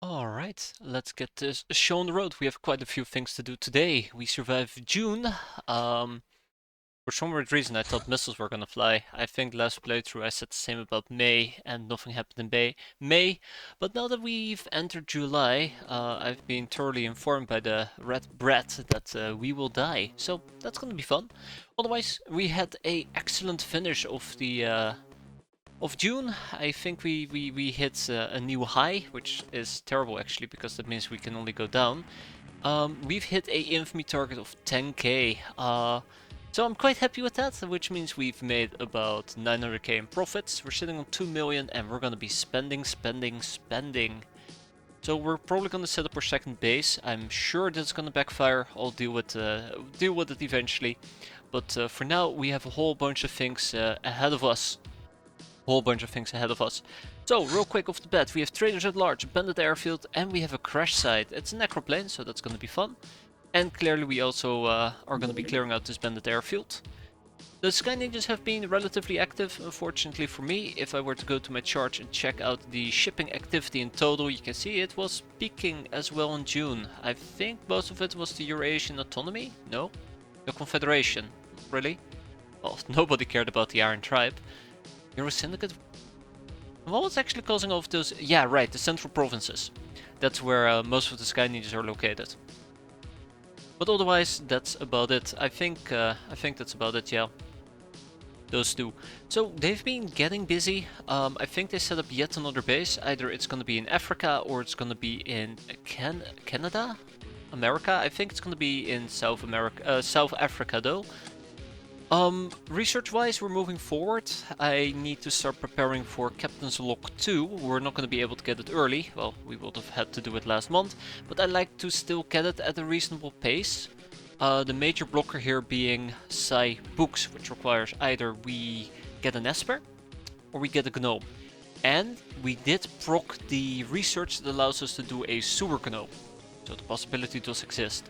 Alright, let's get this show on the road. We have quite a few things to do today. We survived June. For some weird reason I thought missiles were gonna fly. I think last playthrough I said the same about May and nothing happened in May. But now that we've entered July, I've been thoroughly informed by the red brat that we will die. So that's gonna be fun. Otherwise, we had a excellent finish of June. I think we hit a new high, which is terrible actually, because that means we can only go down. We've hit a infamy target of 10k, so I'm quite happy with that, which means we've made about 900k in profits. We're sitting on 2 million and we're gonna be spending. So we're probably gonna set up our second base. I'm sure that's gonna backfire. I'll deal with it eventually. But for now, we have a whole bunch of things ahead of us. So, real quick off the bat, we have traders at large, a bandit airfield, and we have a crash site. It's an necroplane, so that's gonna be fun. And clearly we also are gonna be clearing out this bandit airfield. The Sky Ninjas have been relatively active, unfortunately for me. If I were to go to my chart and check out the shipping activity in total, you can see it was peaking as well in June. I think most of it was the Eurasian autonomy? No? The Confederation? Really? Well, nobody cared about the Iron Tribe. Euro Syndicate? What was actually causing all of those? Yeah, right, the central provinces. That's where most of the Sky Ninjas are located. But otherwise, that's about it. I think that's about it, yeah. Those two. So they've been getting busy. I think they set up yet another base. Either it's gonna be in Africa or it's gonna be in Canada? America? I think it's gonna be in South America, South Africa though. Research-wise, we're moving forward. I need to start preparing for Captain's Log 2. We're not going to be able to get it early. Well, we would have had to do it last month, but I like to still get it at a reasonable pace. The major blocker here being Psi Books, which requires either we get an Esper or we get a Gnome. And we did proc the research that allows us to do a sewer gnome. So the possibility does exist.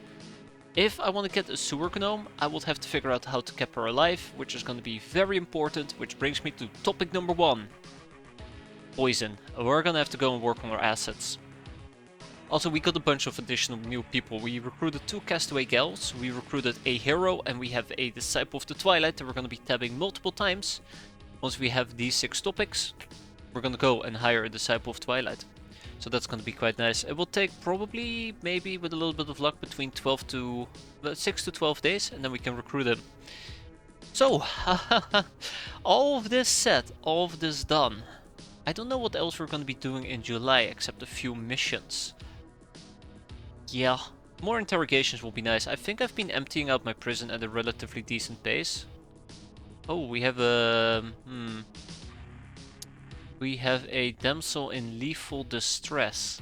If I want to get a sewer gnome, I would have to figure out how to keep her alive, which is going to be very important, which brings me to topic number 1. Poison. We're going to have to go and work on our assets. Also, we got a bunch of additional new people. We recruited 2 castaway gals, we recruited a hero, and we have a disciple of the Twilight that we're going to be tabbing multiple times. Once we have these 6 topics, we're going to go and hire a disciple of Twilight. So that's going to be quite nice. It will take probably, maybe with a little bit of luck, between 6 to 12 days, and then we can recruit him. So, all of this set, all of this done. I don't know what else we're going to be doing in July, except a few missions. Yeah, more interrogations will be nice. I think I've been emptying out my prison at a relatively decent pace. Oh, we have a... We have a damsel in lethal distress.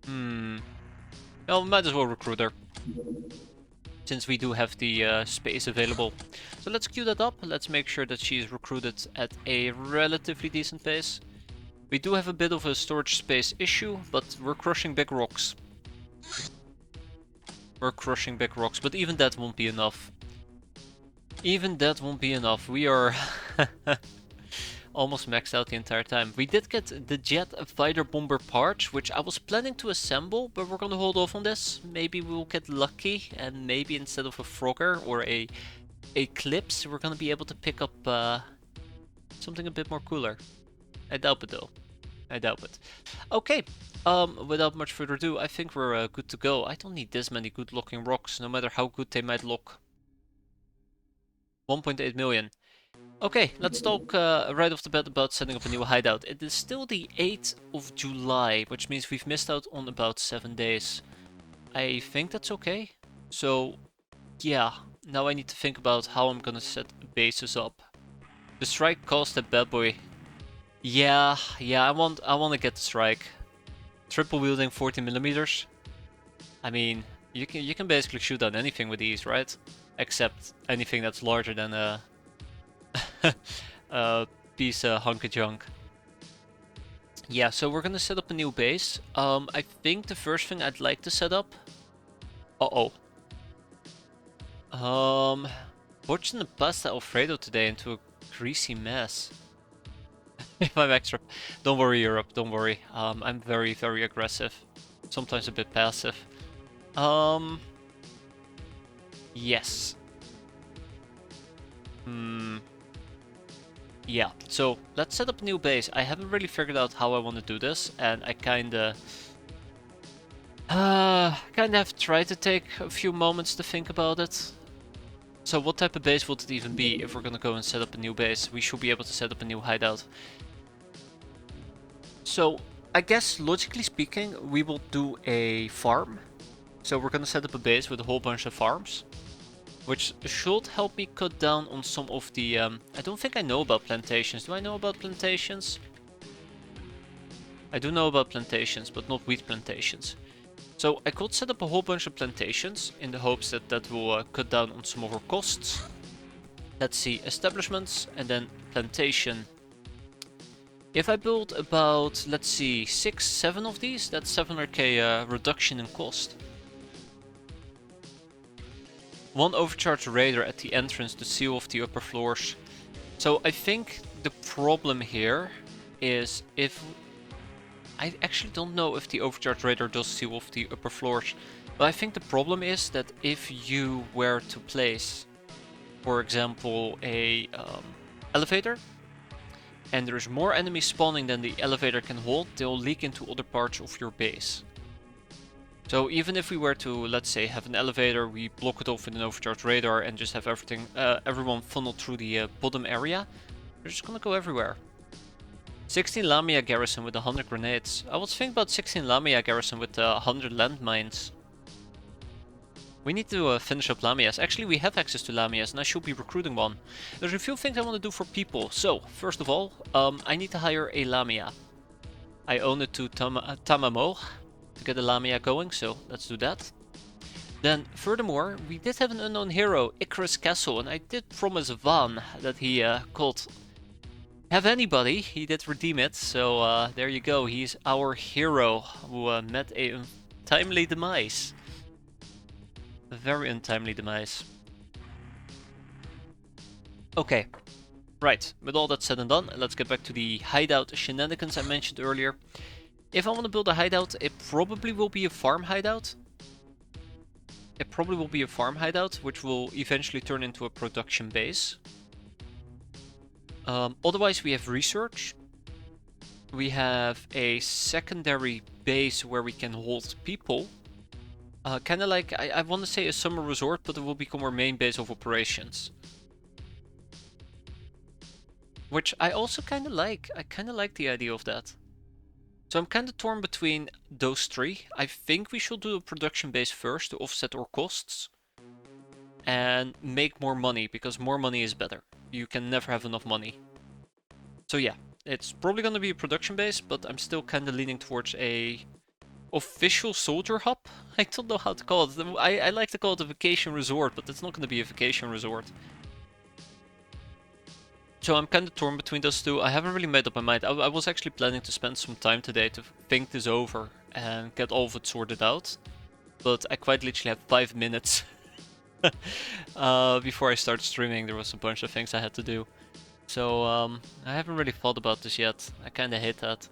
Well, might as well recruit her, since we do have the space available. So let's queue that up. Let's make sure that she is recruited at a relatively decent pace. We do have a bit of a storage space issue, but we're crushing big rocks. But even that won't be enough. We are almost maxed out the entire time. We did get the jet fighter bomber part, which I was planning to assemble, but we're gonna hold off on this. Maybe we'll get lucky, and maybe instead of a Frogger or a Eclipse, we're gonna be able to pick up something a bit more cooler. I doubt it though. Okay, without much further ado, I think we're good to go. I don't need this many good looking rocks, no matter how good they might look. 1.8 million. Okay, let's talk right off the bat about setting up a new hideout. It is still the 8th of July, which means we've missed out on about 7 days. I think that's okay. So, yeah, now I need to think about how I'm gonna set bases up. The strike cost a bad boy. Yeah, I want to get the strike. Triple wielding 40mm. I mean, you can basically shoot down anything with these, right? Except anything that's larger than a piece of hunk of junk. Yeah, so we're gonna set up a new base. I think the first thing I'd like to set up... Watching the pasta Alfredo today into a greasy mess. If I'm extra... Don't worry, Europe, don't worry. I'm very, very aggressive. Sometimes a bit passive. Yes. Yeah, so let's set up a new base. I haven't really figured out how I want to do this, and I kinda have tried to take a few moments to think about it. So what type of base would it even be if we're gonna go and set up a new base? We should be able to set up a new hideout. So I guess logically speaking, we will do a farm. So we're gonna set up a base with a whole bunch of farms, which should help me cut down on some of the... I don't think I know about plantations. Do I know about plantations? I do know about plantations, but not wheat plantations. So I could set up a whole bunch of plantations in the hopes that that will cut down on some of our costs. Let's see, establishments and then plantation. If I build about, let's see, 6, 7 of these, that's 700k reduction in cost. One overcharged raider at the entrance to seal off the upper floors. So I think the problem here is if... I actually don't know if the overcharged raider does seal off the upper floors. But I think the problem is that if you were to place, for example, a elevator, and there's more enemies spawning than the elevator can hold, they'll leak into other parts of your base. So even if we were to, let's say, have an elevator, we block it off with an overcharged radar and just have everyone funneled through the bottom area, they're just gonna go everywhere. 16 Lamia garrison with 100 grenades. I was thinking about 16 Lamia garrison with 100 landmines. We need to finish up Lamias. Actually, we have access to Lamias and I should be recruiting one. There's a few things I want to do for people. So, first of all, I need to hire a Lamia. I own it to Tamamo to get a Lamia going, so let's do that. Then, furthermore, we did have an unknown hero, Icarus Castle, and I did promise Van that he could have anybody. He did redeem it, so there you go. He's our hero who met a untimely demise. A very untimely demise. Okay, right, with all that said and done, let's get back to the hideout shenanigans I mentioned earlier. If I want to build a hideout, it probably will be a farm hideout. It probably will be a farm hideout, which will eventually turn into a production base. Otherwise, we have research. We have a secondary base where we can hold people. Kind of like, I want to say a summer resort, but it will become our main base of operations. Which I also kind of like. I kind of like the idea of that. So I'm kind of torn between those three. I think we should do a production base first to offset our costs. And make more money, because more money is better. You can never have enough money. So yeah, it's probably going to be a production base, but I'm still kind of leaning towards a official soldier hub. I don't know how to call it. I like to call it a vacation resort, but it's not going to be a vacation resort. So I'm kind of torn between those two. I haven't really made up my mind. I was actually planning to spend some time today to think this over and get all of it sorted out. But I quite literally had 5 minutes before I started streaming. There was a bunch of things I had to do. So I haven't really thought about this yet. I kind of hate that.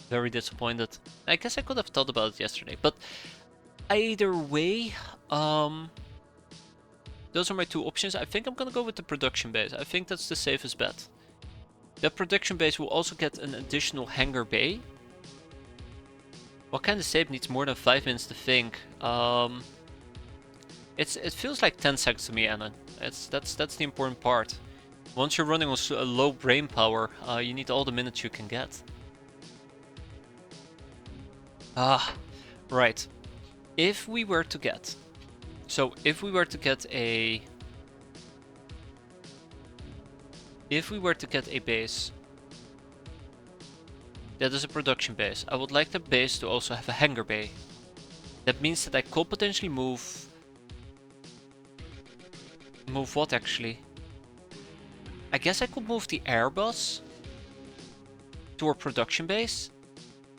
Very disappointed. I guess I could have thought about it yesterday. But either way, those are my two options. I think I'm gonna go with the production base. I think that's the safest bet. That production base will also get an additional hangar bay. What kind of save needs more than 5 minutes to think? It feels like 10 seconds to me, Anna. That's the important part. Once you're running on low brain power, you need all the minutes you can get. Right. If we were to get a... If we were to get a base that is a production base, I would like the base to also have a hangar bay. That means that I could potentially move... Move what actually? I guess I could move the Airbus to our production base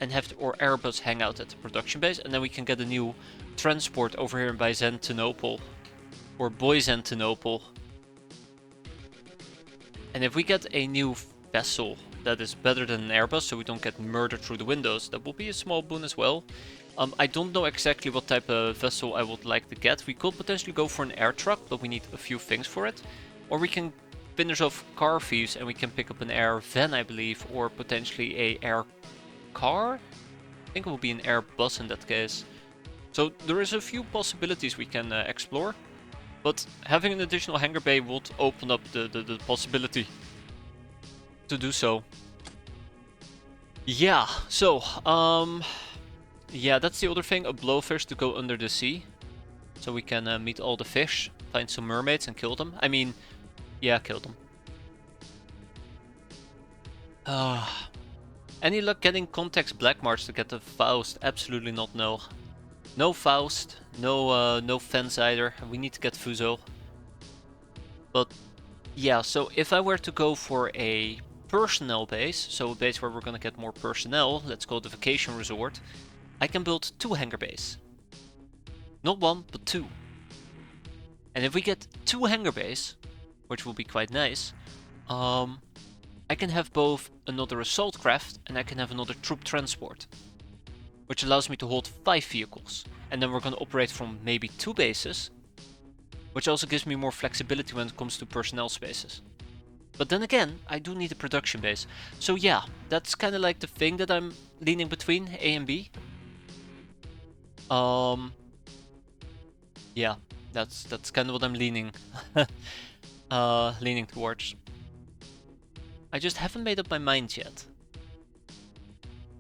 and have our Airbus hang out at the production base, and then we can get a new transport over here in Byzantinople or Boyz. And if we get a new vessel that is better than an Airbus, so we don't get murdered through the windows. That will be a small boon as well. I don't know exactly what type of vessel I would like to get. We could potentially go for an air truck, but we need a few things for it. Or we can finish off car thieves and we can pick up an air van, I believe, or potentially a air car. I think it will be an Airbus in that case. So there is a few possibilities we can explore, but having an additional hangar bay would open up the possibility to do so. Yeah, so, yeah, that's the other thing, a blowfish to go under the sea. So we can meet all the fish, find some mermaids and kill them. I mean, yeah, kill them. Any luck getting Context Black March to get the Faust? Absolutely not, no. No Faust, no Fence either. We need to get Fuso. But yeah, so if I were to go for a personnel base, so a base where we're gonna get more personnel, let's call it the vacation resort, I can build 2 hangar bays. Not 1, but 2. And if we get 2 hangar bays, which will be quite nice, I can have both another assault craft and I can have another troop transport, which allows me to hold 5 vehicles. And then we're gonna operate from maybe 2 bases, which also gives me more flexibility when it comes to personnel spaces. But then again, I do need a production base. So yeah, that's kind of like the thing that I'm leaning between A and B. Yeah, that's kind of what I'm leaning leaning towards. I just haven't made up my mind yet.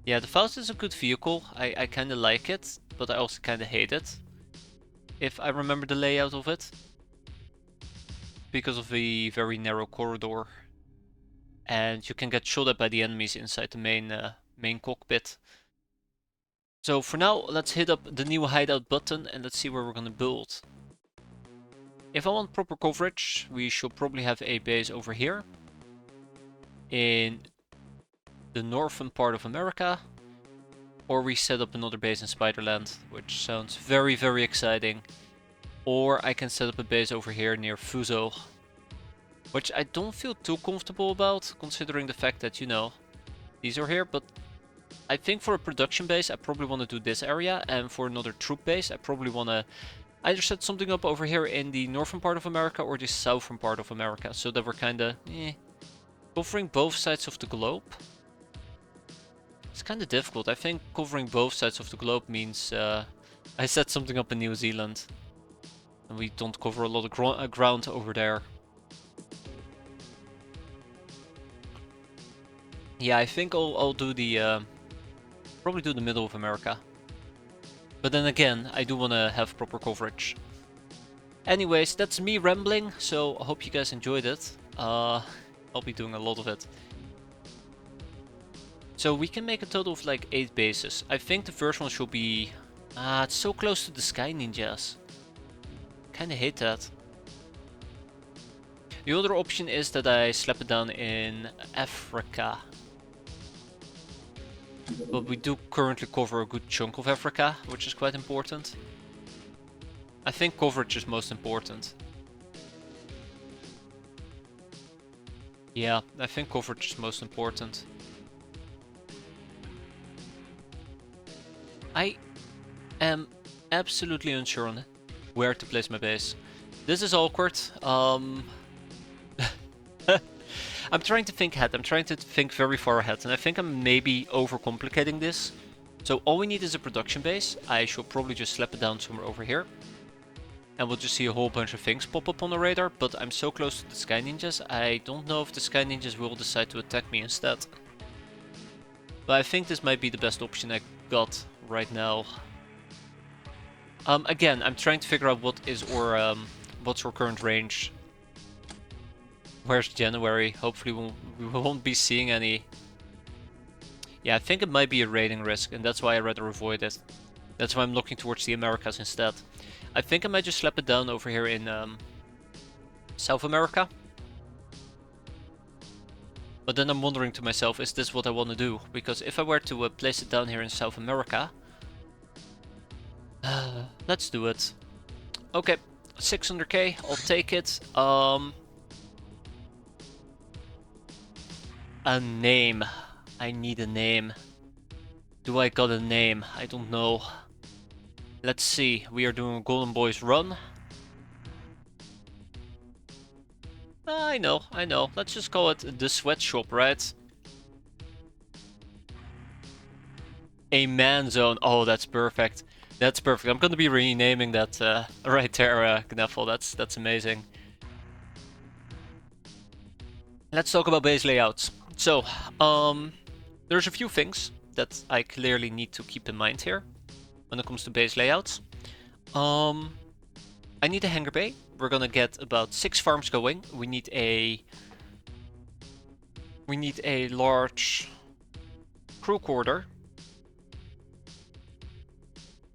Yeah, the Faust is a good vehicle. I kind of like it, but I also kind of hate it, if I remember the layout of it, because of the very narrow corridor, and you can get shot at by the enemies inside the main cockpit. So for now, let's hit up the new hideout button and let's see where we're gonna build. If I want proper coverage, we should probably have a base over here in the northern part of America, or we set up another base in Spiderland, which sounds very, very exciting. Or I can set up a base over here near Fuso, which I don't feel too comfortable about, considering the fact that, you know, these are here, but I think for a production base, I probably want to do this area, and for another troop base, I probably want to either set something up over here in the northern part of America or the southern part of America, so that we're kind of covering both sides of the globe. It's kind of difficult. I think covering both sides of the globe means I set something up in New Zealand, and we don't cover a lot of ground over there. Yeah, I think I'll do the probably do the middle of America. But then again, I do want to have proper coverage. Anyways, that's me rambling, so I hope you guys enjoyed it. I'll be doing a lot of it. So we can make a total of like 8 bases. I think the first one should be... it's so close to the Sky Ninjas. Kinda hate that. The other option is that I slap it down in Africa. But we do currently cover a good chunk of Africa, which is quite important. I think coverage is most important. Yeah, I think coverage is most important. I am absolutely unsure on where to place my base. This is awkward. I'm trying to think ahead. I'm trying to think very far ahead, and I think I'm maybe overcomplicating this. So all we need is a production base. I should probably just slap it down somewhere over here. And we'll just see a whole bunch of things pop up on the radar, but I'm so close to the Sky Ninjas, I don't know if the Sky Ninjas will decide to attack me instead. But I think this might be the best option I got right now. Again, I'm trying to figure out what is what's our current range. Where's January? Hopefully we won't be seeing any. Yeah, I think it might be a raiding risk, and that's why I rather avoid it. That's why I'm looking towards the Americas instead. I think I might just slap it down over here in South America. But then I'm wondering to myself, is this what I want to do? Because if I were to place it down here in South America... let's do it. Okay, 600k, I'll take it. A name. I need a name. Do I got a name? I don't know. Let's see. We are doing a Golden Boys run. I know. Let's just call it the sweatshop, right? A man zone. Oh, that's perfect. That's perfect. I'm gonna be renaming that right there, Gneffel. That's amazing. Let's talk about base layouts. So, there's a few things that I clearly need to keep in mind here when it comes to base layouts. I need a hangar bay. We're gonna get about 6 farms going. We need a large crew quarter.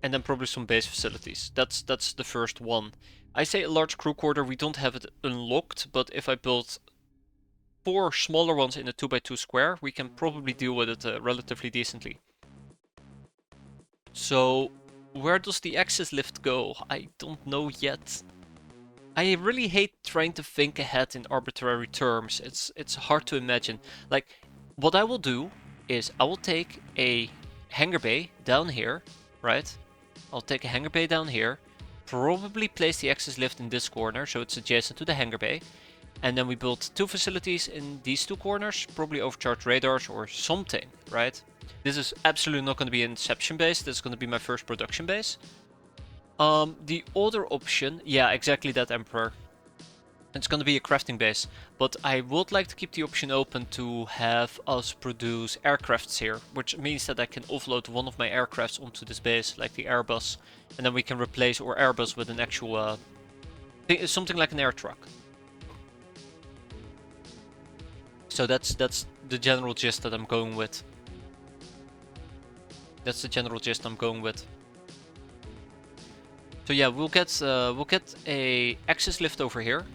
And then probably some base facilities. That's the first one. I say a large crew quarter, we don't have it unlocked, but if I build 4 smaller ones in a 2x2 square, we can probably deal with it relatively decently. So, where does the access lift go? I don't know yet. I really hate trying to think ahead in arbitrary terms. It's hard to imagine. Like, what I will do is I will take a hangar bay down here, right? I'll take a hangar bay down here, probably place the access lift in this corner so it's adjacent to the hangar bay, and then we build 2 facilities in these 2 corners, probably overcharged radars or something, right? This is absolutely not going to be an inception base, this is going to be my first production base. The other option, yeah, exactly that, Emperor. It's going to be a crafting base, but I would like to keep the option open to have us produce aircrafts here, which means that I can offload one of my aircrafts onto this base, like the Airbus, and then we can replace our Airbus with an actual, something like an air truck. So that's the general gist that I'm going with. That's the general gist I'm going with. So yeah, we'll get a access lift over here.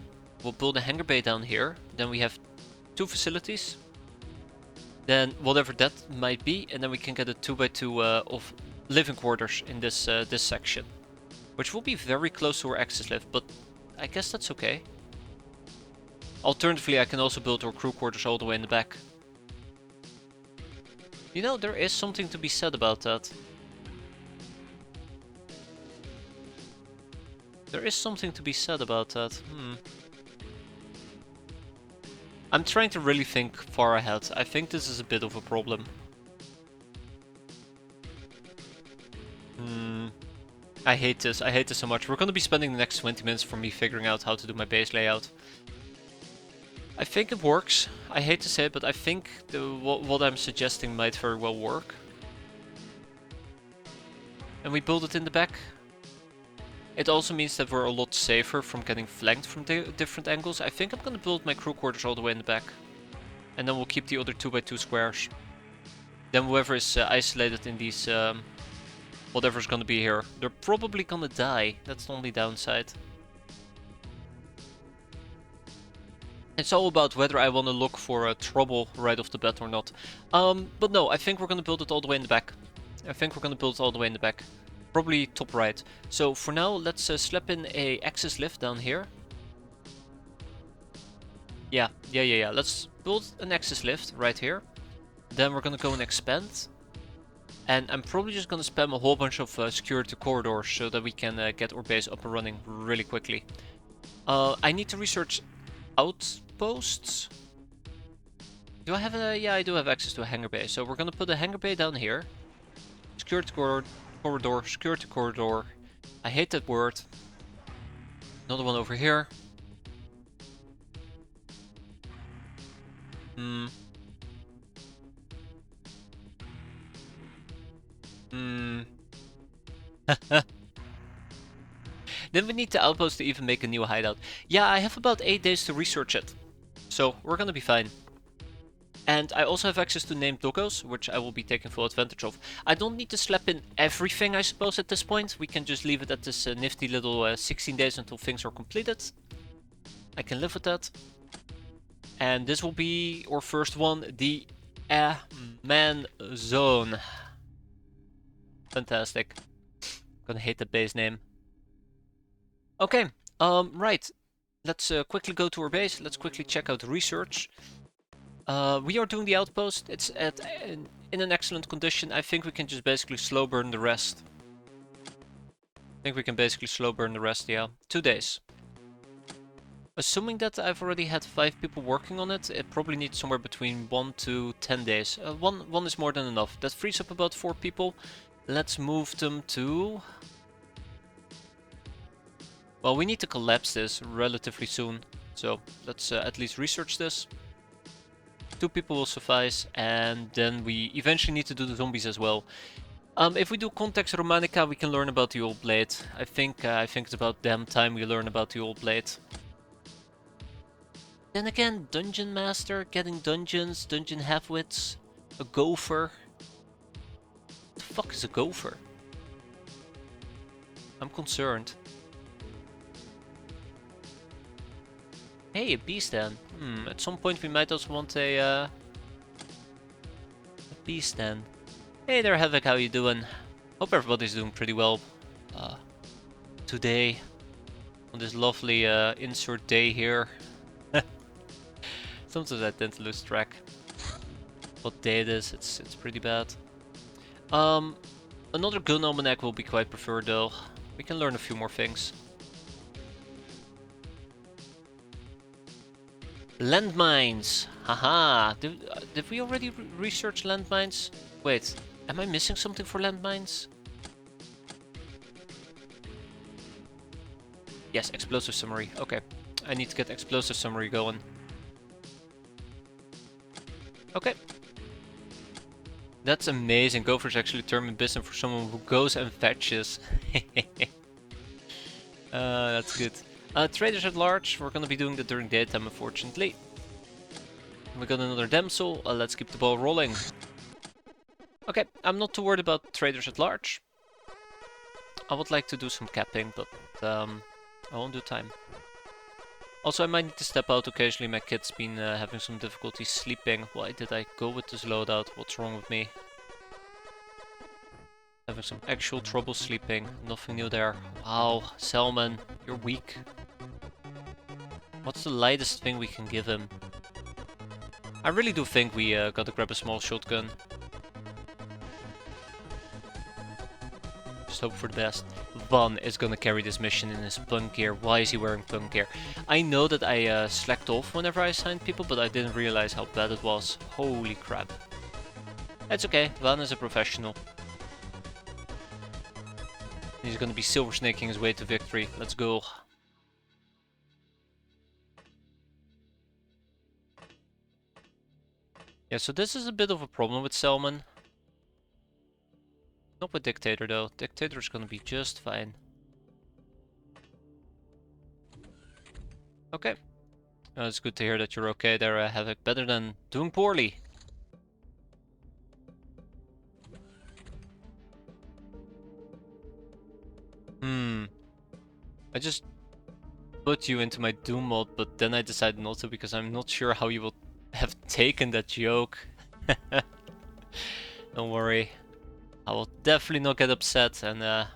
We'll build a hangar bay down here. Then we have 2 facilities. Then whatever that might be, and then we can get a 2x2 of living quarters in this this section, which will be very close to our access lift. But I guess that's okay. Alternatively, I can also build our crew quarters all the way in the back. You know, there is something to be said about that. There is something to be said about that. I'm trying to really think far ahead. I think this is a bit of a problem. I hate this. I hate this so much. We're going to be spending the next 20 minutes for me figuring out how to do my base layout. I think it works. I hate to say it, but I think what I'm suggesting might very well work. And we build it in the back. It also means that we're a lot safer from getting flanked from different angles. I think I'm going to build my crew quarters all the way in the back. And then we'll keep the other 2x2 squares. Then whoever is isolated in these, whatever's going to be here, they're probably going to die. That's the only downside. It's all about whether I want to look for trouble right off the bat or not. But no, I think we're going to build it all the way in the back. Probably top right. So for now, let's slap in a access lift down here. Yeah. Let's build an access lift right here. Then we're gonna go and expand. And I'm probably just gonna spam a whole bunch of security corridors so that we can get our base up and running really quickly. I need to research outposts. Do I have a... Yeah, I do have access to a hangar bay. So we're gonna put a hangar bay down here. Security corridor. I hate that word. Another one over here. Then we need the outpost to even make a new hideout. Yeah, I have about 8 days to research it. So we're gonna be fine. And I also have access to named doggos, which I will be taking full advantage of. I don't need to slap in everything, I suppose, at this point. We can just leave it at this nifty little 16 days until things are completed. I can live with that. And this will be our first one, the man zone. Fantastic. Gonna hate the base name. Okay, right. Let's quickly go to our base. Let's quickly check out research. We are doing the outpost. It's in an excellent condition. I think we can just basically slow burn the rest. I think we can basically slow burn the rest, yeah. 2 days. Assuming that I've already had 5 people working on it, it probably needs somewhere between 1 to 10 days. One is more than enough. That frees up about 4 people. Let's move them to... Well, we need to collapse this relatively soon. So let's at least research this. 2 people will suffice, and then we eventually need to do the zombies as well. If we do Context Romanica, we can learn about the Old Blade. I think it's about damn time we learn about the Old Blade. Then again, Dungeon Master, getting dungeons, dungeon halfwits, a gopher. What the fuck is a gopher? I'm concerned. Hey, a beast den. At some point we might also want a beast den. Hey there, Havoc, how you doing? Hope everybody's doing pretty well today on this lovely insert day here. Sometimes I tend to lose track what day it is. It's pretty bad. Another gun almanac will be quite preferred though. We can learn a few more things. Landmines! Haha! Did we already research landmines? Wait, am I missing something for landmines? Yes, explosive summary. Okay, I need to get explosive summary going. Okay. That's amazing. Gopher's actually term in business for someone who goes and fetches. That's good. Traders at large, we're gonna be doing that during daytime, unfortunately. We got another damsel, let's keep the ball rolling. Okay, I'm not too worried about traders at large. I would like to do some capping, but I won't do time. Also, I might need to step out occasionally. My kid's been having some difficulty sleeping. Why did I go with this loadout? What's wrong with me? Having some actual trouble sleeping. Nothing new there. Wow, Salmon, you're weak. What's the lightest thing we can give him? I really do think we gotta grab a small shotgun. Just hope for the best. Van is gonna carry this mission in his punk gear. Why is he wearing punk gear? I know that I slacked off whenever I assigned people, but I didn't realize how bad it was. Holy crap. It's okay, Van is a professional. He's gonna be silver snaking his way to victory. Let's go. Yeah, so this is a bit of a problem with Salmon. Not with Dictator though. Dictator's gonna be just fine. Okay. It's good to hear that you're okay there, Havoc. Better than doing poorly. I just put you into my Doom mod, but then I decided not to because I'm not sure how you will have taken that joke. Don't worry. I will definitely not get upset and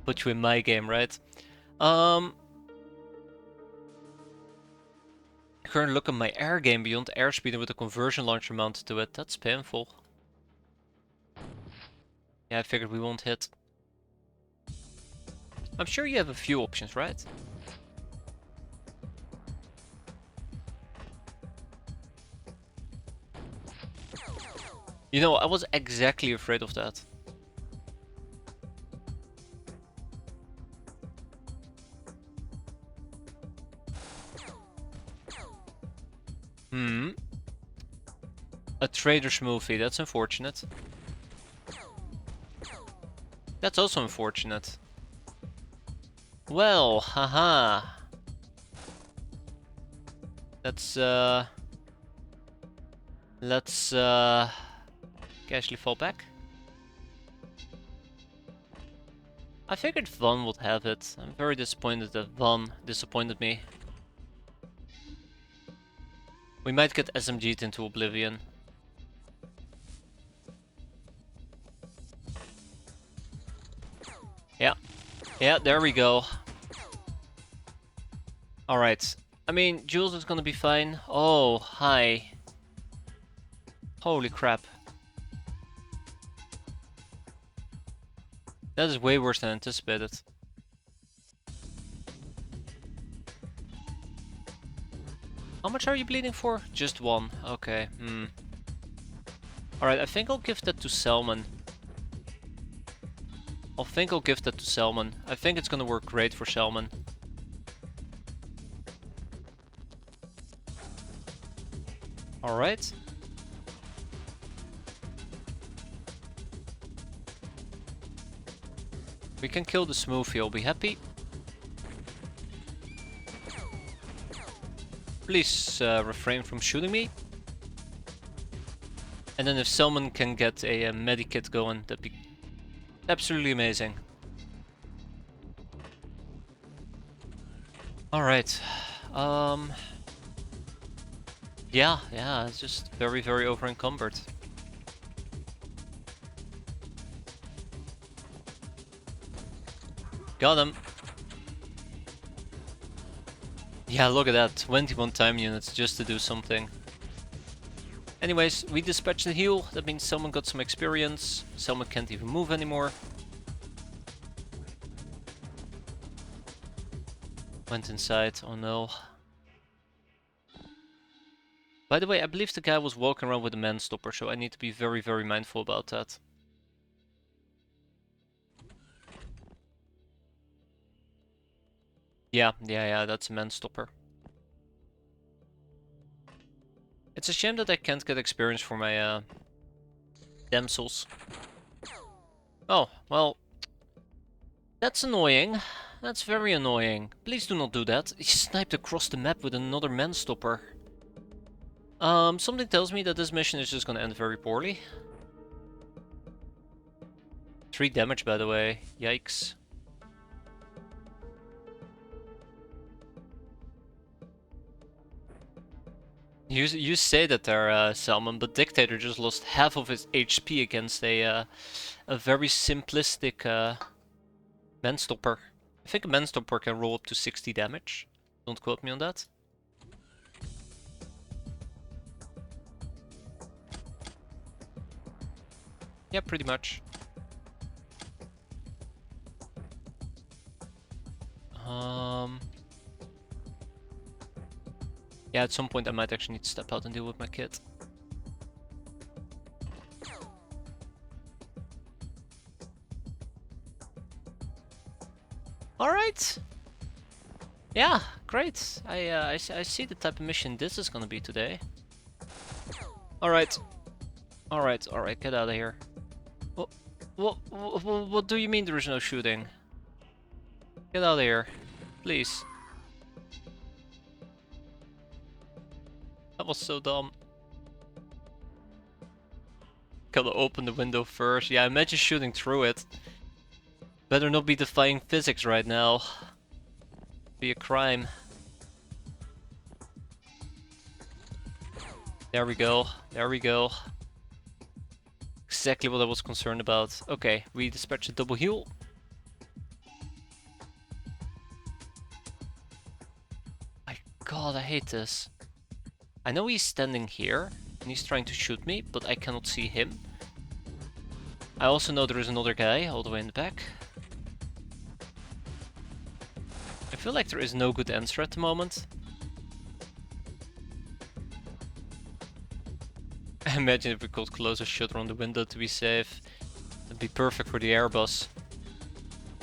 put you in my game, right? Current look at my air game beyond airspeed with a conversion launcher mounted to it. That's painful. Yeah, I figured we won't hit. I'm sure you have a few options, right? You know, I was exactly afraid of that. A trader's movie, that's unfortunate. That's also unfortunate. Well, haha. Let's casually fall back. I figured Van would have it. I'm very disappointed that Van disappointed me. We might get SMG'd into oblivion. Yeah, there we go. Alright. I mean, Jules is gonna be fine. Oh, hi. Holy crap. That is way worse than anticipated. How much are you bleeding for? Just 1. Okay. Alright, I think I'll give that to Salmon. I think it's gonna work great for Salmon. Alright. We can kill the Smoothie, I'll be happy. Please refrain from shooting me. And then if Salmon can get a medikit going, that'd be absolutely amazing. Alright. Yeah, it's just very, very over encumbered. Got him. Yeah, look at that. 21 time units just to do something. Anyways, we dispatched the heal. That means someone got some experience. Someone can't even move anymore. Went inside. Oh no. By the way, I believe the guy was walking around with a man stopper, so I need to be very, very mindful about that. Yeah, that's a man stopper. It's a shame that I can't get experience for my damsels. Oh, well. That's annoying. That's very annoying. Please do not do that. He sniped across the map with another man stopper. Something tells me that this mission is just gonna end very poorly. 3 damage, by the way. Yikes. You say that there, Salmon, but Dictator just lost half of his HP against a very simplistic manstopper. I think a manstopper can roll up to 60 damage. Don't quote me on that. Yeah, pretty much. Yeah, at some point I might actually need to step out and deal with my kid. Alright! Yeah, great. I see the type of mission this is gonna be today. Alright. Alright, get out of here. What do you mean there is no shooting? Get out of here. Please. That was so dumb. Gotta open the window first. Yeah, imagine shooting through it. Better not be defying physics right now. Be a crime. There we go. Exactly what I was concerned about. Okay, we dispatched a double heal. My god, I hate this. I know he's standing here, and he's trying to shoot me, but I cannot see him. I also know there is another guy all the way in the back. I feel like there is no good answer at the moment. Imagine if we could close a shutter on the window to be safe. That'd be perfect for the Airbus.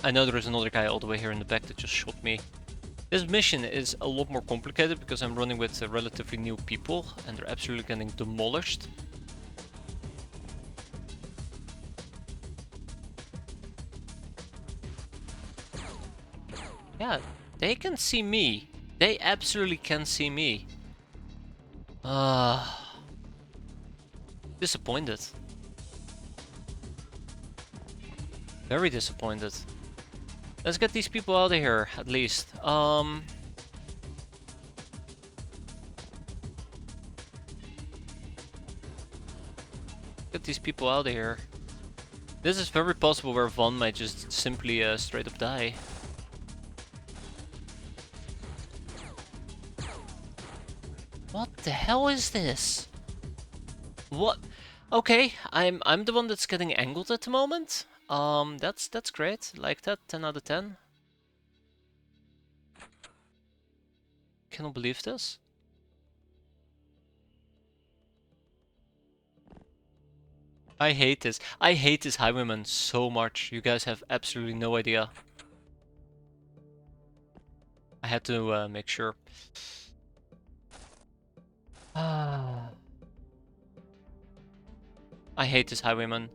I know there is another guy all the way here in the back that just shot me. This mission is a lot more complicated because I'm running with relatively new people and they're absolutely getting demolished. Yeah, they can see me. They absolutely can see me. Disappointed. Very disappointed. Let's get these people out of here, at least. Get these people out of here. This is very possible where Van might just simply straight up die. What the hell is this? What? Okay, I'm the one that's getting angled at the moment. That's great. Like that, 10 out of 10. Cannot believe this. I hate this. I hate this highwayman so much. You guys have absolutely no idea. I had to make sure. I hate this highwayman.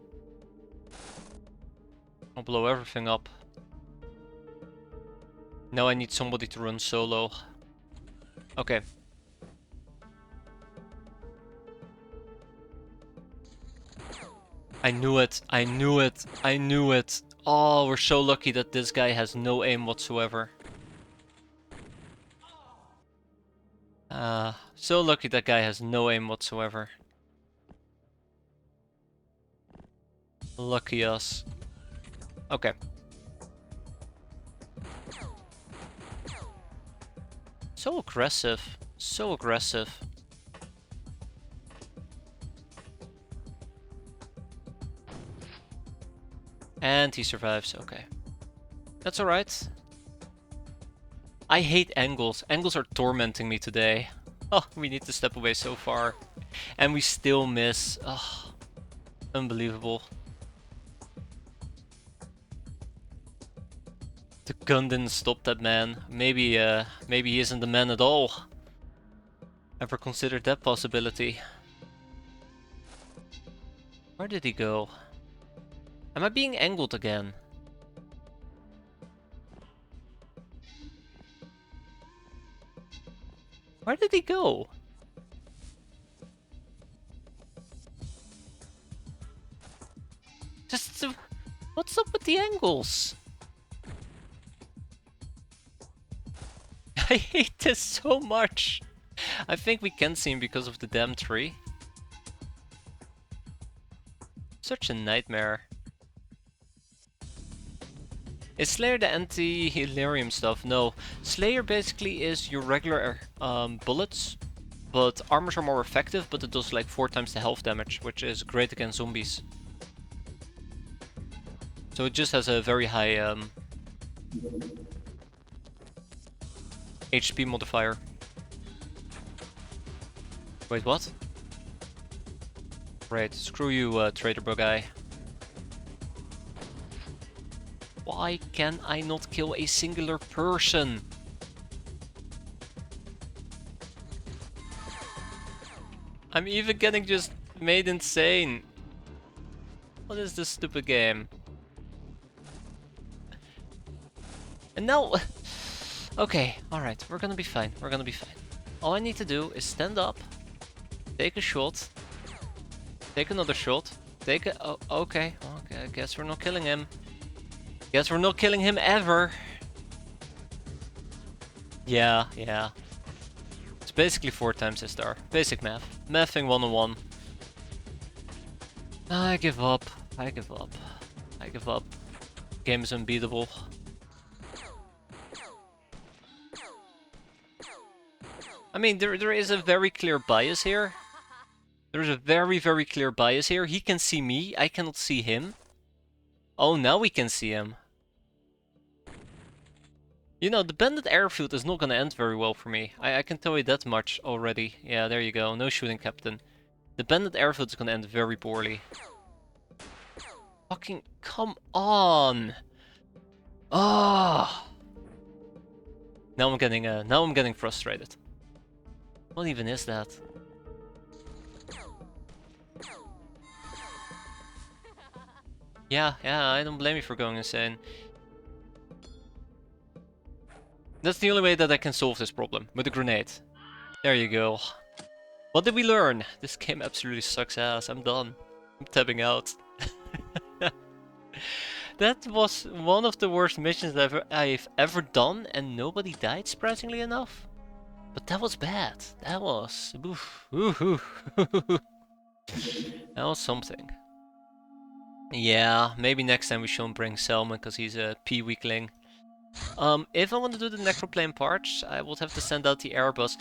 I'll blow everything up. Now I need somebody to run solo. Okay. I knew it. I knew it. I knew it. Oh, we're so lucky that this guy has no aim whatsoever. So lucky that guy has no aim whatsoever. Lucky us. Okay. So aggressive. So aggressive. And he survives. Okay. That's alright. I hate angles. Angles are tormenting me today. Oh, we need to step away so far. And we still miss. Oh, unbelievable. The gun didn't stop that man. Maybe he isn't the man at all. Ever considered that possibility? Where did he go? Am I being angled again? Where did he go? Just what's up with the angles? I hate this so much. I think we can see him because of the damn tree. Such a nightmare. Is Slayer the anti-Hilarium stuff? No. Slayer basically is your regular bullets, but armors are more effective, but it does like 4 times the health damage, which is great against zombies. So it just has a very high HP modifier. Wait, what? Right, screw you, Trader Bug Guy. Why can I not kill a singular person? I'm even getting just made insane. What is this stupid game? And now... Okay, alright, we're gonna be fine. We're gonna be fine. All I need to do is stand up, take a shot, take another shot, take a... Oh, okay, I guess we're not killing him. Guess we're not killing him ever. Yeah. It's basically 4 times his star. Basic math. Mathing 101. I give up. I give up. Game is unbeatable. I mean, there is a very clear bias here. There's a very, very clear bias here. He can see me, I cannot see him. Oh, now we can see him. You know, the bandit airfield is not gonna end very well for me. I can tell you that much already. Yeah, there you go. No shooting, Captain. The bandit airfield is gonna end very poorly. Fucking come on! Ah! Now I'm getting frustrated. What even is that? Yeah, I don't blame you for going insane. That's the only way that I can solve this problem, with a grenade. There you go. What did we learn? This game absolutely sucks ass. I'm done. I'm tapping out. That was one of the worst missions I've ever done, and nobody died, surprisingly enough. But that was bad. That was... Oof, that was something. Yeah, maybe next time we shouldn't bring Selman, because he's a P-weakling. If I want to do the necroplane parts, I would have to send out the Airbus.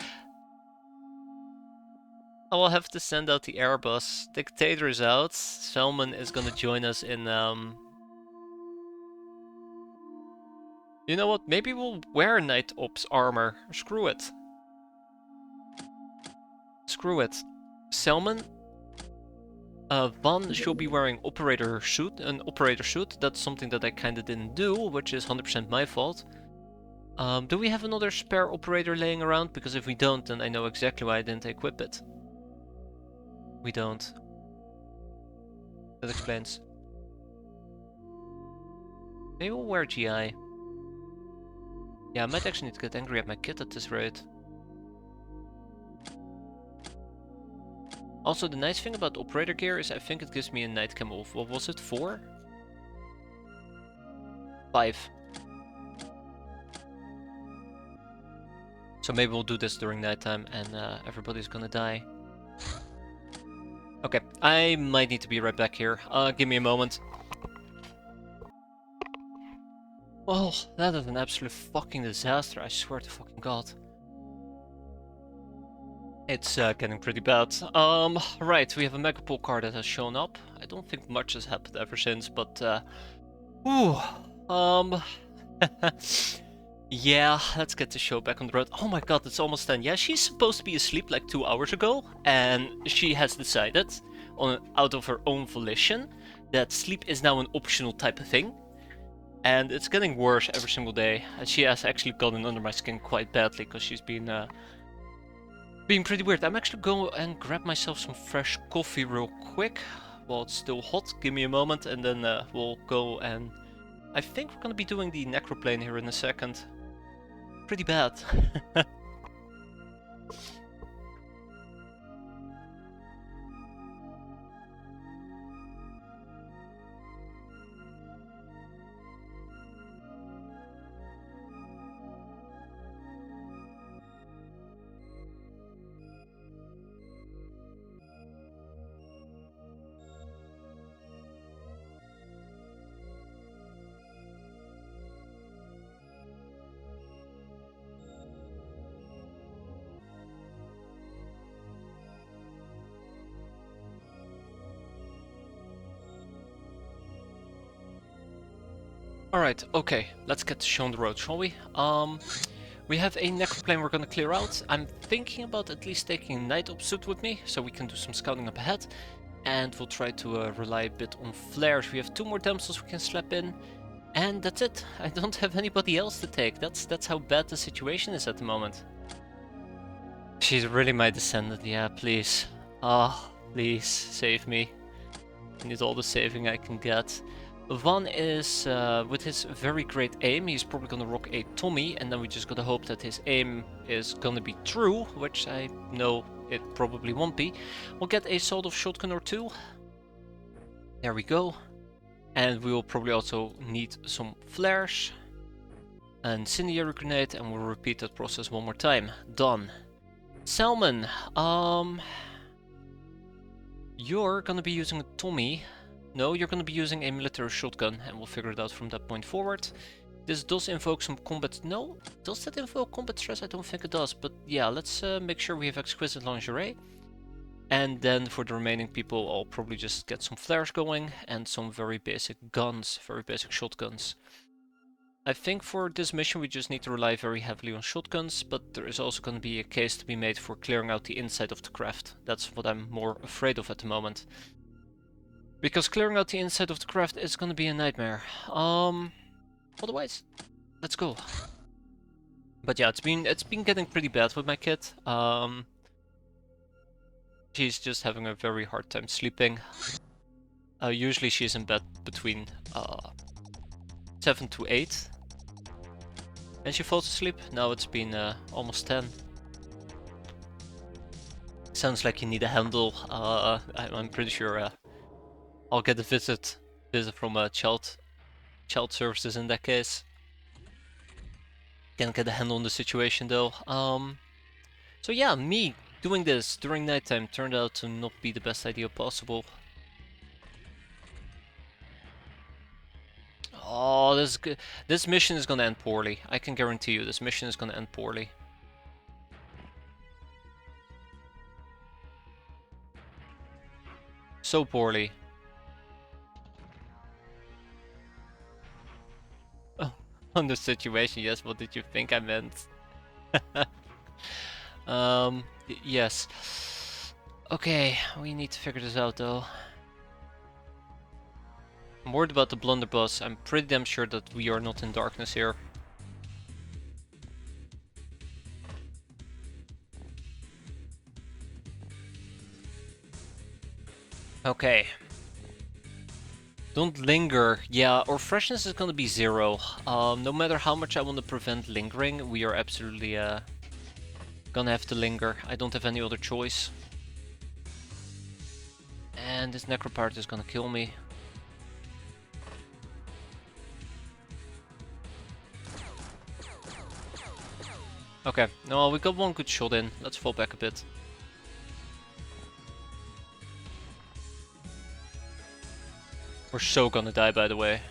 I will have to send out the Airbus. Dictator is out. Salmon is gonna join us in, You know what? Maybe we'll wear Night Ops armor. Screw it. Screw it. Salmon. Van should be wearing an operator suit. That's something that I kinda didn't do, which is 100% my fault. Do we have another spare operator laying around? Because if we don't, then I know exactly why I didn't equip it. We don't. That explains. Maybe we'll wear GI. Yeah, I might actually need to get angry at my kit at this rate. Also, the nice thing about operator gear is I think it gives me a night camo of, what was it, 4? 5. So maybe we'll do this during nighttime and everybody's gonna die. Okay, I might need to be right back here. Give me a moment. Oh, that is an absolute fucking disaster, I swear to fucking god. It's getting pretty bad. Right, we have a Megapole card that has shown up. I don't think much has happened ever since, but yeah, let's get the show back on the road. Oh my god, it's almost 10. Yeah, she's supposed to be asleep like 2 hours ago, and she has decided, out of her own volition, that sleep is now an optional type of thing. And it's getting worse every single day. And she has actually gotten under my skin quite badly, because she's been being pretty weird. I'm actually going and grab myself some fresh coffee real quick, while it's still hot. Give me a moment, and then we'll go and... I think we're gonna be doing the necroplane here in a second. Pretty bad. Alright, okay, let's get the show on the road, shall we? We have a necroplane we're gonna clear out. I'm thinking about at least taking a night op suit with me, so we can do some scouting up ahead. And we'll try to rely a bit on flares. We have 2 more damsels we can slap in. And that's it. I don't have anybody else to take. That's how bad the situation is at the moment. She's really my descendant, yeah, please. Ah, please, save me. I need all the saving I can get. Van is, with his very great aim, he's probably gonna rock a Tommy, and then we just gotta hope that his aim is gonna be true, which I know it probably won't be. We'll get a sort of shotgun or 2. There we go. And we will probably also need some flares. An incendiary grenade, and we'll repeat that process one more time. Done. Salmon, you're gonna be using a Tommy. No, you're gonna be using a military shotgun, and we'll figure it out from that point forward. This does invoke some combat... No? Does that invoke combat stress? I don't think it does, but yeah, let's make sure we have exquisite lingerie. And then for the remaining people, I'll probably just get some flares going, and some very basic guns, very basic shotguns. I think for this mission we just need to rely very heavily on shotguns, but there is also going to be a case to be made for clearing out the inside of the craft. That's what I'm more afraid of at the moment. Because clearing out the inside of the craft is gonna be a nightmare. Otherwise, let's go. But yeah, it's been getting pretty bad with my kit. She's just having a very hard time sleeping. Usually she's in bed between 7 to 8. And she falls asleep. Now it's been almost 10. Sounds like you need a handle. I'm pretty sure I'll get a visit from child services in that case. Can't get a handle on the situation though. So yeah, me doing this during nighttime turned out to not be the best idea possible. Oh, this mission is gonna end poorly. I can guarantee you, this mission is gonna end poorly. so poorly. Oh, on the situation, yes, what did you think I meant? Yes. Okay, we need to figure this out though. I'm worried about the blunderbuss. I'm pretty damn sure that we are not in darkness here. Okay. Don't linger. Yeah, our freshness is gonna be 0. No matter how much I want to prevent lingering, we are absolutely gonna have to linger. I don't have any other choice. And this necropart is gonna kill me. Okay, no, we got one good shot in. Let's fall back a bit. We're so gonna die, by the way.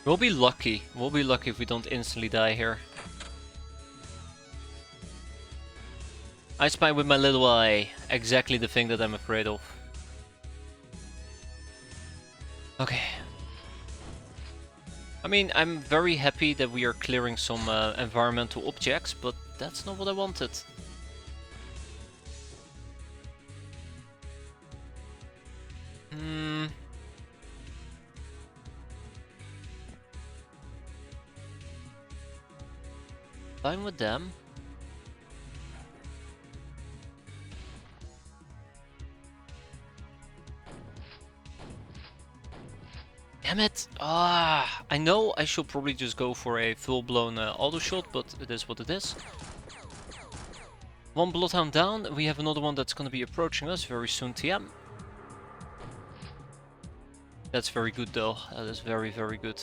We'll be lucky. We'll be lucky if we don't instantly die here. I spy with my little eye. Exactly the thing that I'm afraid of. Okay. I mean, I'm very happy that we are clearing some environmental objects, but that's not what I wanted. Fine with them. Damn it! Ah, I know I should probably just go for a full-blown auto shot, but it is what it is. One Bloodhound down, we have another one that's gonna be approaching us very soon, TM. That's very good though, that is very, very good.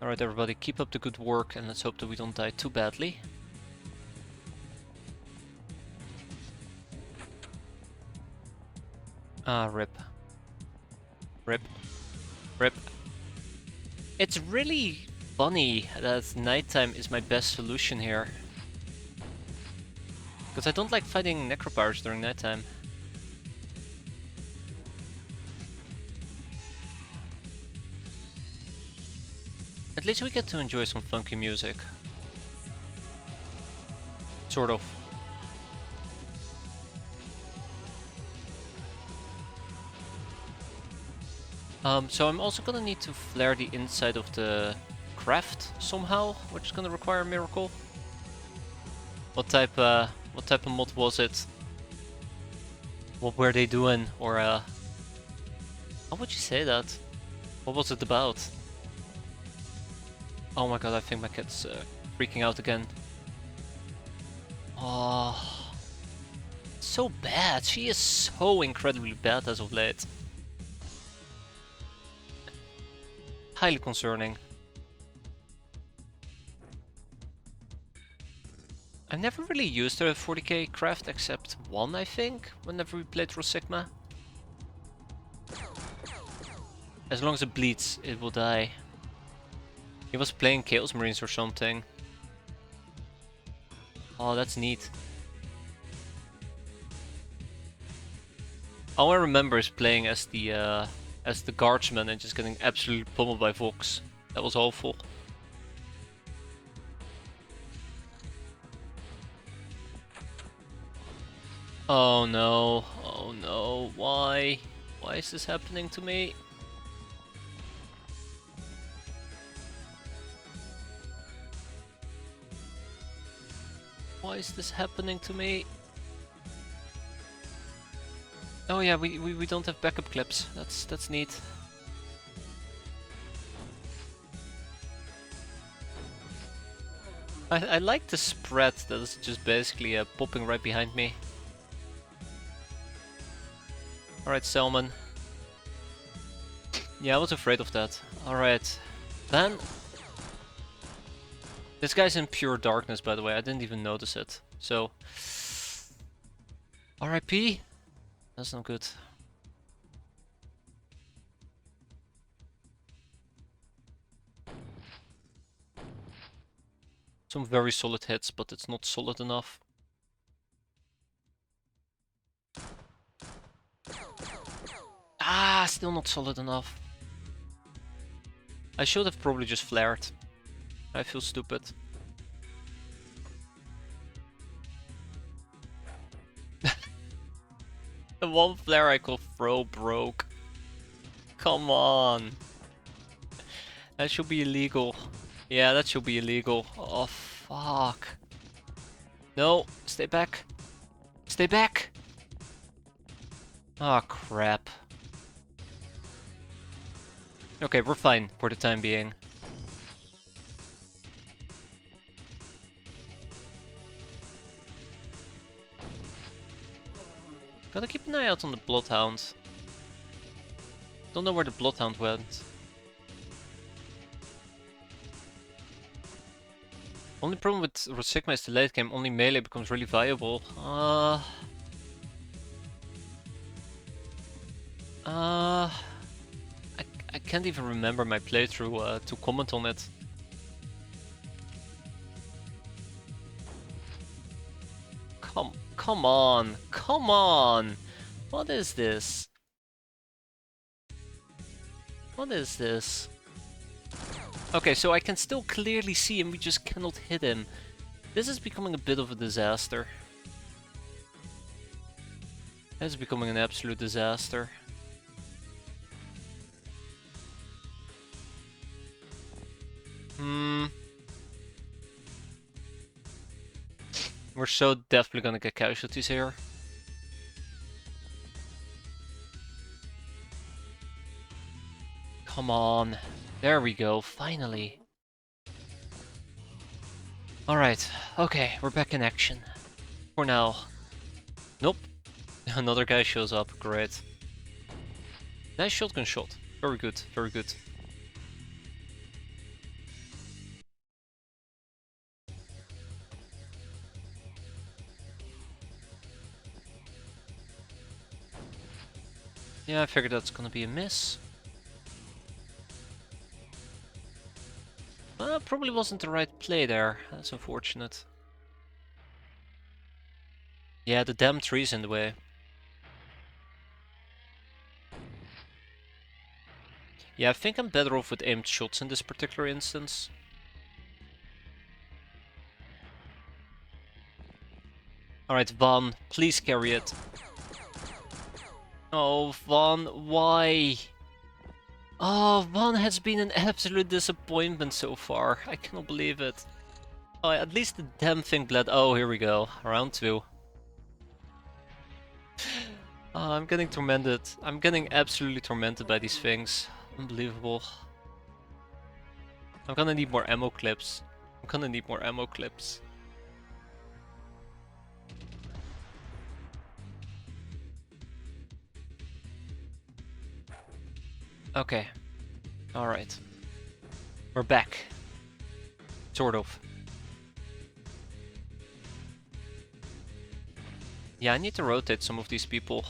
Alright everybody, keep up the good work and let's hope that we don't die too badly. Ah, rip. Rip. Rip. It's really funny that nighttime is my best solution here. Because I don't like fighting necropowers during nighttime. At least we get to enjoy some funky music. Sort of. So I'm also gonna need to flare the inside of the craft somehow, which is gonna require a miracle. What type of mod was it? What were they doing? Or how would you say that? What was it about? Oh my god, I think my cat's freaking out again. Oh, so bad. She is so incredibly bad as of late. Highly concerning. I've never really used a 40k craft except one, I think, whenever we played through Sigma. As long as it bleeds, it will die. He was playing Chaos Marines or something. Oh, that's neat. All I remember is playing as the guardsman and just getting absolutely pummeled by Vox. That was awful. Oh no, oh no, why? Why is this happening to me? Why is this happening to me? Oh yeah, we don't have backup clips. That's neat. I like the spread that is just basically popping right behind me. Alright, Selman. Yeah, I was afraid of that. Alright, then... This guy's in pure darkness, by the way. I didn't even notice it. So... RIP? That's not good. Some very solid hits, but it's not solid enough. Ah, still not solid enough. I should have probably just flared. I feel stupid. The one flare I could throw broke. Come on. That should be illegal. Yeah, that should be illegal. Oh, fuck. No, stay back. Stay back! Ah, crap. Okay, we're fine for the time being. Gotta keep an eye out on the Bloodhound. Don't know where the Bloodhound went. Only problem with Sigma is the late game, only melee becomes really viable. I can't even remember my playthrough to comment on it. Come on, come on! What is this? What is this? Okay, so I can still clearly see him, we just cannot hit him. This is becoming a bit of a disaster. This is becoming an absolute disaster. We're so definitely gonna get casualties here. Come on. There we go, finally. Alright, okay, we're back in action. For now. Nope. Another guy shows up, great. Nice shotgun shot. Very good, very good. Yeah, I figured that's gonna be a miss. Probably wasn't the right play there. That's unfortunate. Yeah, the damn tree's in the way. Yeah, I think I'm better off with aimed shots in this particular instance. Alright, Van, please carry it. Oh, Van, why? Oh, Van has been an absolute disappointment so far. I cannot believe it. Oh, at least the damn thing bled. Oh, here we go. Round 2. Oh, I'm getting tormented. I'm getting absolutely tormented by these things. Unbelievable. I'm gonna need more ammo clips. I'm gonna need more ammo clips. Okay. Alright. We're back. Sort of. Yeah, I need to rotate some of these people.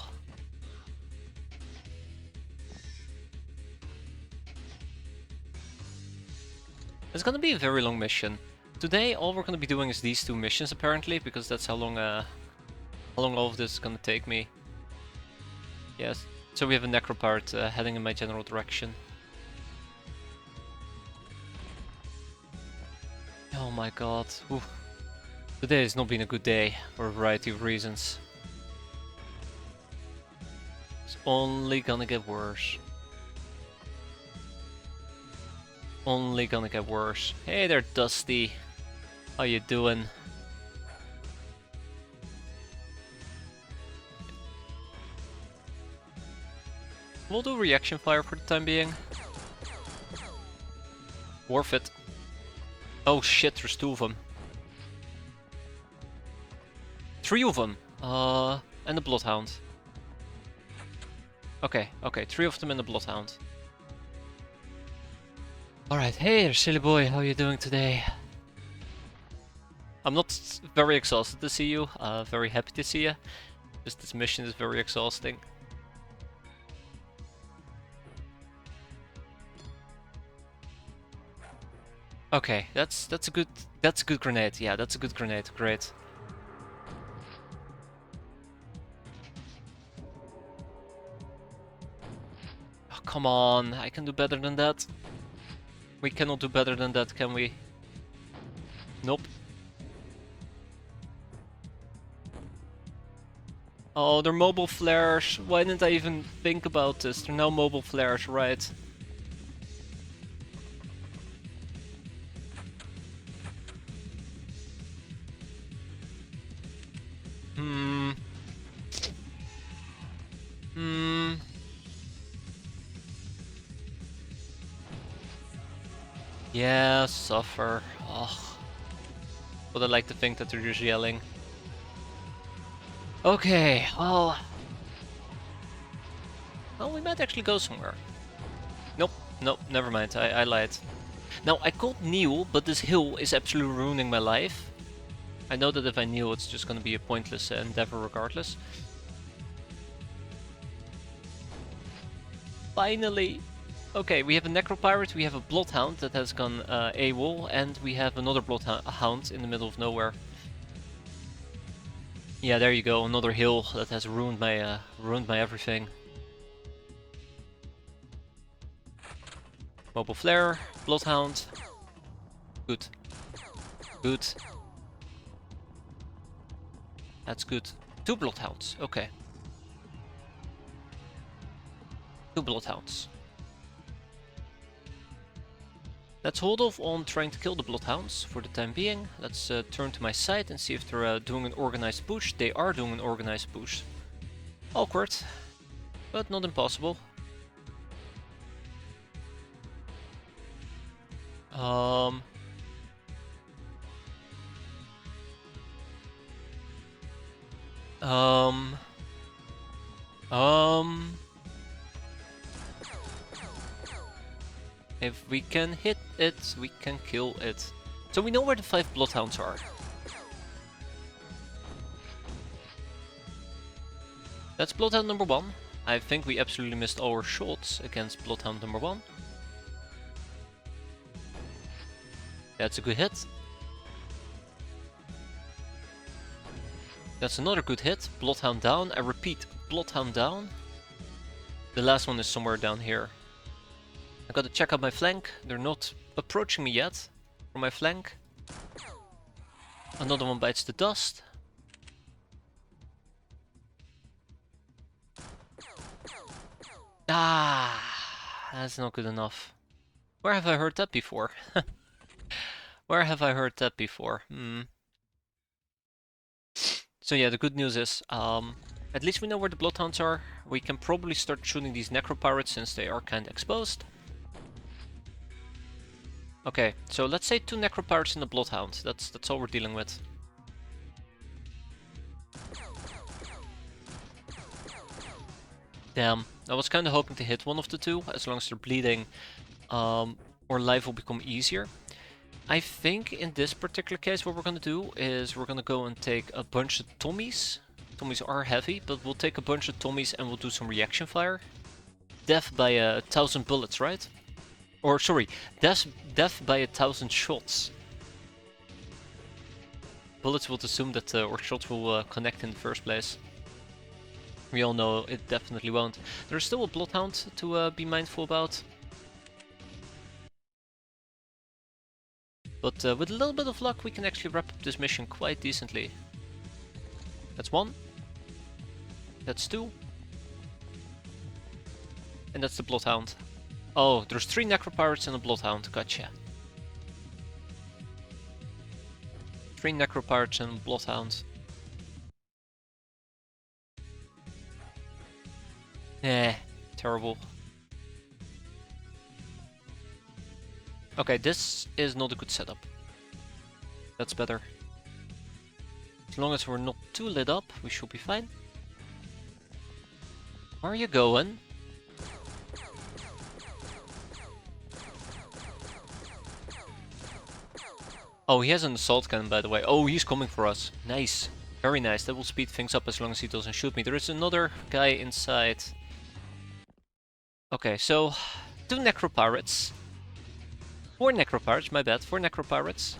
It's gonna be a very long mission. Today, all we're gonna be doing is these 2 missions apparently, because that's how long all of this is gonna take me. Yes. So we have a Necropart heading in my general direction. Oh my god. Ooh. Today has not been a good day for a variety of reasons. It's only gonna get worse. Only gonna get worse. Hey there, Dusty. How you doing? We'll do reaction fire for the time being. Worth it. Oh shit, there's 2 of them. 3 of them. And the Bloodhound. Okay, 3 of them and the Bloodhound. Alright, hey there, silly boy, how you doing today? I'm not very exhausted to see you, very happy to see you. Just this mission is very exhausting. Okay, that's a good grenade. Yeah, that's a good grenade. Great. Oh, come on, I can do better than that. We cannot do better than that, can we? Nope. Oh, they're mobile flares. Why didn't I even think about this? They're now mobile flares, right? Hmm. Hmm. Yeah, suffer. Oh, but I like to think that they're just yelling. Okay, well... Well, we might actually go somewhere. Nope, nope, never mind, I lied. Now, I called kneel, but this hill is absolutely ruining my life. I know that if I kneel, it's just gonna be a pointless endeavor regardless. Finally! Okay, we have a Necropirate, we have a Bloodhound that has gone AWOL, and we have another Bloodhound in the middle of nowhere. Yeah, there you go, another hill that has ruined my everything. Mobile Flare, Bloodhound. Good. Good. That's good. 2 Bloodhounds, okay. 2 Bloodhounds. Let's hold off on trying to kill the Bloodhounds for the time being. Let's turn to my side and see if they're doing an organized push. They are doing an organized push. Awkward, but not impossible. Um... Um... If we can hit it, we can kill it. So we know where the 5 Bloodhounds are. That's Bloodhound number 1. I think we absolutely missed our shots against Bloodhound number 1. That's a good hit. That's another good hit. Bloodhound down. I repeat, Bloodhound down. The last one is somewhere down here. I gotta check out my flank. They're not approaching me yet from my flank. Another one bites the dust. Ah, that's not good enough. Where have I heard that before? Where have I heard that before? So yeah, the good news is, at least we know where the Bloodhounds are. We can probably start shooting these Necropirates since they are kinda exposed. Okay, so let's say 2 Necropirates and a Bloodhound. That's all we're dealing with. Damn, I was kinda hoping to hit one of the 2, as long as they're bleeding, or life will become easier. I think in this particular case what we're gonna do is we're gonna go and take a bunch of Tommies. Tommies are heavy, but we'll take a bunch of Tommies and we'll do some reaction fire. Death by 1,000 bullets, right? Or sorry, death by 1,000 shots. Bullets will assume that our shots will connect in the first place. We all know it definitely won't. There's still a Bloodhound to be mindful about. But with a little bit of luck we can actually wrap up this mission quite decently. That's 1. That's 2. And that's the Bloodhound. Oh, there's 3 Necropirates and a Bloodhound, gotcha. 3 Necropirates and a Bloodhound. Terrible. Okay, this is not a good setup. That's better. As long as we're not too lit up, we should be fine. Where are you going? Oh, he has an assault cannon, by the way. Oh, he's coming for us. Nice. Very nice. That will speed things up as long as he doesn't shoot me. There is another guy inside. Okay, so 2 Necropirates. 4 necropirates, my bad, 4 necropirates.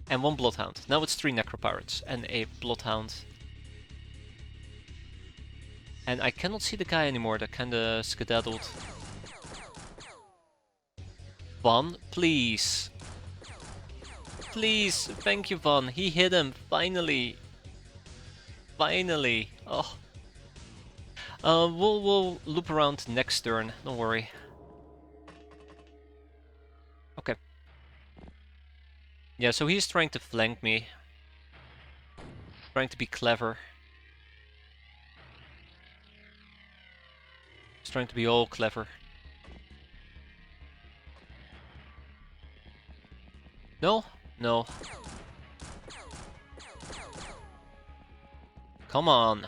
And 1 bloodhound. Now it's 3 necropirates and a bloodhound. And I cannot see the guy anymore, that kinda skedaddled. Van, please. Please, thank you, Van. He hit him, finally. Finally. Oh. We'll loop around next turn, don't worry. Okay. Yeah, so he's trying to flank me. Trying to be clever. He's trying to be all clever. No? No. Come on.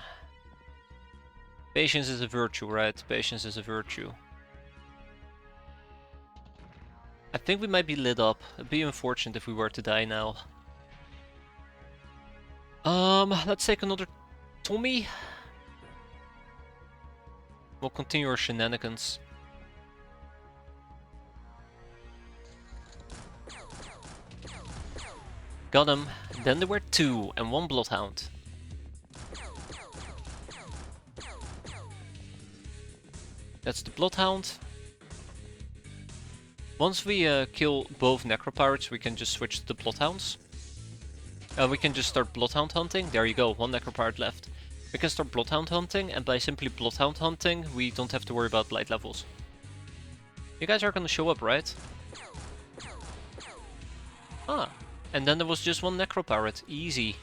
Patience is a virtue, right? Patience is a virtue. I think we might be lit up. It'd be unfortunate if we were to die now. Let's take another Tommy. We'll continue our shenanigans. Got him. Then there were 2 and 1 bloodhound. That's the bloodhound. Once we kill both necropirates, we can just switch to the bloodhounds. We can just start bloodhound hunting. There you go, 1 necropirate left. We can start bloodhound hunting, and by simply bloodhound hunting, we don't have to worry about light levels. You guys are gonna show up, right? Ah, and then there was just 1 necropirate. Easy.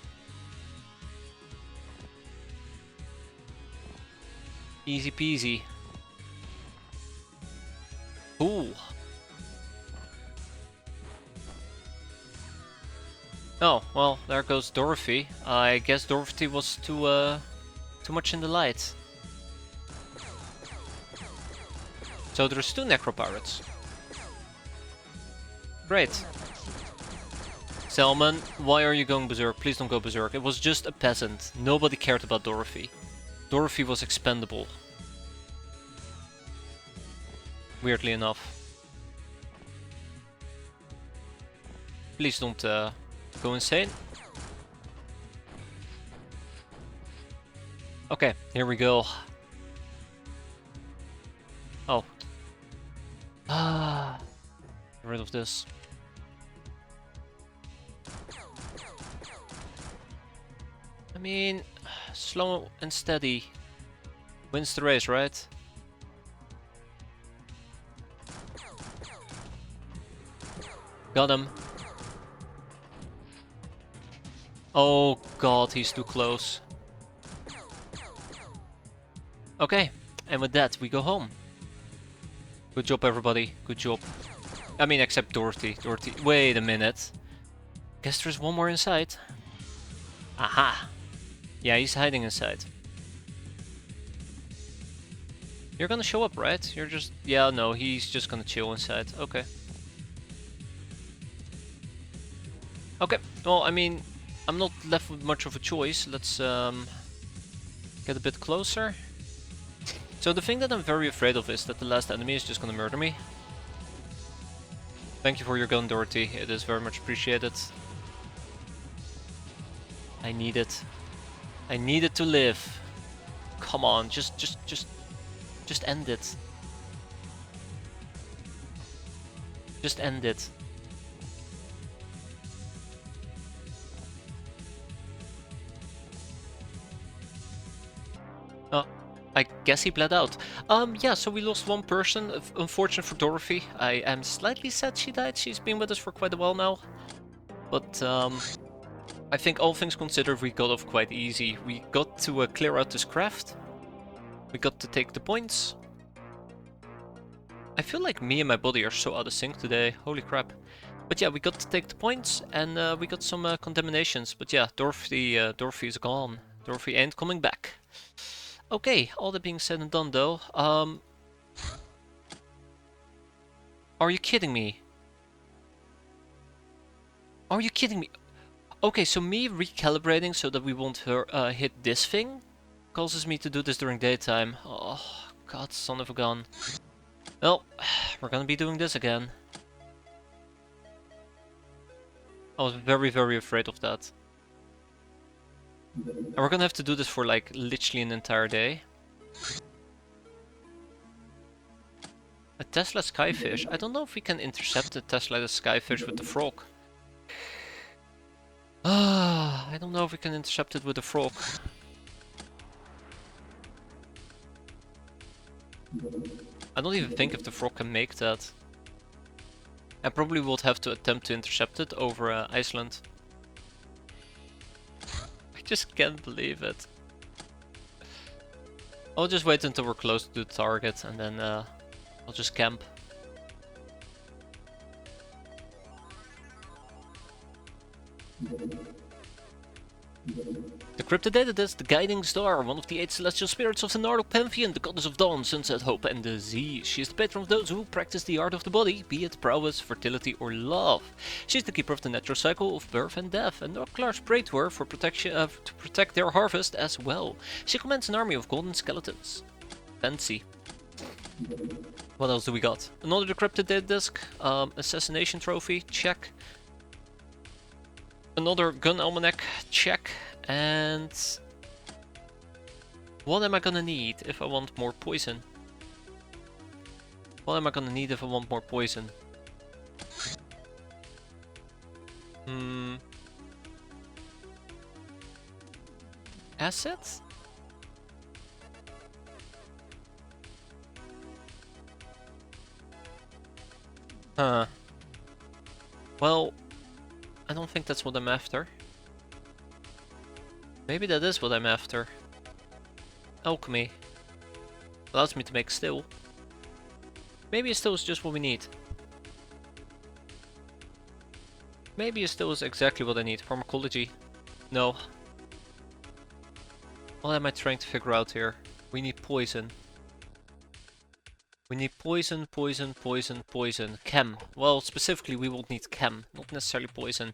Easy peasy. Ooh. Oh, well, there goes Dorothy. I guess Dorothy was too much in the light. So there's 2 necropirates. Great. Salmon, why are you going berserk? Please don't go berserk. It was just a peasant. Nobody cared about Dorothy. Dorothy was expendable. Weirdly enough. Please don't go insane. Okay, here we go. Oh. Ah. Get rid of this. I mean, slow and steady wins the race, right? Got him. Oh god, he's too close. Okay, and with that, we go home. Good job, everybody. Good job. I mean, except Dorothy. Dorothy, wait a minute. Guess there's 1 more inside. Aha! Yeah, he's hiding inside. You're gonna show up, right? You're just... Yeah, no, he's just gonna chill inside. Okay. Okay, well, I mean, I'm not left with much of a choice. Let's get a bit closer. So the thing that I'm very afraid of is that the last enemy is just gonna murder me. Thank you for your gun, Dorothy. It is very much appreciated. I need it. I need it to live. Come on, just end it. Just end it. I guess he bled out. Yeah, so we lost 1 person. Unfortunate for Dorothy. I am slightly sad she died. She's been with us for quite a while now. But, I think all things considered, we got off quite easy. We got to clear out this craft. We got to take the points. I feel like me and my body are so out of sync today. Holy crap. But yeah, we got to take the points, and we got some condemnations. But yeah, Dorothy is gone. Dorothy ain't coming back. Okay, all that being said and done though, are you kidding me? Are you kidding me? Okay, so me recalibrating so that we won't hit this thing causes me to do this during daytime. Oh, god, son of a gun. Well, we're gonna be doing this again. I was very, very afraid of that. And we're gonna have to do this for like literally an entire day. A Tesla Skyfish. I don't know if we can intercept a Tesla Skyfish with the frog. Ah, I don't know if we can intercept it with the frog. I don't even think if the frog can make that. I probably would have to attempt to intercept it over Iceland. I just can't believe it. I'll just wait until we're close to the target and then I'll just camp. The Cryptid, the guiding star, one of the 8 celestial spirits of the Nordic pantheon, the goddess of dawn, sunset, hope, and disease. She is the patron of those who practice the art of the body, be it prowess, fertility, or love. She is the keeper of the natural cycle of birth and death, and Norklars pray to her for protection to protect their harvest as well. She commands an army of golden skeletons. Fancy. What else do we got? Another decrypted data disk, assassination trophy, check. Another gun almanac, check. And what am I gonna need if I want more poison? What am I gonna need if I want more poison? Assets? Huh. Well, I don't think that's what I'm after. Maybe that is what I'm after. Alchemy. Allows me to make steel. Maybe a steel is just what we need. Maybe a steel is exactly what I need. Pharmacology. No. What am I trying to figure out here? We need poison. We need poison, poison, poison, poison. Chem. Well, specifically we will need chem, not necessarily poison.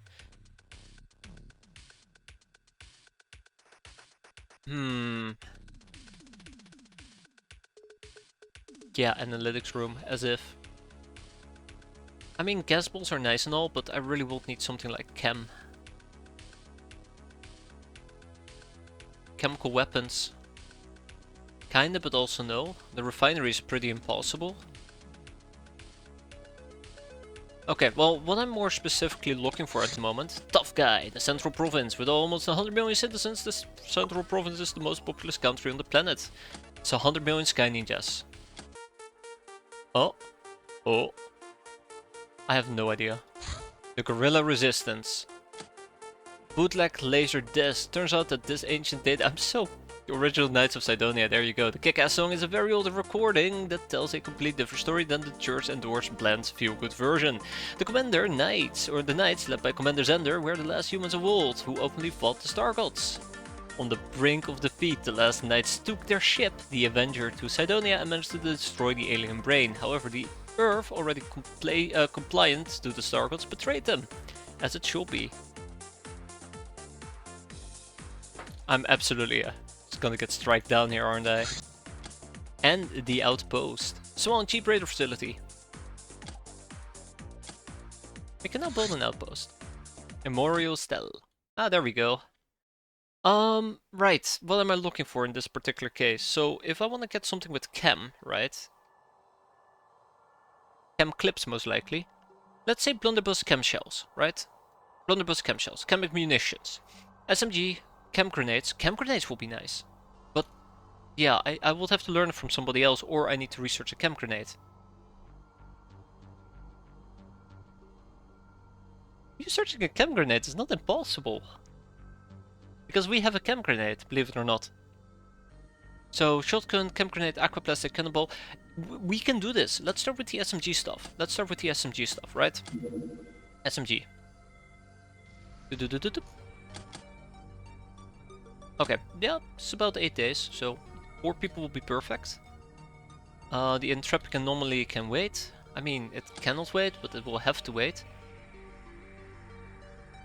Yeah, analytics room, as if. I mean, gas balls are nice and all, but I really will need something like chem. Chemical weapons. Kinda, but also no. The refinery is pretty impossible. Okay, well, what I'm more specifically looking for at the moment, tough guy, the central province. With almost 100 million citizens, this central province is the most populous country on the planet. It's 100 million sky ninjas. Oh. Oh. I have no idea. The guerrilla resistance. Bootleg laser disc. Turns out that this ancient data... I'm so... The original Knights of Sidonia, there you go. The kick-ass song is a very old recording that tells a complete different story than the church-endorsed bland feel-good version. The Commander Knights, or the Knights led by Commander Zender, were the last humans of old who openly fought the Star Gods. On the brink of defeat, the last Knights took their ship, the Avenger, to Sidonia and managed to destroy the alien brain. However, the Earth, already compliant to the Star Gods, betrayed them, as it should be. I'm absolutely gonna get strike down here, aren't I? And the outpost. Small and cheap raider facility. We can now build an outpost. Memorial Stell. Ah, there we go. Right. What am I looking for in this particular case? So, if I want to get something with chem, right? Chem clips, most likely. Let's say blunderbuss chem shells, right? Blunderbuss chem shells. Chemic munitions. SMG, chem grenades. Chem grenades will be nice. But, yeah, I would have to learn it from somebody else, or I need to research a chem grenade. Researching a chem grenade is not impossible. Because we have a chem grenade, believe it or not. So, shotgun, chem grenade, aquaplastic, cannonball. We can do this. Let's start with the SMG stuff. Let's start with the SMG stuff, right? SMG. Okay, yeah, it's about 8 days, so 4 people will be perfect. The Intrepid anomaly can wait. I mean, it cannot wait, but it will have to wait.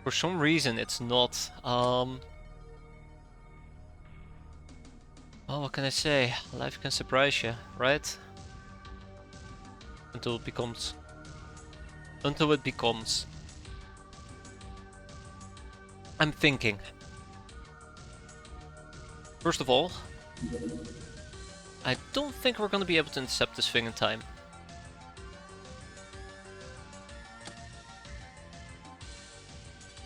For some reason, it's not. Oh, what can I say? Life can surprise you, right? Until it becomes. I'm thinking. First of all, I don't think we're gonna be able to intercept this thing in time.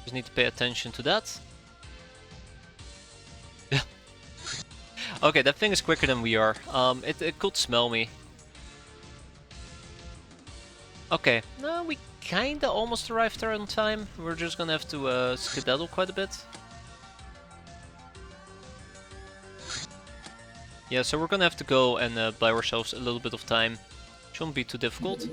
Just need to pay attention to that. Yeah. Okay, that thing is quicker than we are. It could smell me. Okay, no, we kinda almost arrived there on time. We're just gonna have to skedaddle quite a bit. Yeah, so we're gonna have to go and buy ourselves a little bit of time. Shouldn't be too difficult.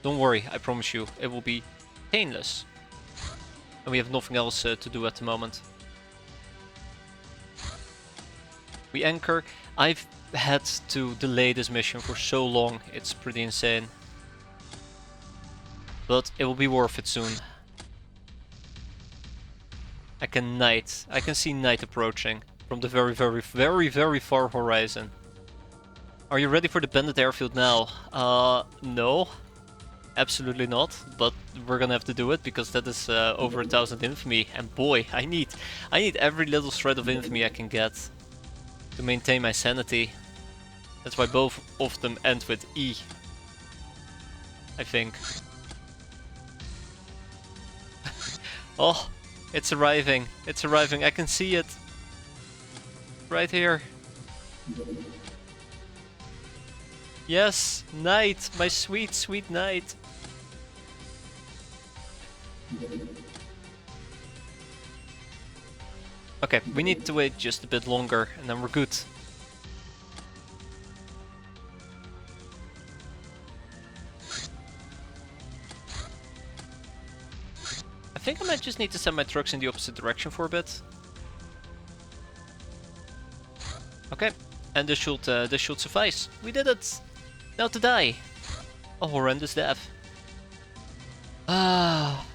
Don't worry, I promise you, it will be painless. And we have nothing else to do at the moment. We anchor. I've had to delay this mission for so long, it's pretty insane. But it will be worth it soon. I can see night approaching from the very far horizon. Are you ready for the bandit airfield now? No. Absolutely not, but we're gonna have to do it because that is over 1000 infamy, and boy, I need every little shred of infamy I can get to maintain my sanity. That's why both of them end with E, I think. Oh, it's arriving, I can see it. Right here. Yes, night, my sweet, sweet night. Okay, we need to wait just a bit longer and then we're good. I think I might just need to send my trucks in the opposite direction for a bit. Okay, and this should suffice. We did it! Now to die! A horrendous death. Ah.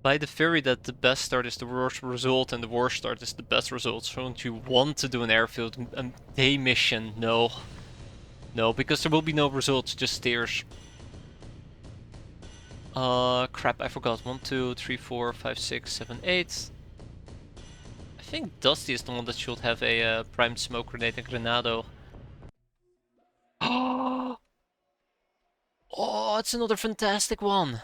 By the theory that the best start is the worst result and the worst start is the best result, so don't you want to do an airfield day mission? No. No, because there will be no results, just steers. Crap, I forgot. 1, 2, 3, 4, 5, 6, 7, 8. I think Dusty is the one that should have a primed smoke grenade and Grenado. Oh, it's another fantastic one.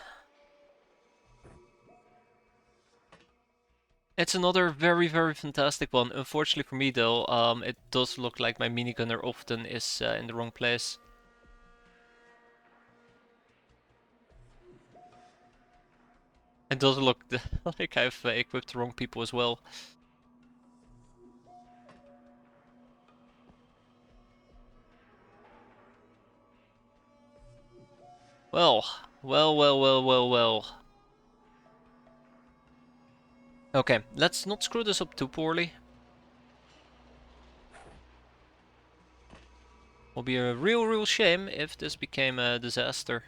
It's another very fantastic one. Unfortunately for me though, it does look like my minigunner often is in the wrong place. It does look like I've equipped the wrong people as well. Well. Okay, let's not screw this up too poorly. Will be a real shame if this became a disaster.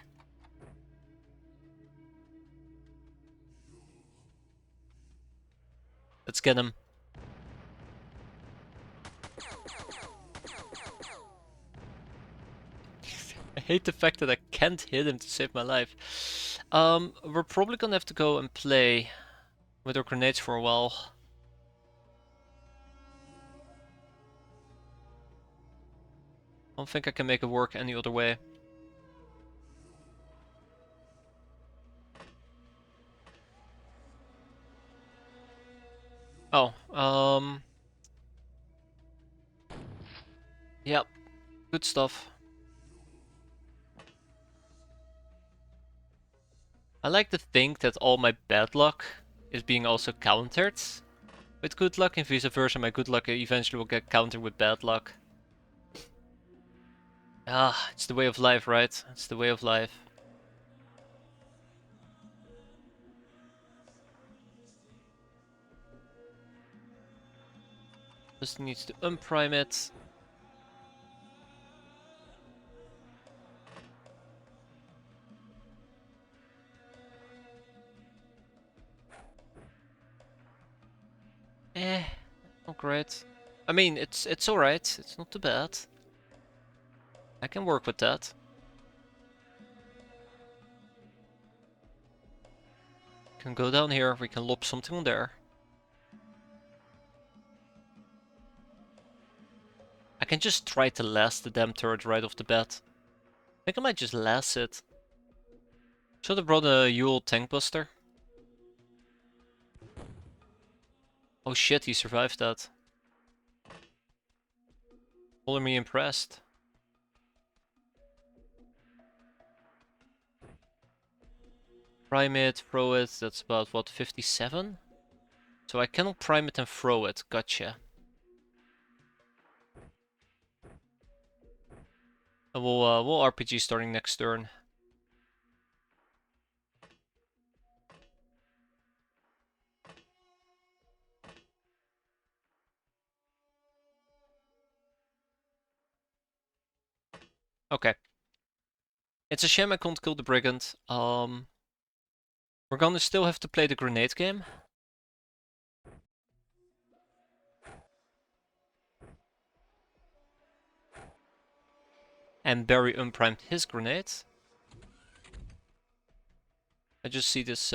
Let's get him. I hate the fact that I can't hit him to save my life. We're probably gonna have to go and play with our grenades for a while. I don't think I can make it work any other way. Oh, yep, good stuff. I like to think that all my bad luck is being also countered with good luck, and vice versa, my good luck eventually will get countered with bad luck. Ah, it's the way of life, right? It's the way of life. Just needs to unprime it. Not great. I mean, it's alright. It's not too bad. I can work with that. Can go down here. We can lob something on there. I can just try to last the damn turret right off the bat. I think I might just last it. Should have brought a Yule tank buster. Oh shit, he survived that. Color me impressed. Prime it, throw it, that's about what, 57? So I cannot prime it and throw it, gotcha. And we'll RPG starting next turn. Okay. It's a shame I can't kill the Brigand. We're gonna still have to play the grenade game. And Barry unprimed his grenade. I just see this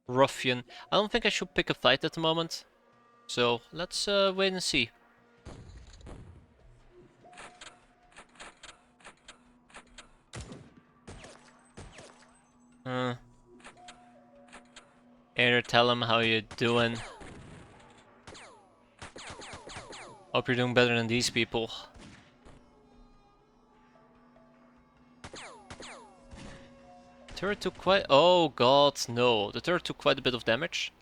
ruffian. I don't think I should pick a fight at the moment. So let's wait and see. Here, tell him how you doing. Hope you're doing better than these people. Turret took quite... Oh god, no. The turret took quite a bit of damage.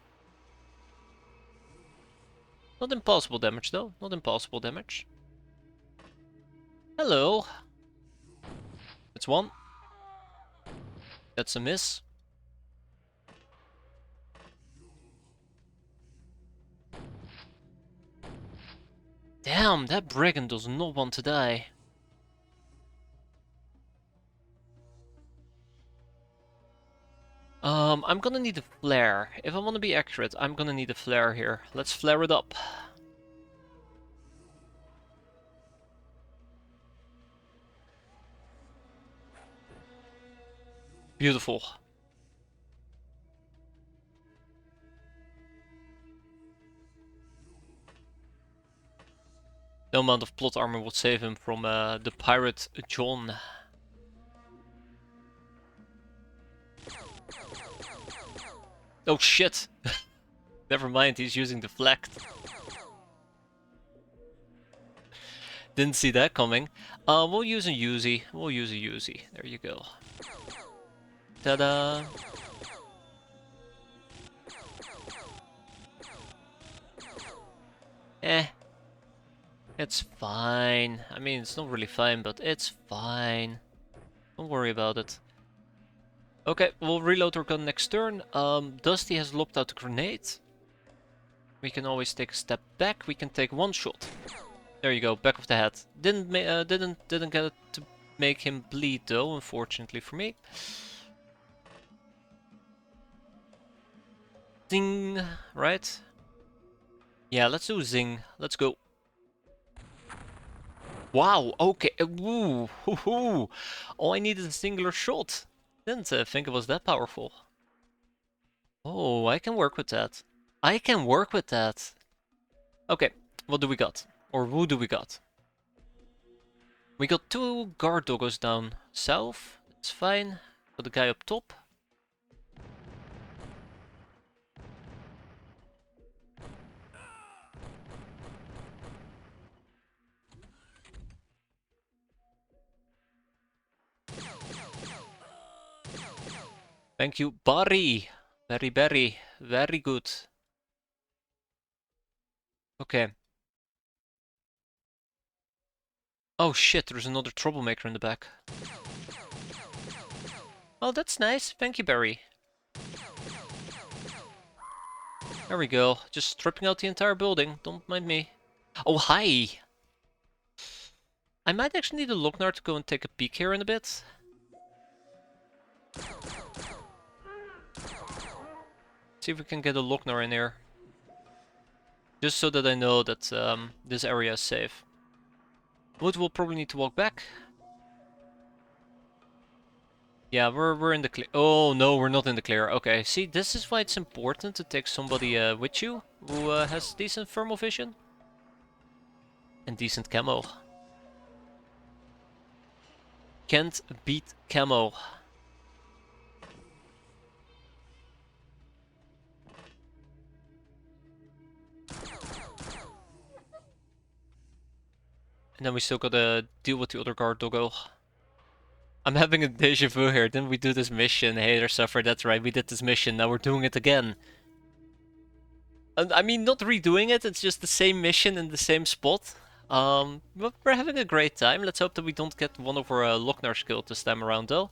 Not impossible damage though. Not impossible damage. Hello. That's one. That's a miss. Damn, that brigand does not want to die. I'm gonna need a flare. If I want to be accurate, I'm gonna need a flare here. Let's flare it up. Beautiful. No amount of plot armor would save him from the pirate John. Oh shit! Never mind, he's using deflect. Didn't see that coming. We'll use a Uzi. We'll use a Uzi. There you go. Ta-da! It's fine. I mean, it's not really fine, but it's fine. Don't worry about it. Okay, we'll reload our gun next turn. Dusty has lobbed out a grenade. We can always take a step back. We can take one shot. There you go, back of the head. Didn't get it to make him bleed though, unfortunately for me. Zing, right? Yeah, let's do zing. Let's go. Wow, okay. Woo, hoo. All I need is a singular shot. Didn't think it was that powerful. Oh, I can work with that. I can work with that. Okay, what do we got? Or who do we got? We got two guard doggos down south. That's fine. Got the guy up top. Thank you, Barry. Very good. Okay. Oh shit, there's another troublemaker in the back. Oh, that's nice. Thank you, Barry. There we go. Just stripping out the entire building. Don't mind me. Oh, hi! I might actually need a Lochnar to go and take a peek here in a bit. See if we can get a Lochnar in here. Just so that I know that this area is safe. Wood will probably need to walk back. Yeah, we're in the clear. Oh no, we're not in the clear. Okay, see, this is why it's important to take somebody with you who has decent thermal vision and decent camo. Can't beat camo. And then we still gotta deal with the other guard doggo. I'm having a deja vu here. Didn't we do this mission? Hey there, Suffer, that's right, we did this mission. Now we're doing it again. And I mean, not redoing it, it's just the same mission in the same spot. But we're having a great time. Let's hope that we don't get one of our Lochnar killed this time around, though.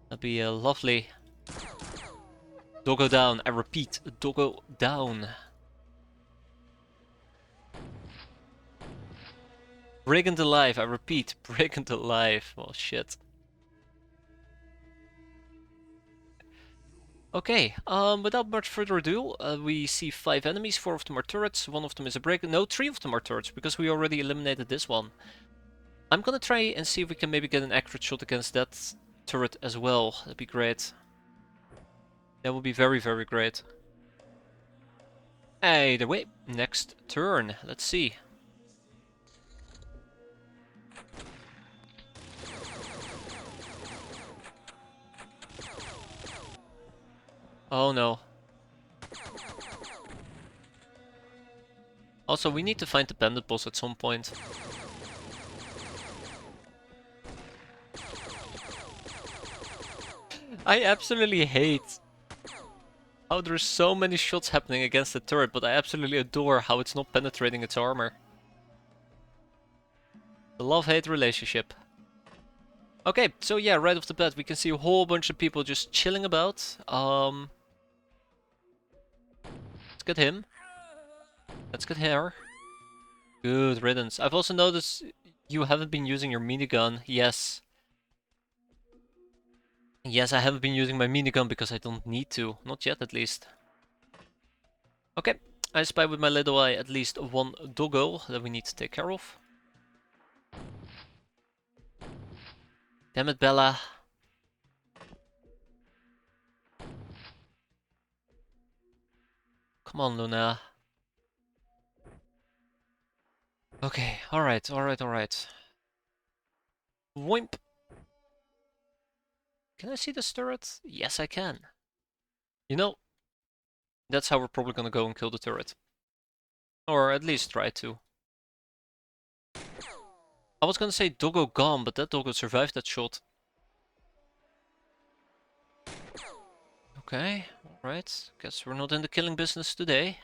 That'd be lovely. Doggo down. I repeat, doggo down. Brigand alive. I repeat, brigand alive. Well, shit. Okay, without much further ado, we see 5 enemies, 4 of them are turrets, 1 of them is a brigand. No, 3 of them are turrets, because we already eliminated this one. I'm gonna try and see if we can maybe get an accurate shot against that turret as well. That'd be great. That would be very, very great. Either way, next turn. Let's see. Oh no. Also, we need to find the bandit boss at some point. I absolutely hate how there's so many shots happening against the turret, but I absolutely adore how it's not penetrating its armor. The love-hate relationship. Okay, so yeah, right off the bat we can see a whole bunch of people just chilling about. Let's get him. Let's get her. Good riddance. I've also noticed you haven't been using your minigun. Yes. Yes, I haven't been using my minigun because I don't need to. Not yet, at least. Okay, I spy with my little eye at least 1 doggo that we need to take care of. Damn it, Bella. Come on, Luna. Okay, alright, alright, alright. Wimp. Can I see this turret? Yes, I can. You know, that's how we're probably gonna go and kill the turret. Or at least try to. I was gonna say doggo gone, but that doggo survived that shot. Okay, alright. Guess we're not in the killing business today.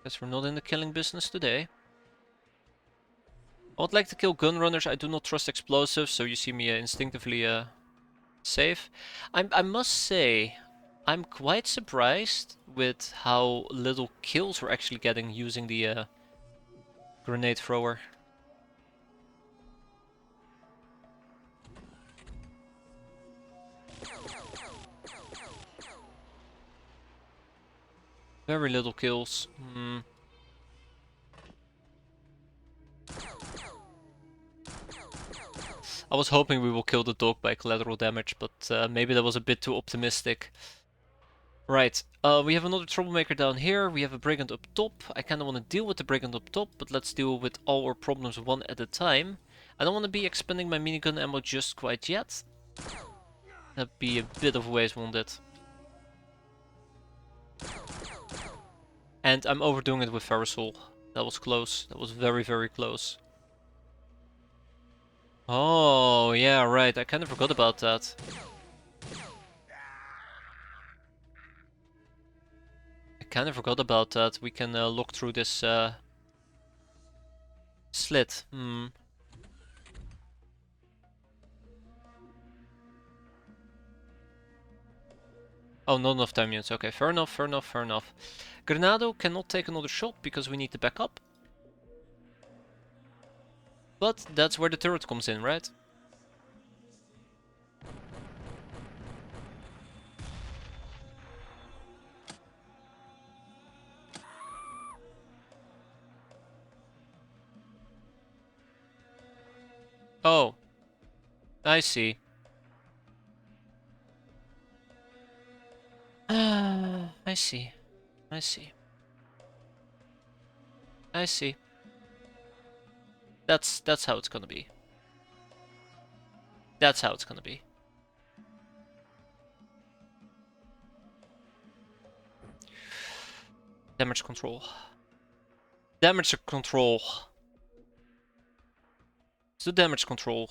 Guess we're not in the killing business today. I would like to kill gun runners. I do not trust explosives, so you see me instinctively safe. I must say, I'm quite surprised with how little kills we're actually getting using the grenade thrower. Very little kills. I was hoping we will kill the dog by collateral damage, but maybe that was a bit too optimistic. Right, we have another troublemaker down here. We have a brigand up top. I kind of want to deal with the brigand up top, but let's deal with all our problems one at a time. I don't want to be expending my minigun ammo just quite yet. That'd be a bit of a waste, won't it? And I'm overdoing it with Ferrosol. That was close. That was very, very close. Oh, yeah, right. I kind of forgot about that. I kind of forgot about that. We can look through this slit. Oh, not enough time units. Okay, fair enough, fair enough, fair enough. Granado cannot take another shot because we need to back up. But that's where the turret comes in, right? Oh, I see. I see. I see. I see. That's how it's gonna be. That's how it's gonna be. Damage control. Damage control. Let's do damage control.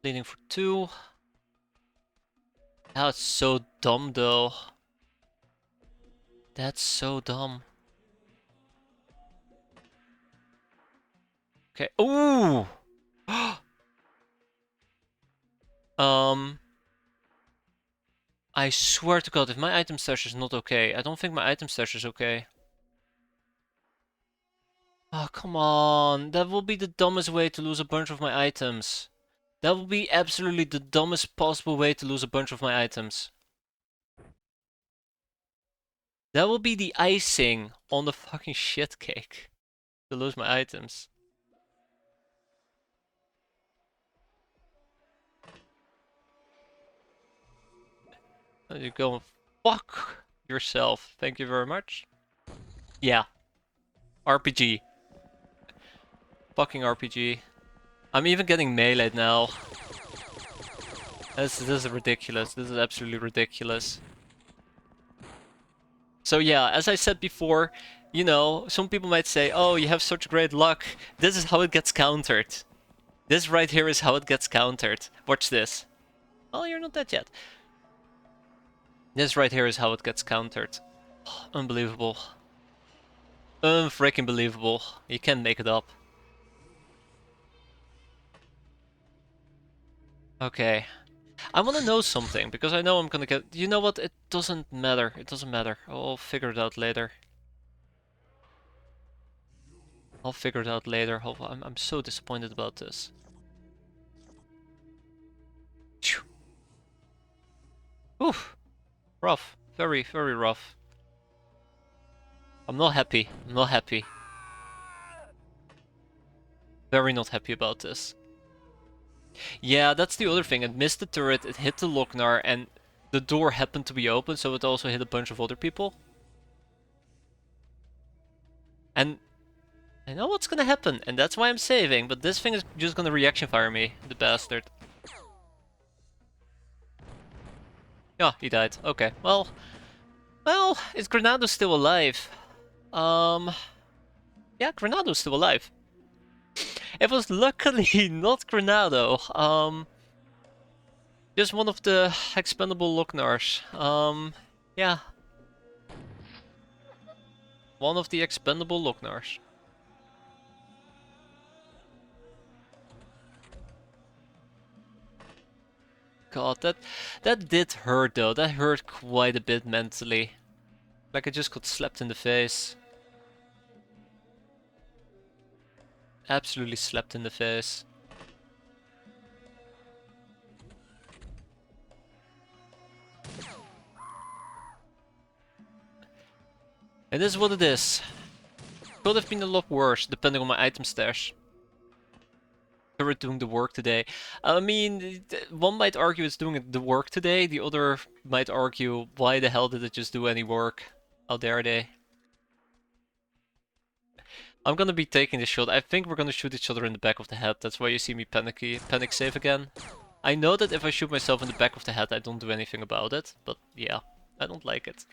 Leading for 2. That's so dumb though. That's so dumb. Okay. Ooh! I swear to God, if my item stash is not okay, I don't think my item stash is okay. Oh, come on. That will be the dumbest way to lose a bunch of my items. That will be absolutely the dumbest possible way to lose a bunch of my items. That will be the icing on the fucking shit cake to lose my items. You go fuck yourself. Thank you very much. Yeah. RPG. Fucking RPG. I'm even getting meleeed now. This is ridiculous. This is absolutely ridiculous. So yeah, as I said before, you know, some people might say, oh, you have such great luck. This is how it gets countered. This right here is how it gets countered. Watch this. Oh, you're not dead yet. This right here is how it gets countered. Unbelievable. Unfreaking believable. You can't make it up. Okay. I want to know something, because I know I'm gonna get... You know what? It doesn't matter. It doesn't matter. I'll figure it out later. I'll figure it out later. I'm so disappointed about this. Oof. Rough. Very, very rough. I'm not happy. I'm not happy. Very not happy about this. Yeah, that's the other thing. It missed the turret, it hit the Lochnar, and the door happened to be open, so it also hit a bunch of other people. And I know what's gonna happen, and that's why I'm saving, but this thing is just gonna reaction fire me, the bastard. Yeah, he died. Okay, well, is Granado still alive? Yeah, Granado's still alive. It was luckily not Granado. Just one of the expendable Lochnars. Yeah. One of the expendable Lochnars. God, that did hurt though. That hurt quite a bit mentally. Like I just got slapped in the face. Absolutely slapped in the face. It is what it is. Could have been a lot worse, depending on my item stash. Turret doing the work today. I mean, one might argue it's doing the work today, the other might argue, why the hell did it just do any work? How dare they? I'm gonna be taking the shot. I think we're gonna shoot each other in the back of the head. That's why you see me panic save again. I know that if I shoot myself in the back of the head, I don't do anything about it. But yeah, I don't like it.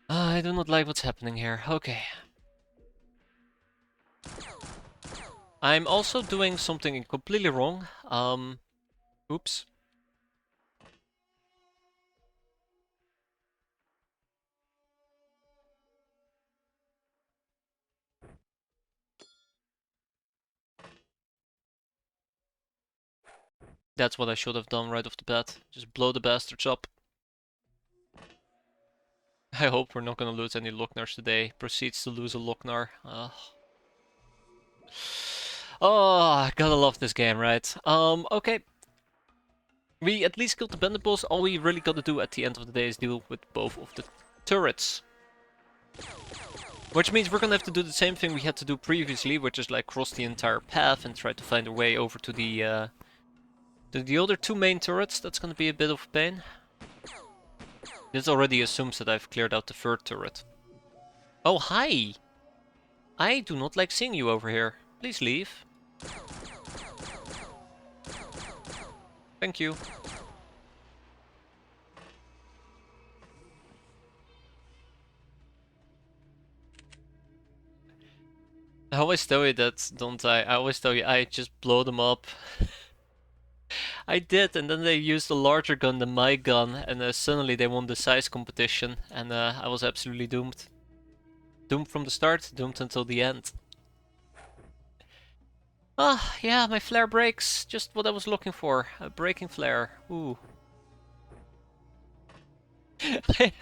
I do not like what's happening here. Okay. I'm also doing something completely wrong. Oops. That's what I should have done right off the bat. Just blow the bastards up. I hope we're not gonna lose any Lochnars today. Proceeds to lose a Lochnar. Oh, gotta love this game, right? Okay. We at least killed the bandit boss. All we really gotta do at the end of the day is deal with both of the turrets. Which means we're gonna have to do the same thing we had to do previously, which is like cross the entire path and try to find a way over to the other two main turrets. That's gonna be a bit of a pain. This already assumes that I've cleared out the third turret. Oh, hi! I do not like seeing you over here. Please leave. Thank you. I always tell you that, don't I? I always tell you I just blow them up. I did, and then they used a larger gun than my gun, and suddenly they won the size competition, and I was absolutely doomed. Doomed from the start, doomed until the end. Ah, yeah, my flare breaks. Just what I was looking for. A breaking flare. Ooh. I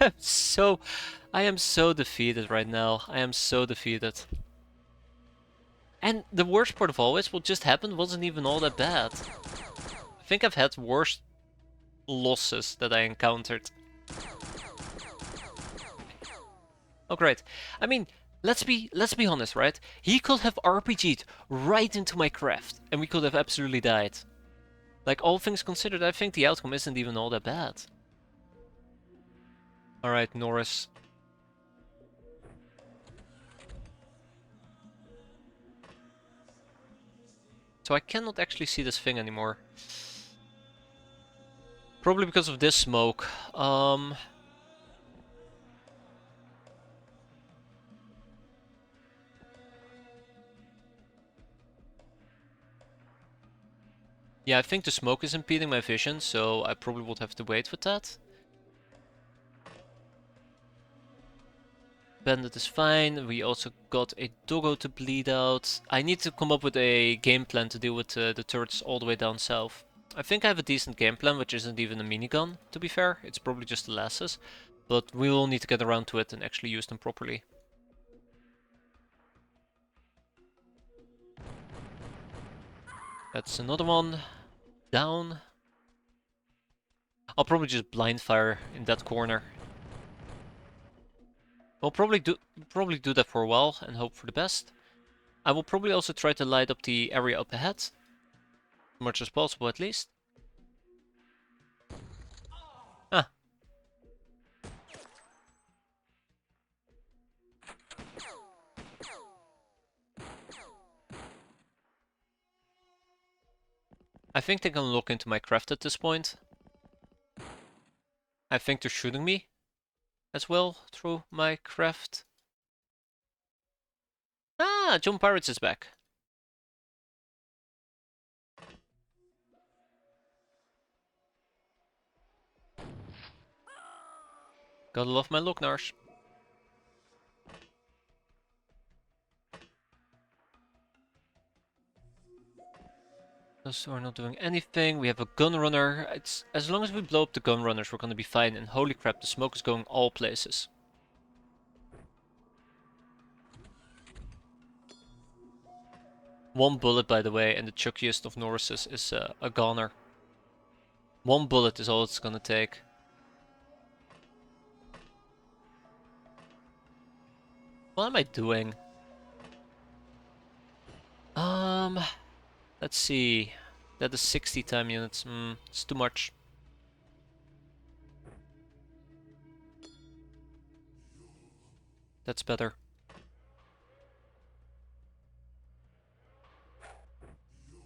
am so defeated right now. I am so defeated. And the worst part of all is what just happened wasn't even all that bad. I think I've had worse losses that I encountered. Oh great. I mean, let's be honest, right? He could have RPG'd right into my craft and we could have absolutely died. Like, all things considered, I think the outcome isn't even all that bad. Alright, Norris. So I cannot actually see this thing anymore. Probably because of this smoke. Yeah, I think the smoke is impeding my vision, so I probably would have to wait with that. Bandit is fine. We also got a doggo to bleed out. I need to come up with a game plan to deal with the turrets all the way down south. I think I have a decent game plan, which isn't even a minigun, to be fair. It's probably just the lasses. But we will need to get around to it and actually use them properly. That's another one. Down. I'll probably just blind fire in that corner. We'll probably do that for a while and hope for the best. I will probably also try to light up the area up ahead. As much as possible, at least. Ah. I think they can look into my craft at this point. I think they're shooting me as well through my craft. Ah, X-piratez is back. Gotta love my Lognars. Those two are not doing anything. We have a gun runner. It's as long as we blow up the gun runners, we're gonna be fine. And holy crap, the smoke is going all places. One bullet, by the way, and the chuckiest of Norrises is a goner. One bullet is all it's gonna take. What am I doing? Let's see. That is 60 time units. It's too much. That's better.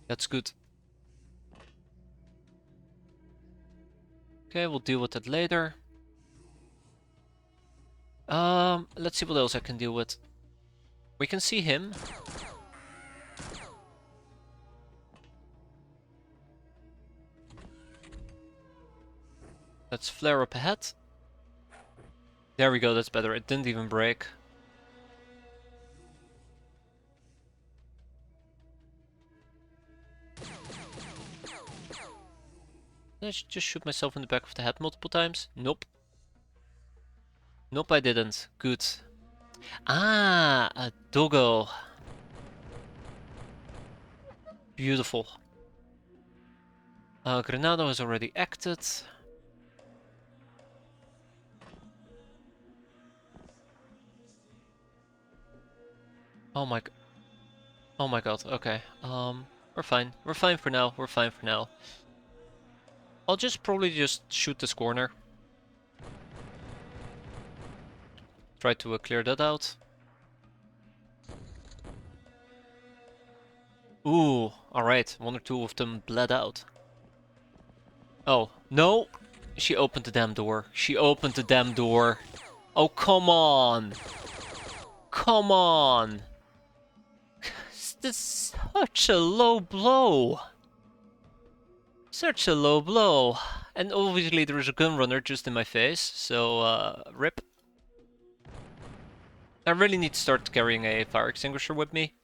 That's good. Okay, we'll deal with that later. Let's see what else I can deal with. We can see him. Let's flare up ahead. There we go, that's better. It didn't even break. Did I just shoot myself in the back of the head multiple times? Nope. Nope, I didn't. Good. Ah, a doggo. Beautiful. Granado has already acted. Oh my... Oh my god, okay. We're fine. We're fine for now. We're fine for now. I'll probably just shoot this corner. Try to clear that out. Ooh, alright. One or two of them bled out. Oh, no! She opened the damn door. She opened the damn door. Oh, come on! Come on! This is such a low blow! Such a low blow! And obviously there is a gun runner just in my face, so rip. I really need to start carrying a fire extinguisher with me.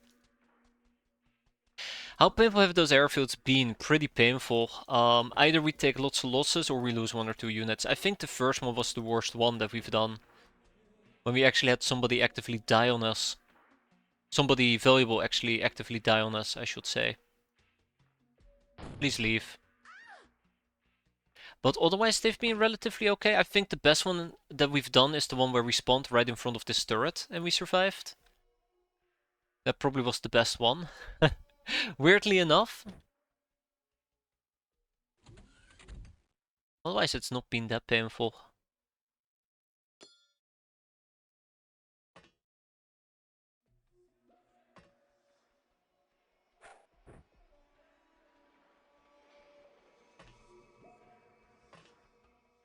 How painful have those airfields been? Pretty painful. Either we take lots of losses or we lose one or two units. I think the first one was the worst one that we've done. When we actually had somebody actively die on us. Somebody valuable actually actively die on us, I should say. Please leave. But otherwise they've been relatively okay. I think the best one that we've done is the one where we spawned right in front of this turret and we survived. That probably was the best one. Weirdly enough. Otherwise it's not been that painful.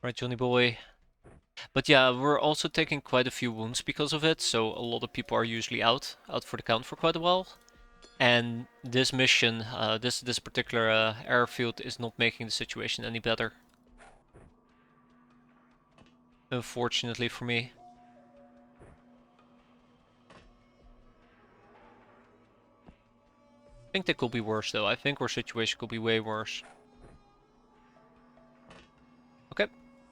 Right, Johnny boy. But yeah, we're also taking quite a few wounds because of it, so a lot of people are usually out for the count for quite a while. And this mission, this particular airfield is not making the situation any better. Unfortunately for me. I think that could be worse though. I think our situation could be way worse. Okay.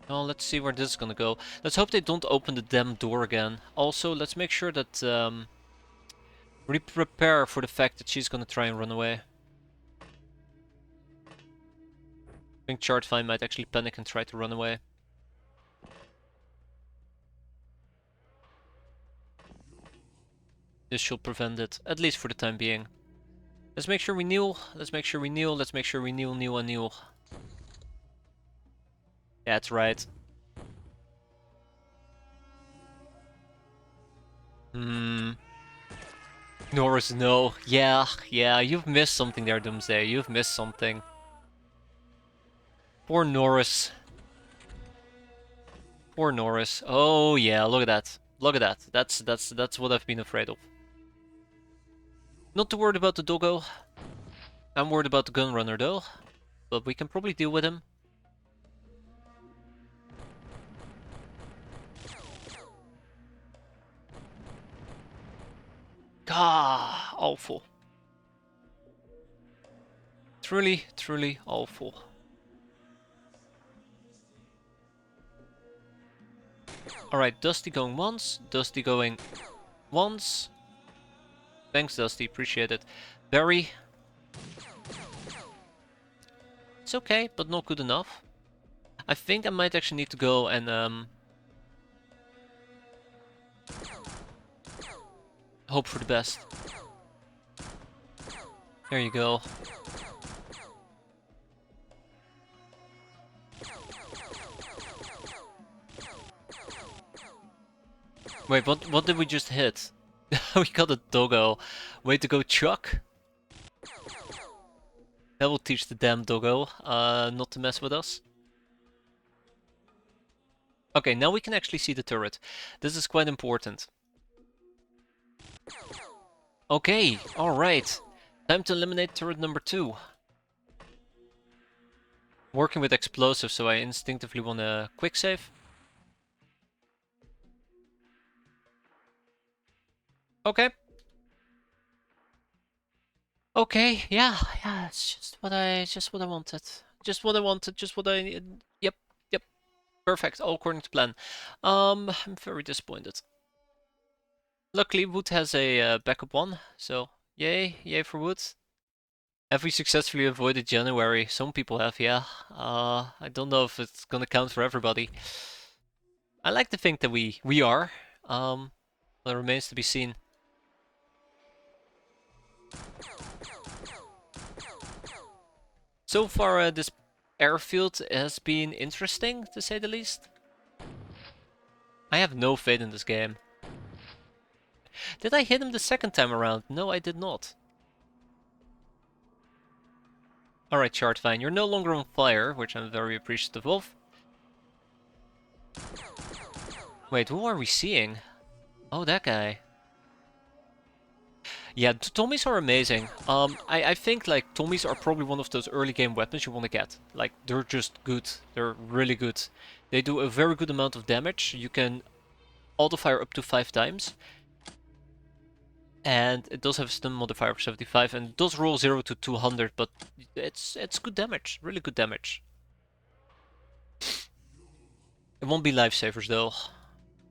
Well, let's see where this is gonna go. Let's hope they don't open the damn door again. Also, let's make sure that we prepare for the fact that she's gonna try and run away. I think Chartfine might actually panic and try to run away. This should prevent it, at least for the time being. Let's make sure we kneel. Let's make sure we kneel. Let's make sure we kneel, kneel, and kneel. That's right. Norris, no. Yeah, you've missed something there, Doomsday. You've missed something. Poor Norris. Poor Norris. Oh yeah, look at that. Look at that. That's what I've been afraid of. Not too worried about the doggo. I'm worried about the gun runner though. But we can probably deal with him. Gah, awful. Truly, truly awful. Alright, Dusty going once, Dusty going once. Thanks, Dusty, appreciate it. Barry. It's okay, but not good enough. I think I might actually need to go and hope for the best. There you go. Wait, what did we just hit? We got a doggo. Way to go, Chuck. That will teach the damn doggo not to mess with us. Okay, now we can actually see the turret. This is quite important. Okay, alright. Time to eliminate turret number 2. Working with explosives, so I instinctively want a quick save. Okay. Okay, yeah, it's just what I wanted. Just what I wanted, just what I needed. Yep, perfect, all according to plan. I'm very disappointed. Luckily, Wood has a backup one, so yay for Wood. Have we successfully avoided January? Some people have, yeah. I don't know if it's gonna count for everybody. I like to think that we are. It remains to be seen. So far, this airfield has been interesting, to say the least. I have no faith in this game. Did I hit him the second time around? No, I did not. Alright, Chartvine, you're no longer on fire, which I'm very appreciative of. Wait, who are we seeing? Oh, that guy. Yeah, Tommies are amazing. I think like Tommies are probably one of those early game weapons you want to get. Like, they're just good. They're really good. They do a very good amount of damage. You can auto-fire up to 5 times. And it does have a stun modifier of 75 and it does roll 0 to 200, but it's good damage. Really good damage. It won't be lifesavers though.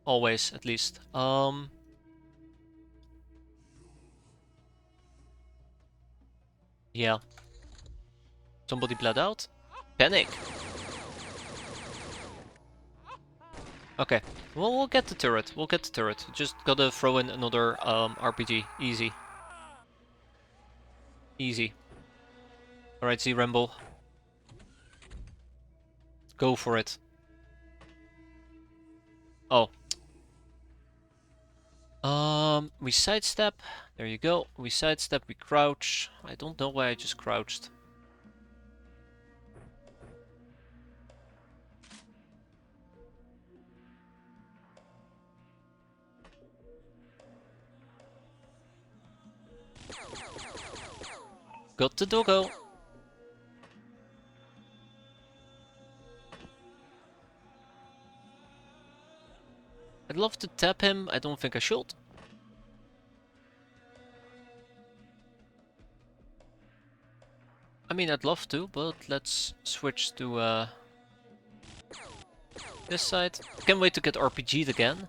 Always, at least. Yeah. Somebody bled out. Panic. Okay. Well, we'll get the turret. We'll get the turret. Just gotta throw in another RPG. Easy. Easy. Alright, Z-Ramble. Go for it. Oh. We sidestep. There you go. We sidestep, we crouch. I don't know why I just crouched. Got the doggo. I'd love to tap him. I don't think I should. I mean, I'd love to, but let's switch to this side. Can't wait to get RPG'd again.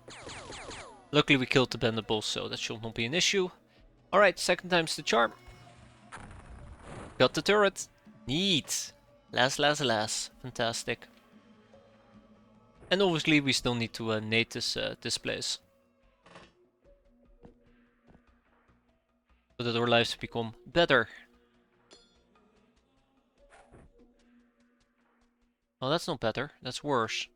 Luckily we killed the Bendables, so that should not be an issue. Alright, second time's the charm. Got the turret. Neat. Las. Fantastic. And obviously we still need to nade this place. So that our lives become better. Oh, that's not better. That's worse.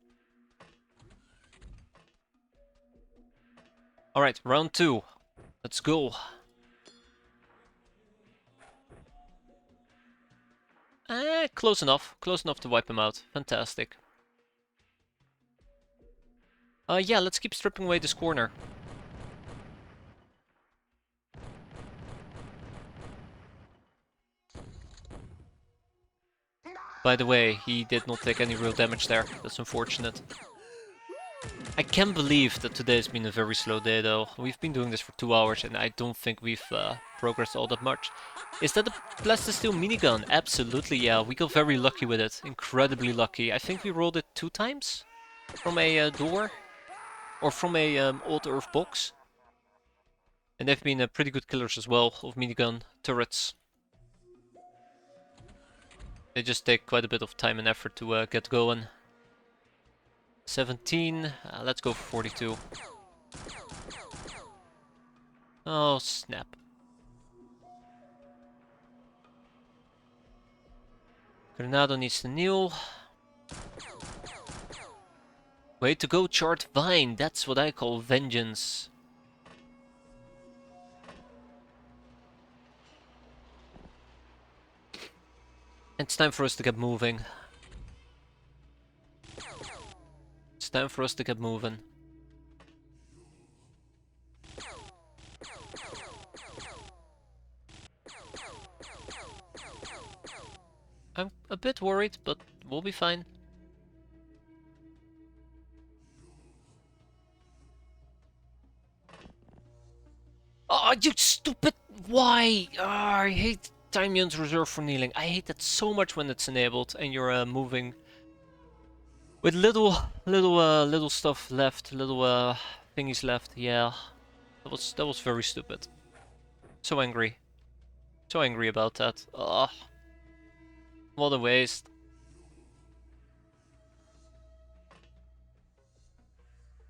Alright, round 2. Let's go. Close enough. Close enough to wipe him out. Fantastic. Yeah, let's keep stripping away this corner. By the way, he did not take any real damage there. That's unfortunate. I can't believe that today has been a very slow day though. We've been doing this for 2 hours and I don't think we've progressed all that much. Is that a plastisteel minigun? Absolutely, yeah. We got very lucky with it. Incredibly lucky. I think we rolled it 2 times from a door. Or from a old Earth box. And they've been pretty good killers as well of minigun turrets. They just take quite a bit of time and effort to get going. 17. Let's go for 42. Oh, snap. Granado needs to kneel. Way to go, Chart Vine. That's what I call vengeance. It's time for us to get moving. It's time for us to get moving. I'm a bit worried, but we'll be fine. Oh, you stupid! Why? Oh, I hate time units reserved for kneeling. I hate that so much when it's enabled and you're moving with little stuff left, little thingies left. Yeah, that was very stupid. So angry about that. Ugh, what a waste.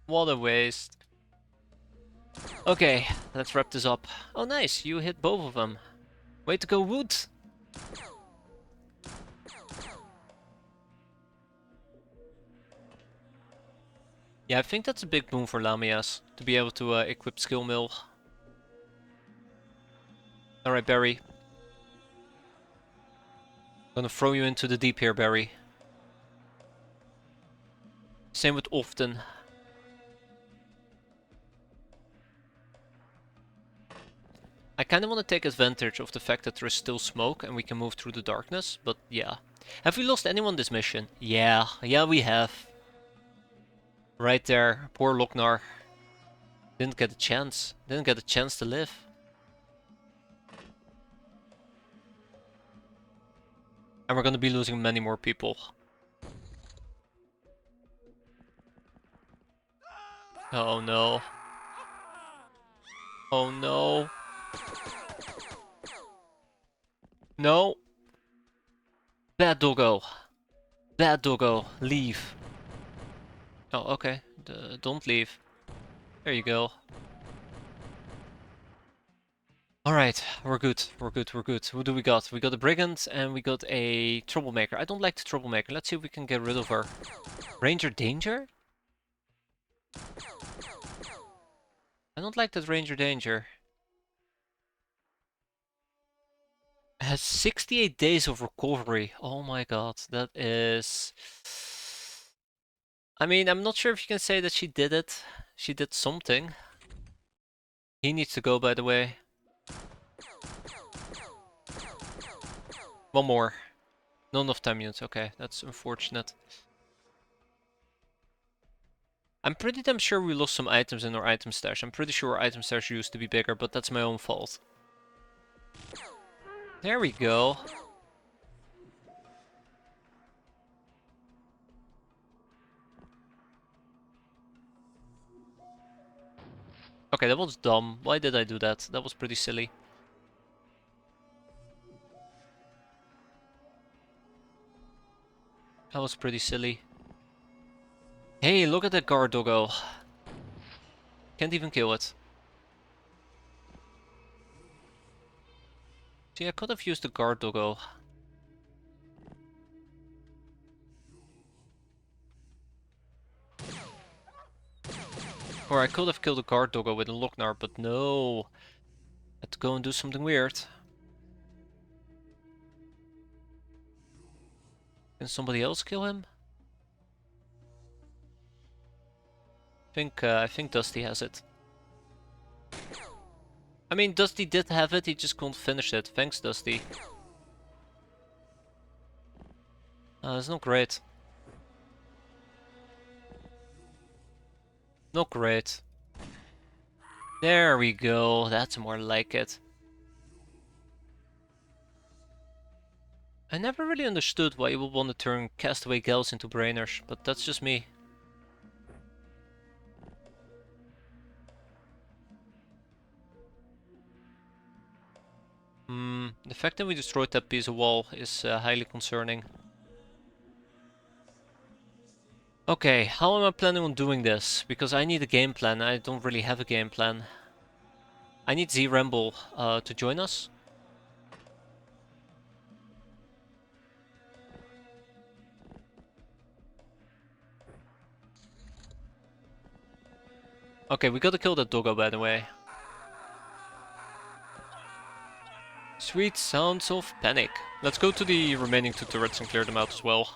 What a waste. Okay, let's wrap this up. Oh nice, you hit both of them. Way to go, Wood! Yeah, I think that's a big boon for Lamias, to be able to equip Skill Mill. Alright, Barry. Gonna throw you into the deep here, Barry. Same with Often. I kinda wanna take advantage of the fact that there is still smoke and we can move through the darkness, but yeah. Have we lost anyone this mission? Yeah, we have. Right there, poor Loknar. Didn't get a chance. Didn't get a chance to live. And we're gonna be losing many more people. Oh no. Oh no. No. Bad doggo. Bad doggo. Leave. Oh, okay. Don't leave. There you go. Alright, we're good. We're good. We're good. Who do we got? We got a brigand and we got a troublemaker. I don't like the troublemaker. Let's see if we can get rid of her. Ranger Danger? I don't like that Ranger Danger. Has 68 days of recovery. Oh my god, that is... I mean, I'm not sure if you can say that she did it. She did something. He needs to go, by the way. One more. Not enough time units. Okay, that's unfortunate. I'm pretty damn sure we lost some items in our item stash. I'm pretty sure our item stash used to be bigger, but that's my own fault. There we go. Okay, that was dumb. Why did I do that? That was pretty silly. That was pretty silly. Hey, look at that guard doggo. Can't even kill it. See, I could have used the guard doggo. Or I could have killed the guard doggo with a Loknar, but no. Had to go and do something weird. Can somebody else kill him? I think Dusty has it. I mean, Dusty did have it, he just couldn't finish it. Thanks, Dusty. It's not great. Not great. There we go, that's more like it. I never really understood why you would want to turn castaway gals into brainers, but that's just me. The fact that we destroyed that piece of wall is highly concerning. Okay, how am I planning on doing this? Because I need a game plan, I don't really have a game plan. I need Z-Ramble to join us. Okay, we gotta kill that doggo, by the way. Sweet sounds of panic. Let's go to the remaining 2 turrets and clear them out as well.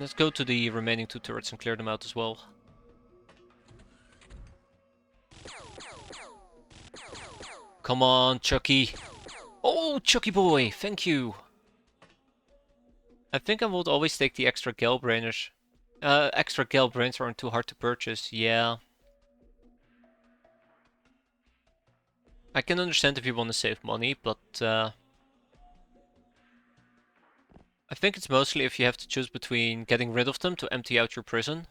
Let's go to the remaining 2 turrets and clear them out as well. Come on, Chucky. Oh, Chucky boy, thank you. I think I would always take the extra Galbrainers. Extra Galbrains aren't too hard to purchase, yeah. I can understand if you want to save money, but I think it's mostly if you have to choose between getting rid of them to empty out your prison.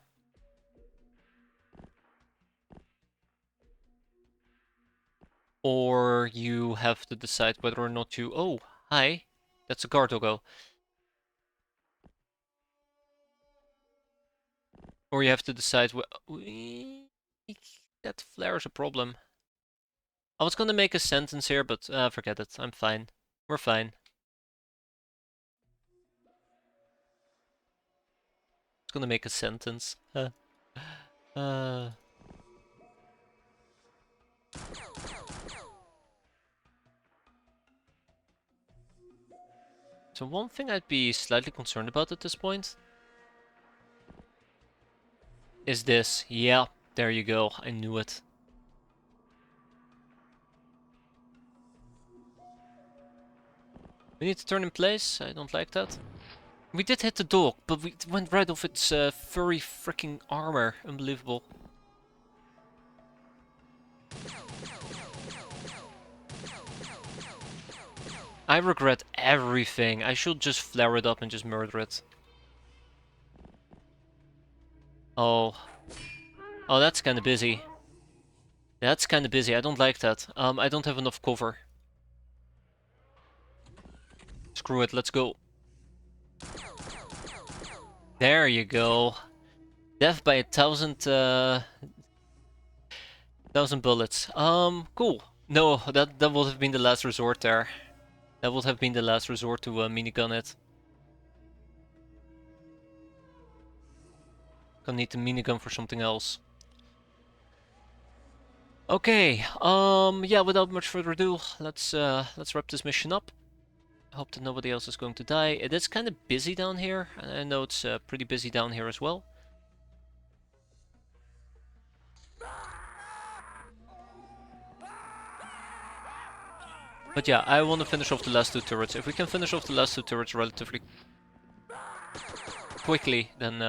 Or you have to decide whether or not you... Oh, hi. That's a guard doggo. Or you have to decide... That flare's a problem. I was gonna make a sentence here, but forget it. I'm fine. We're fine. I was gonna make a sentence. Uh, so one thing I'd be slightly concerned about at this point is this. Yeah, there you go. I knew it. We need to turn in place. I don't like that. We did hit the dog, but we went right off its furry freaking armor. Unbelievable. I regret everything. I should just flare it up and just murder it. Oh. Oh, that's kinda busy. That's kinda busy. I don't like that. I don't have enough cover. Screw it, let's go. There you go. Death by 1,000 bullets. Cool. No, that would have been the last resort there. That would have been the last resort to minigun it. Gonna need the minigun for something else. Okay, yeah, without much further ado, let's wrap this mission up. I hope that nobody else is going to die. It is kind of busy down here, and I know it's pretty busy down here as well. But yeah, I want to finish off the last two turrets. If we can finish off the last two turrets relatively quickly, then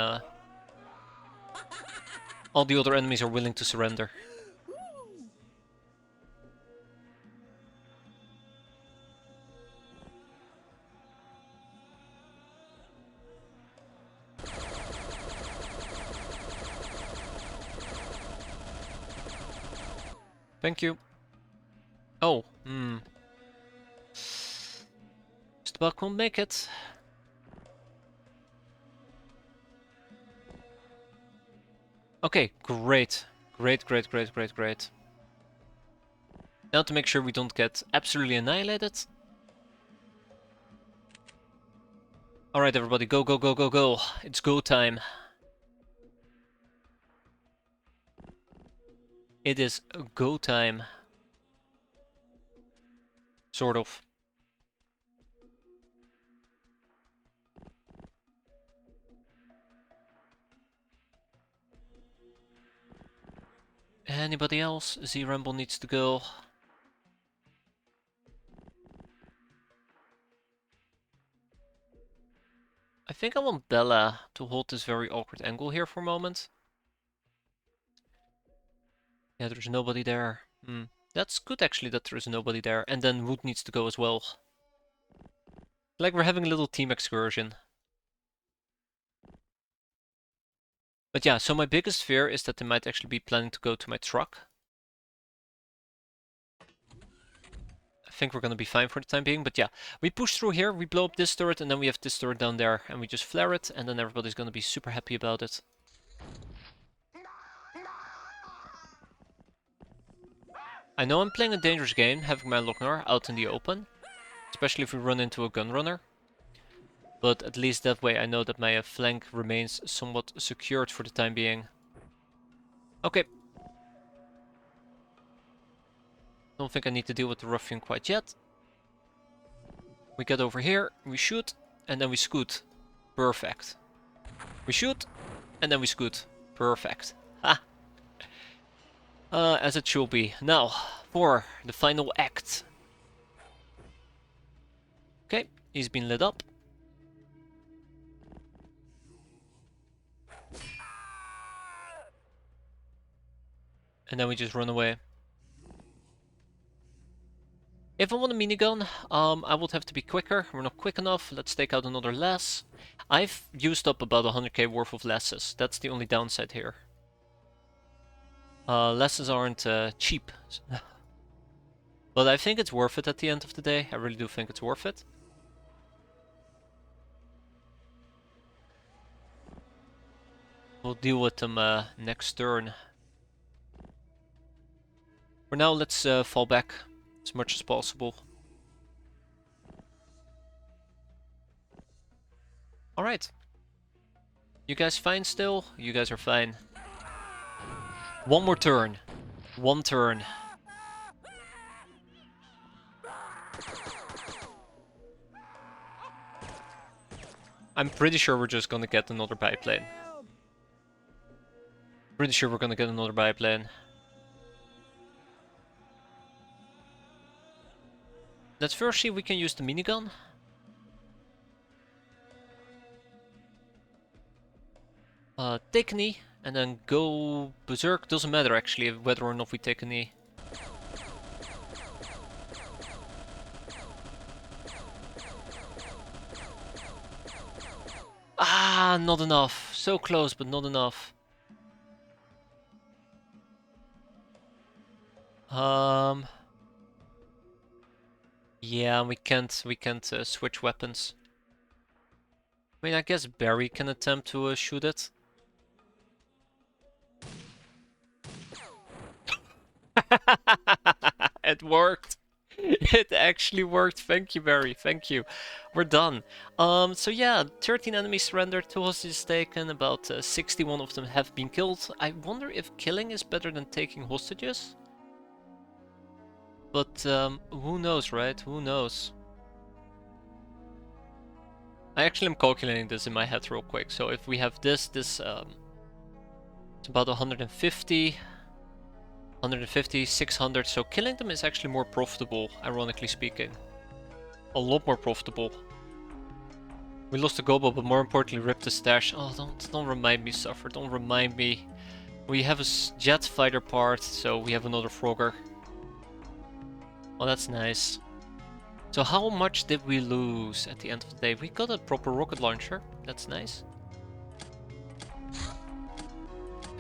all the other enemies are willing to surrender. Thank you. Oh, just about can't make it. Okay, great. Great, great, great, great, great. Now to make sure we don't get absolutely annihilated. Alright everybody, go, go, go, go, go. It's go time. It is go time. Sort of. Anybody else? Z-Rumble needs to go. I think I want Bella to hold this very awkward angle here for a moment. Yeah, there's nobody there. That's good actually that there's nobody there. And then Wood needs to go as well. Like we're having a little team excursion. But yeah, so my biggest fear is that they might actually be planning to go to my truck. I think we're gonna be fine for the time being, but yeah. We push through here, we blow up this turret, and then we have this turret down there, and we just flare it, and then everybody's gonna be super happy about it. I know I'm playing a dangerous game, having my Lochnar out in the open. Especially if we run into a gun runner. But at least that way I know that my flank remains somewhat secured for the time being. Okay. Don't think I need to deal with the ruffian quite yet. We get over here, we shoot, and then we scoot. Perfect. We shoot, and then we scoot. Perfect. Ha! As it should be. Now, for the final act. Okay, he's been lit up. And then we just run away. If I want a minigun, I would have to be quicker. We're not quick enough. Let's take out another lass. I've used up about 100k worth of lasses. That's the only downside here. Lasses aren't cheap. But I think it's worth it at the end of the day. I really do think it's worth it. We'll deal with them next turn. For now, let's fall back as much as possible. Alright. You guys fine still? You guys are fine. One more turn. One turn. I'm pretty sure we're just gonna get another biplane. Pretty sure we're gonna get another biplane. Let's first see if we can use the minigun. Take a knee and then go berserk. Doesn't matter actually whether or not we take a knee. Ah, not enough. So close, but not enough. Yeah, we can't switch weapons. I mean, I guess Barry can attempt to shoot it. It worked. It actually worked. Thank you, Barry. Thank you. We're done. So yeah, 13 enemies surrendered, 2 hostages taken, about 61 of them have been killed. I wonder if killing is better than taking hostages? But who knows, right? Who knows? I actually am calculating this in my head real quick. So if we have this, it's about 150, 600. So killing them is actually more profitable, ironically speaking. A lot more profitable. We lost the Gobo, but more importantly ripped the stash. Oh, don't remind me, Suffer. Don't remind me. We have a jet fighter part, so we have another Frogger. Oh, that's nice. So how much did we lose at the end of the day? We got a proper rocket launcher. That's nice.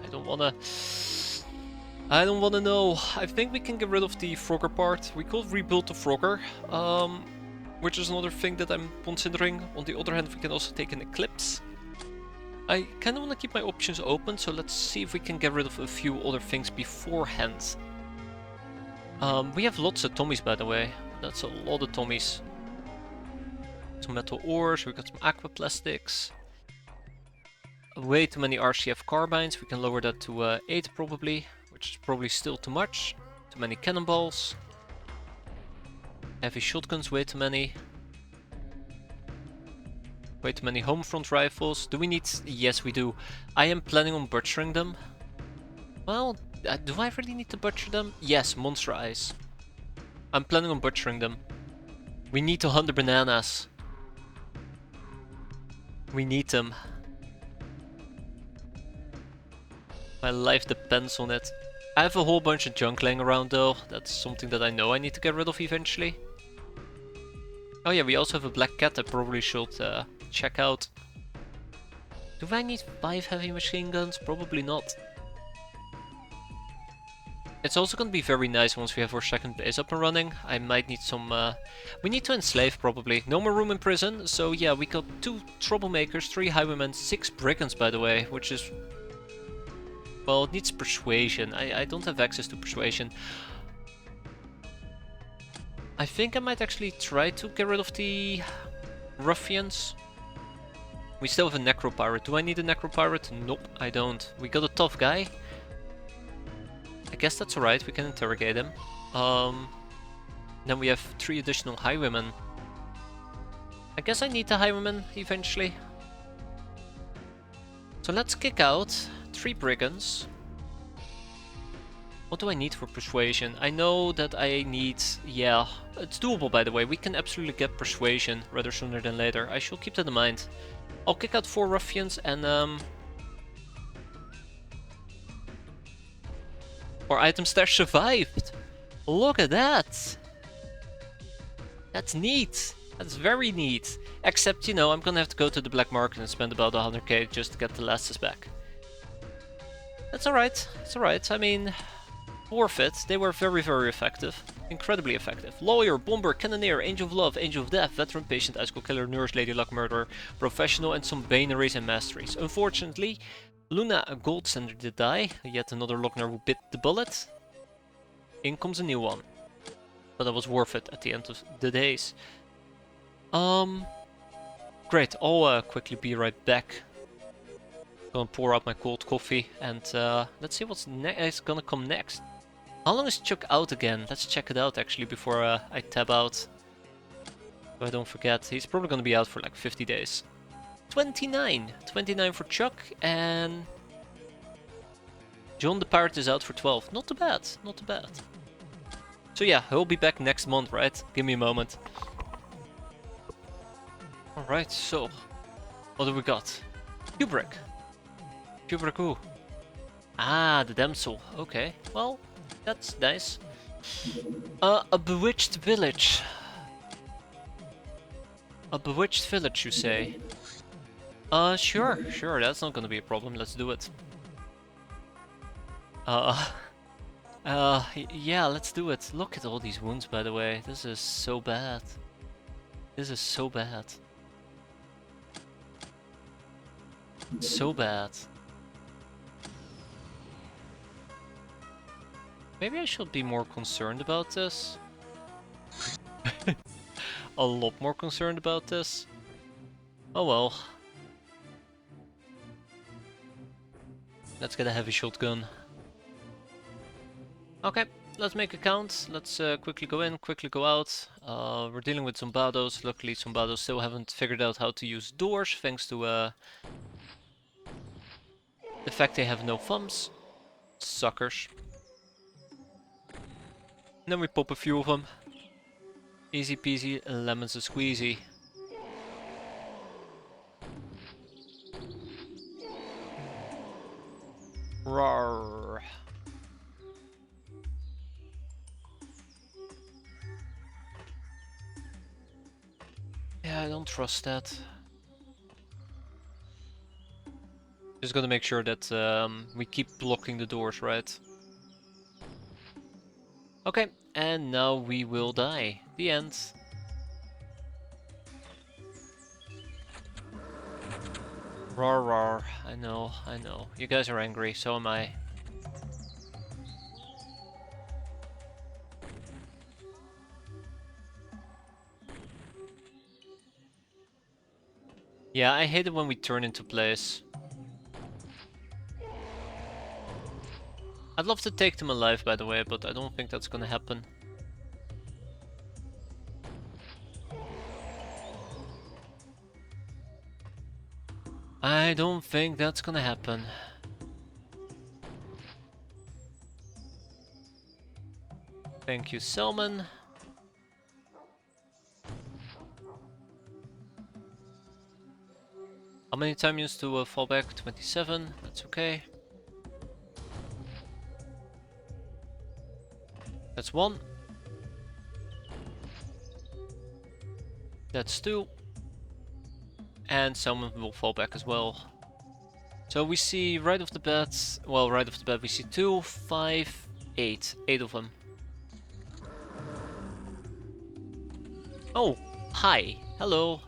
I don't wanna know. I think we can get rid of the Frogger part. We could rebuild the Frogger, which is another thing that I'm considering. On the other hand, we can also take an Eclipse. I kind of want to keep my options open, so let's see if we can get rid of a few other things beforehand. We have lots of Tommies, by the way. That's a lot of Tommies. Some metal ores, we got some aquaplastics. Way too many RCF carbines, we can lower that to 8 probably, which is probably still too much. Too many cannonballs. Heavy shotguns, way too many. Way too many home front rifles. Do we need... Yes, we do. I am planning on butchering them. Well, do I really need to butcher them? Yes, monster eyes. I'm planning on butchering them. We need to hunt the bananas. We need them. My life depends on it. I have a whole bunch of junk laying around though. That's something that I know I need to get rid of eventually. Oh yeah, we also have a black cat I probably should check out. Do I need 5 heavy machine guns? Probably not. It's also going to be very nice once we have our second base up and running. I might need some... we need to enslave probably. No more room in prison. So yeah, we got 2 troublemakers, 3 highwaymen, 6 brigands by the way, which is... Well, it needs persuasion. I don't have access to persuasion. I think I might actually try to get rid of the ruffians. We still have a necropirate. Do I need a necropirate? Nope, I don't. We got a tough guy. I guess that's alright, we can interrogate him. Then we have 3 additional highwaymen. I guess I need the highwaymen eventually. So let's kick out 3 brigands. What do I need for persuasion? I know that I need... Yeah, it's doable by the way. We can absolutely get persuasion rather sooner than later. I shall keep that in mind. I'll kick out 4 ruffians and... Our item stash survived! Look at that! That's neat! That's very neat! Except, you know, I'm gonna have to go to the black market and spend about 100k just to get the lasses back. That's alright, it's alright. I mean, worth it. They were very, very effective. Incredibly effective. Lawyer, bomber, cannoneer, angel of love, angel of death, veteran, patient, ice cold killer, nurse, lady luck, murderer, professional, and some banaries and masteries. Unfortunately, Luna, a gold standard, did die. Yet another Lochner who bit the bullet. In comes a new one. But that was worth it at the end of the days. Great, I'll quickly be right back. Gonna pour out my cold coffee and let's see what's is gonna come next. How long is Chuck out again? Let's check it out actually before I tab out. So I don't forget. He's probably gonna be out for like 50 days. 29! 29 for Chuck, and John the Pirate is out for 12. Not too bad, not too bad. So yeah, he'll be back next month, right? Give me a moment. Alright, so what do we got? Kubrick. Kubrick who? Ah, the damsel. Okay, well, that's nice. A bewitched village. A bewitched village, you say? Sure, that's not gonna be a problem, let's do it. Yeah, let's do it. Look at all these wounds, by the way. This is so bad. This is so bad. So bad. Maybe I should be more concerned about this. A lot more concerned about this. Oh well. Let's get a heavy shotgun. Okay, let's make a count. Let's quickly go in, quickly go out. We're dealing with zombados. Luckily, zombados still haven't figured out how to use doors, thanks to the fact they have no thumbs. Suckers. And then we pop a few of them. Easy peasy, lemons a squeezy. Rawr. Yeah, I don't trust that. Just gotta make sure that we keep blocking the doors, right? Okay, and now we will die. The end. Rawr, rawr. I know, I know. You guys are angry, so am I. Yeah, I hate it when we turn into place. I'd love to take them alive, by the way, but I don't think that's gonna happen. I don't think that's gonna happen. Thank you, Selman. How many time used to fall back? 27, that's okay. That's 1. That's 2. And someone will fall back as well. So we see right off the bat, well, right off the bat we see 2, 5, 8. 8 of them. Oh, hi. Hello.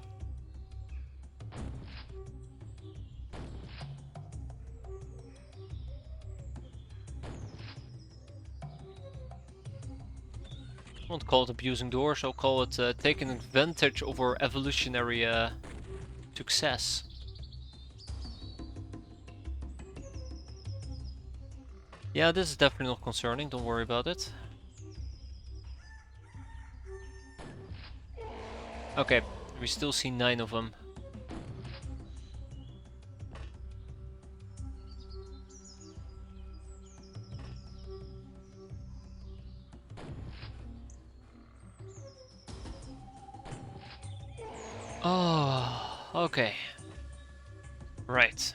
I won't call it abusing doors, I'll call it taking advantage of our evolutionary success. Yeah, this is definitely not concerning, don't worry about it. Okay, we still see 9 of them. Oh, okay. Right.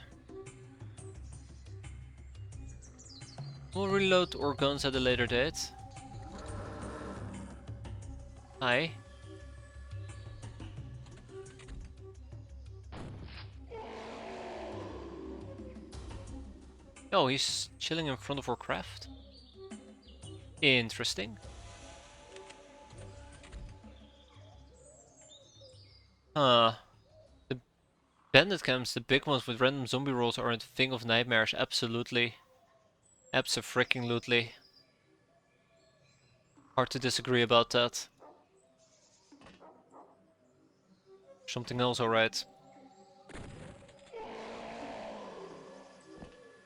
We'll reload our guns at a later date. Hi. Oh, he's chilling in front of our craft. Interesting. The bandit camps, the big ones with random zombie rolls, are a thing of nightmares. Absolutely. Abso-freaking-lutely. Hard to disagree about that. Something else, alright.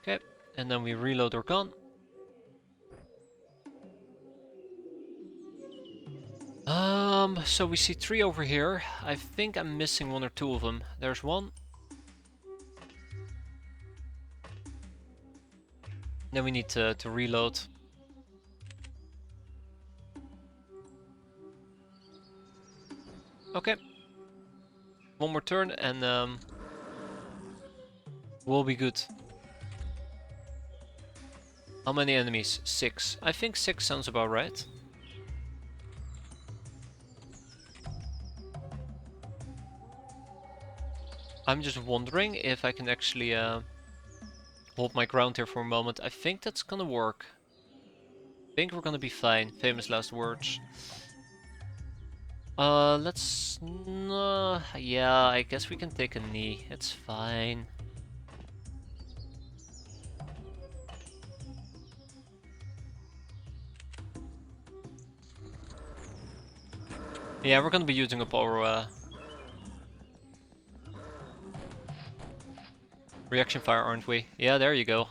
Okay, and then we reload our gun. So we see 3 over here. I think I'm missing 1 or 2 of them. There's 1. Then we need to reload. Okay. 1 more turn and we'll be good. How many enemies? 6. I think 6 sounds about right. I'm just wondering if I can actually hold my ground here for a moment. I think that's gonna work. I think we're gonna be fine. Famous last words. Let's... yeah, I guess we can take a knee. It's fine. Yeah, we're gonna be using up our reaction fire, aren't we? Yeah, there you go.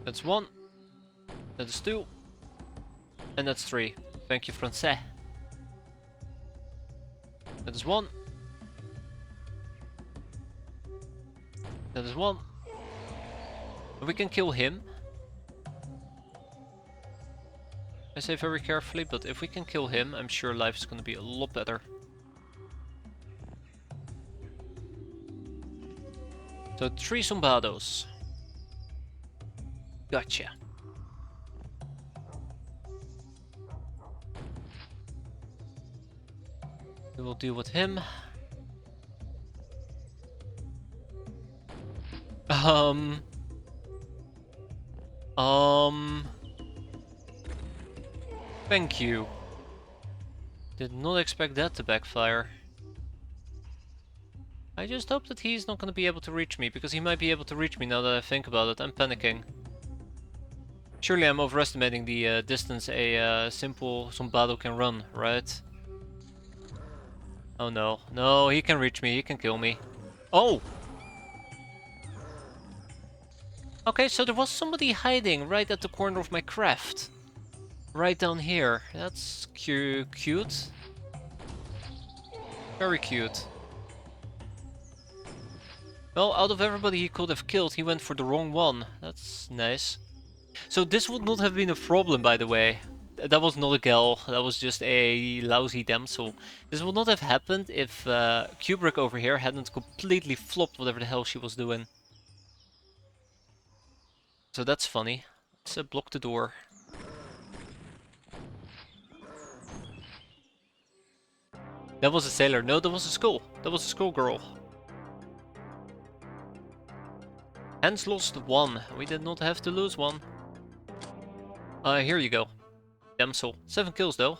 That's 1. That's 2. And that's 3. Thank you, Francais. That is 1. That is 1. We can kill him. I say very carefully, but if we can kill him, I'm sure life is gonna be a lot better. So 3 zombados. Gotcha. We will deal with him. Thank you. Did not expect that to backfire. I just hope that he's not going to be able to reach me, because he might be able to reach me now that I think about it. I'm panicking. Surely I'm overestimating the distance a simple zombado can run, right? Oh no. No, he can reach me, he can kill me. Oh! Okay, so there was somebody hiding right at the corner of my craft. Right down here. That's cute. Very cute. Well, out of everybody he could have killed, he went for the wrong one. That's nice. So this would not have been a problem, by the way. That was not a gal, that was just a lousy damsel. This would not have happened if Kubrick over here hadn't completely flopped whatever the hell she was doing. So that's funny. Let's block the door. That was a sailor. No, that was a skull. That was a skull girl. Hands lost 1. We did not have to lose 1. Here you go. Damsel. 7 kills though.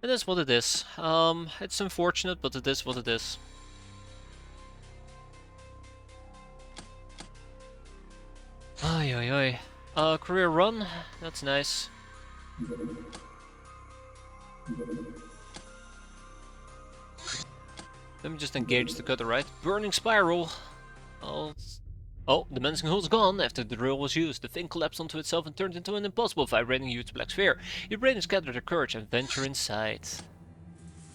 It is what it is. It's unfortunate, but it is what it is. Ay ay ay. Career run. That's nice. Let me just engage the cutter, right? Burning spiral. Oh, the menacing hull's gone. After the drill was used, the thing collapsed onto itself and turned into an impossible vibrating huge black sphere. Your brain has gathered their courage and venture inside.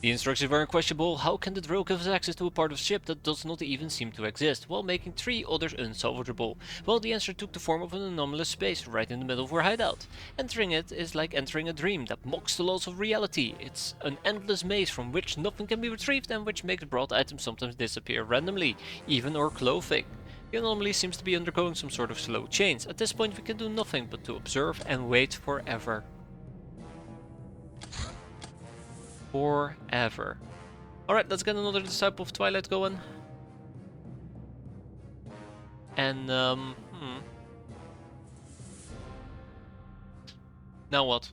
The instructions were unquestionable. How can the drill give us access to a part of the ship that does not even seem to exist, while making 3 others unsalvageable? Well, the answer took the form of an anomalous space right in the middle of our hideout. Entering it is like entering a dream that mocks the laws of reality. It's an endless maze from which nothing can be retrieved and which makes brought items sometimes disappear randomly, even our clothing. The anomaly seems to be undergoing some sort of slow change. At this point we can do nothing but to observe and wait forever. Forever. Alright, let's get another Disciple of Twilight going. And, now what?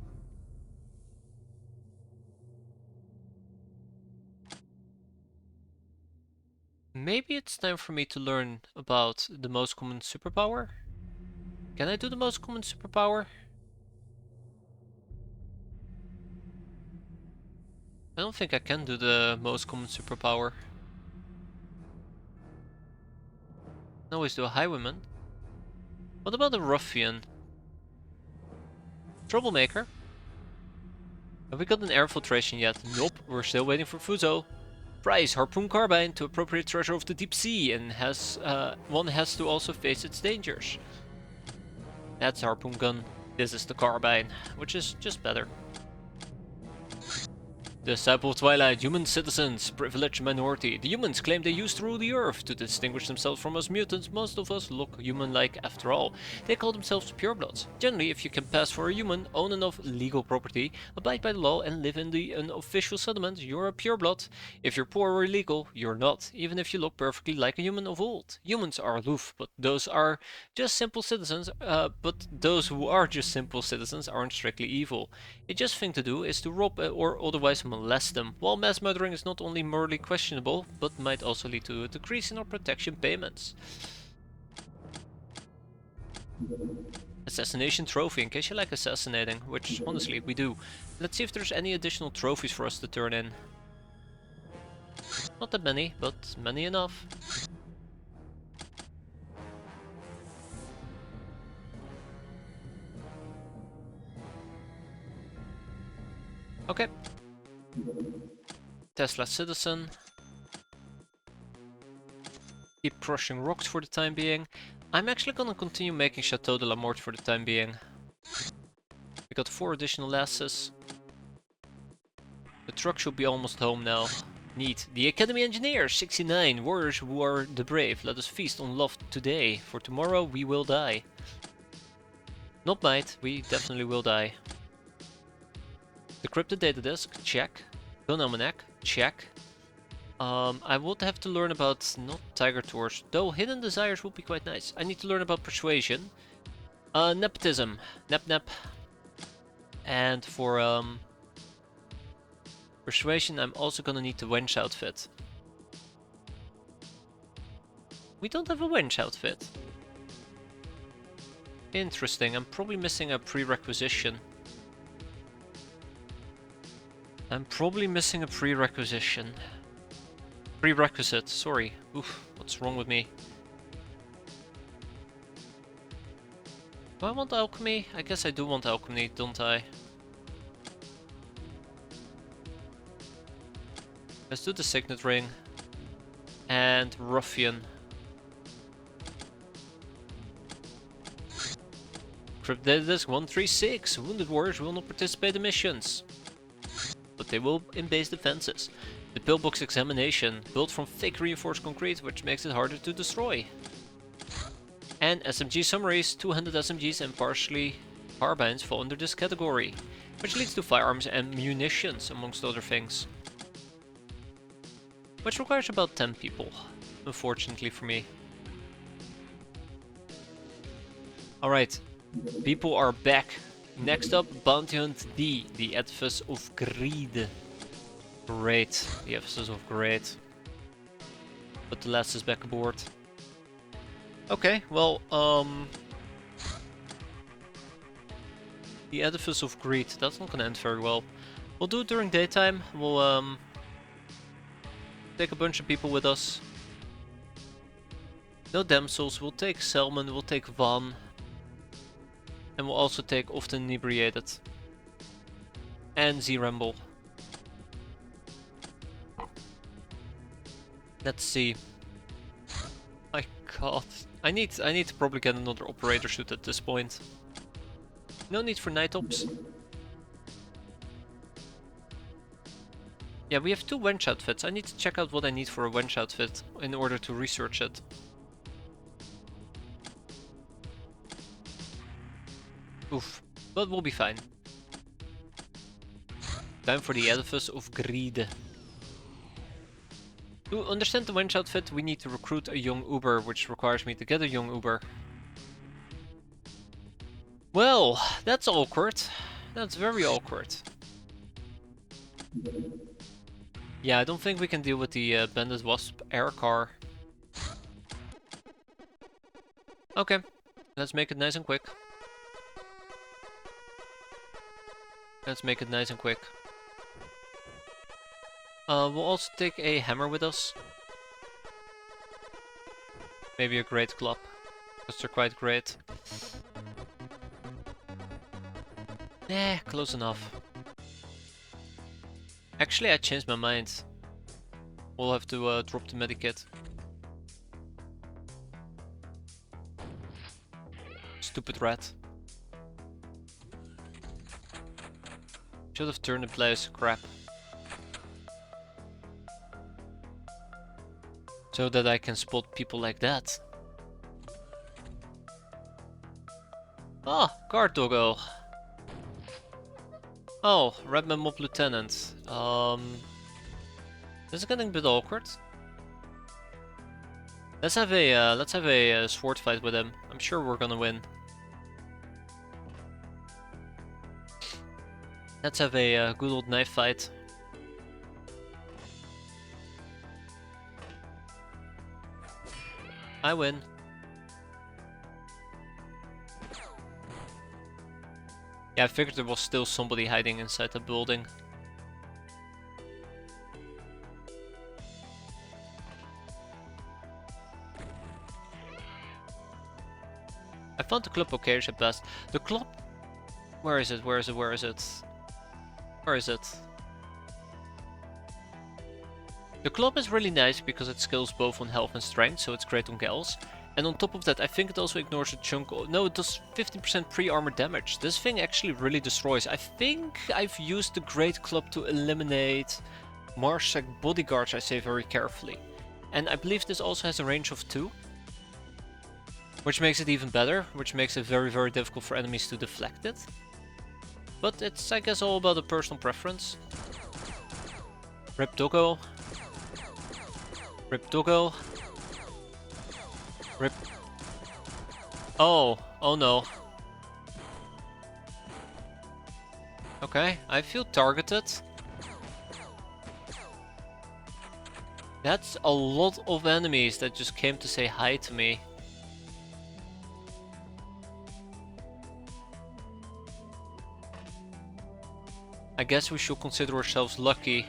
Maybe it's time for me to learn about the most common superpower? Can I do the most common superpower? I don't think I can do the most common superpower. I always do a highwayman. What about a ruffian? Troublemaker? Have we got an air filtration yet? Nope, we're still waiting for Fuzo. Prize, harpoon carbine to appropriate treasure of the deep sea, and one has to also face its dangers. That's harpoon gun. This is the carbine, which is just better. Disciple of Twilight, human citizens, privileged minority. The humans claim they used to rule the earth. To distinguish themselves from us mutants, most of us look human-like after all. They call themselves purebloods. Generally, if you can pass for a human, own enough legal property, abide by the law, and live in the unofficial settlement, you're a pureblood. If you're poor or illegal, you're not, even if you look perfectly like a human of old. Humans are aloof, but those who are just simple citizens aren't strictly evil. A just thing to do is to rob or otherwise molest them, while mass murdering is not only morally questionable, but might also lead to a decrease in our protection payments. Assassination trophy, in case you like assassinating, which honestly we do. Let's see if there's any additional trophies for us to turn in. Not that many, but many enough. Okay. Tesla citizen. Keep crushing rocks for the time being. I'm actually gonna continue making Chateau de la Morte for the time being. We got 4 additional asses. The truck should be almost home now. Neat. The Academy Engineers, 69. Warriors who are the brave. Let us feast on love today. For tomorrow we will die. Not might, we definitely will die. Decrypted data disk, check. Gun almanac, check. I would have to learn about, not Tiger Tours, though hidden desires would be quite nice. I need to learn about persuasion. Nepotism, nep. And for persuasion I'm also gonna need the wench outfit. We don't have a wench outfit. Interesting, I'm probably missing a prerequisition. Prerequisite, sorry. Oof, what's wrong with me? Do I want alchemy? I guess I do want alchemy, don't I? Let's do the signet ring. And ruffian. Cryptid disk 136. Wounded warriors will not participate in missions, but they will in base defenses. The pillbox examination, built from thick reinforced concrete, which makes it harder to destroy. And SMG summaries, 200 SMGs and partially carbines fall under this category, which leads to firearms and munitions, amongst other things. Which requires about 10 people, unfortunately for me. Alright, people are back. Next up, Bounty Hunt D, the Edifice of Greed. Great, the Edifice of Greed. But the last is back aboard. Okay, well, the Edifice of Greed, that's not gonna end very well. We'll do it during daytime. We'll take a bunch of people with us. No damsels, we'll take Selman, we'll take Van. And we'll also take Often Inebriated. And Z-Ramble. Let's see. My god. I need to probably get another operator suit at this point. No need for night ops. Yeah, we have 2 wench outfits. I need to check out what I need for a wench outfit in order to research it. Oof, but we'll be fine. Time for the Edifice of Greed. To understand the wench outfit, we need to recruit a young Uber, which requires me to get a young Uber. Well, that's awkward. That's very awkward. Yeah, I don't think we can deal with the Bandit Wasp air car. Okay, Let's make it nice and quick. Let's make it nice and quick. We'll also take a hammer with us. Maybe a great club, because they're quite great. Eh, close enough. Actually, I changed my mind. We'll have to drop the medikit. Stupid rat. Should have turned the place crap. So that I can spot people like that. Ah, guard doggo. Oh, Redman Mob Lieutenant. This is getting a bit awkward. Let's have a sword fight with him. I'm sure we're gonna win. Let's have a good old knife fight. I win. Yeah, I figured there was still somebody hiding inside the building. I found the club okay at best. The club... Where is it? Where is it? Where is it? Where is it? The club is really nice because it scales both on health and strength, so it's great on gals. And on top of that, I think it also ignores a chunk of... No, it does 15% pre-armor damage. This thing actually really destroys. I think I've used the Great Club to eliminate Marshak bodyguards, I say very carefully. And I believe this also has a range of 2. Which makes it even better, which makes it very, very difficult for enemies to deflect it. But it's, I guess, all about a personal preference. Rip Doggo. Rip Doggo. Rip. Oh, oh no. Okay, I feel targeted. That's a lot of enemies that just came to say hi to me. I guess we should consider ourselves lucky.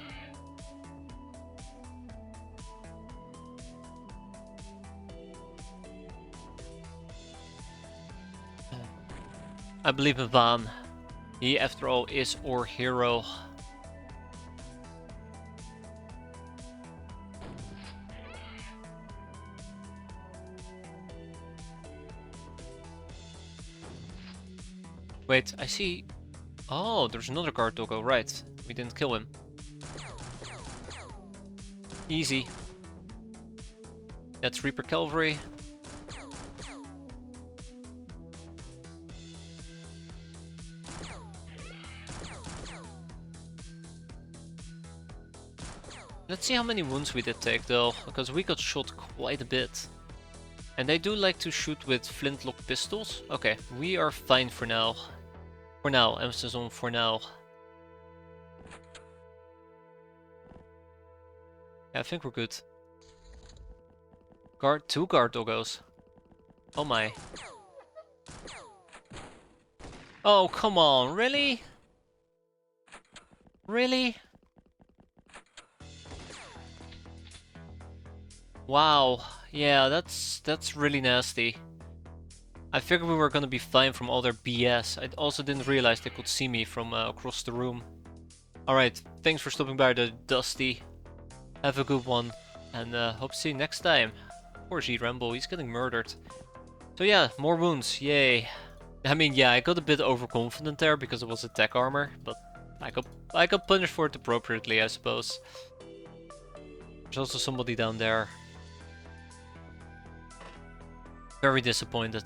I believe in Van. He, after all, is our hero. Wait, I see... Oh, there's another guard doggo, right. We didn't kill him. Easy. That's Reaper Cavalry. Let's see how many wounds we did take though, because we got shot quite a bit. And they do like to shoot with flintlock pistols. Okay, we are fine for now. For now, emphasis on for now. Yeah, I think we're good. Two guard doggos. Oh my. Oh, come on, really? Really? Wow, yeah, that's really nasty. I figured we were gonna be fine from all their BS. I also didn't realize they could see me from across the room. Alright, thanks for stopping by the Dusty. Have a good one, and hope to see you next time. Poor G-Ramble, he's getting murdered. So yeah, more wounds, yay. I mean, yeah, I got a bit overconfident there because it was attack armor, but I got punished for it appropriately, I suppose. There's also somebody down there. Very disappointed.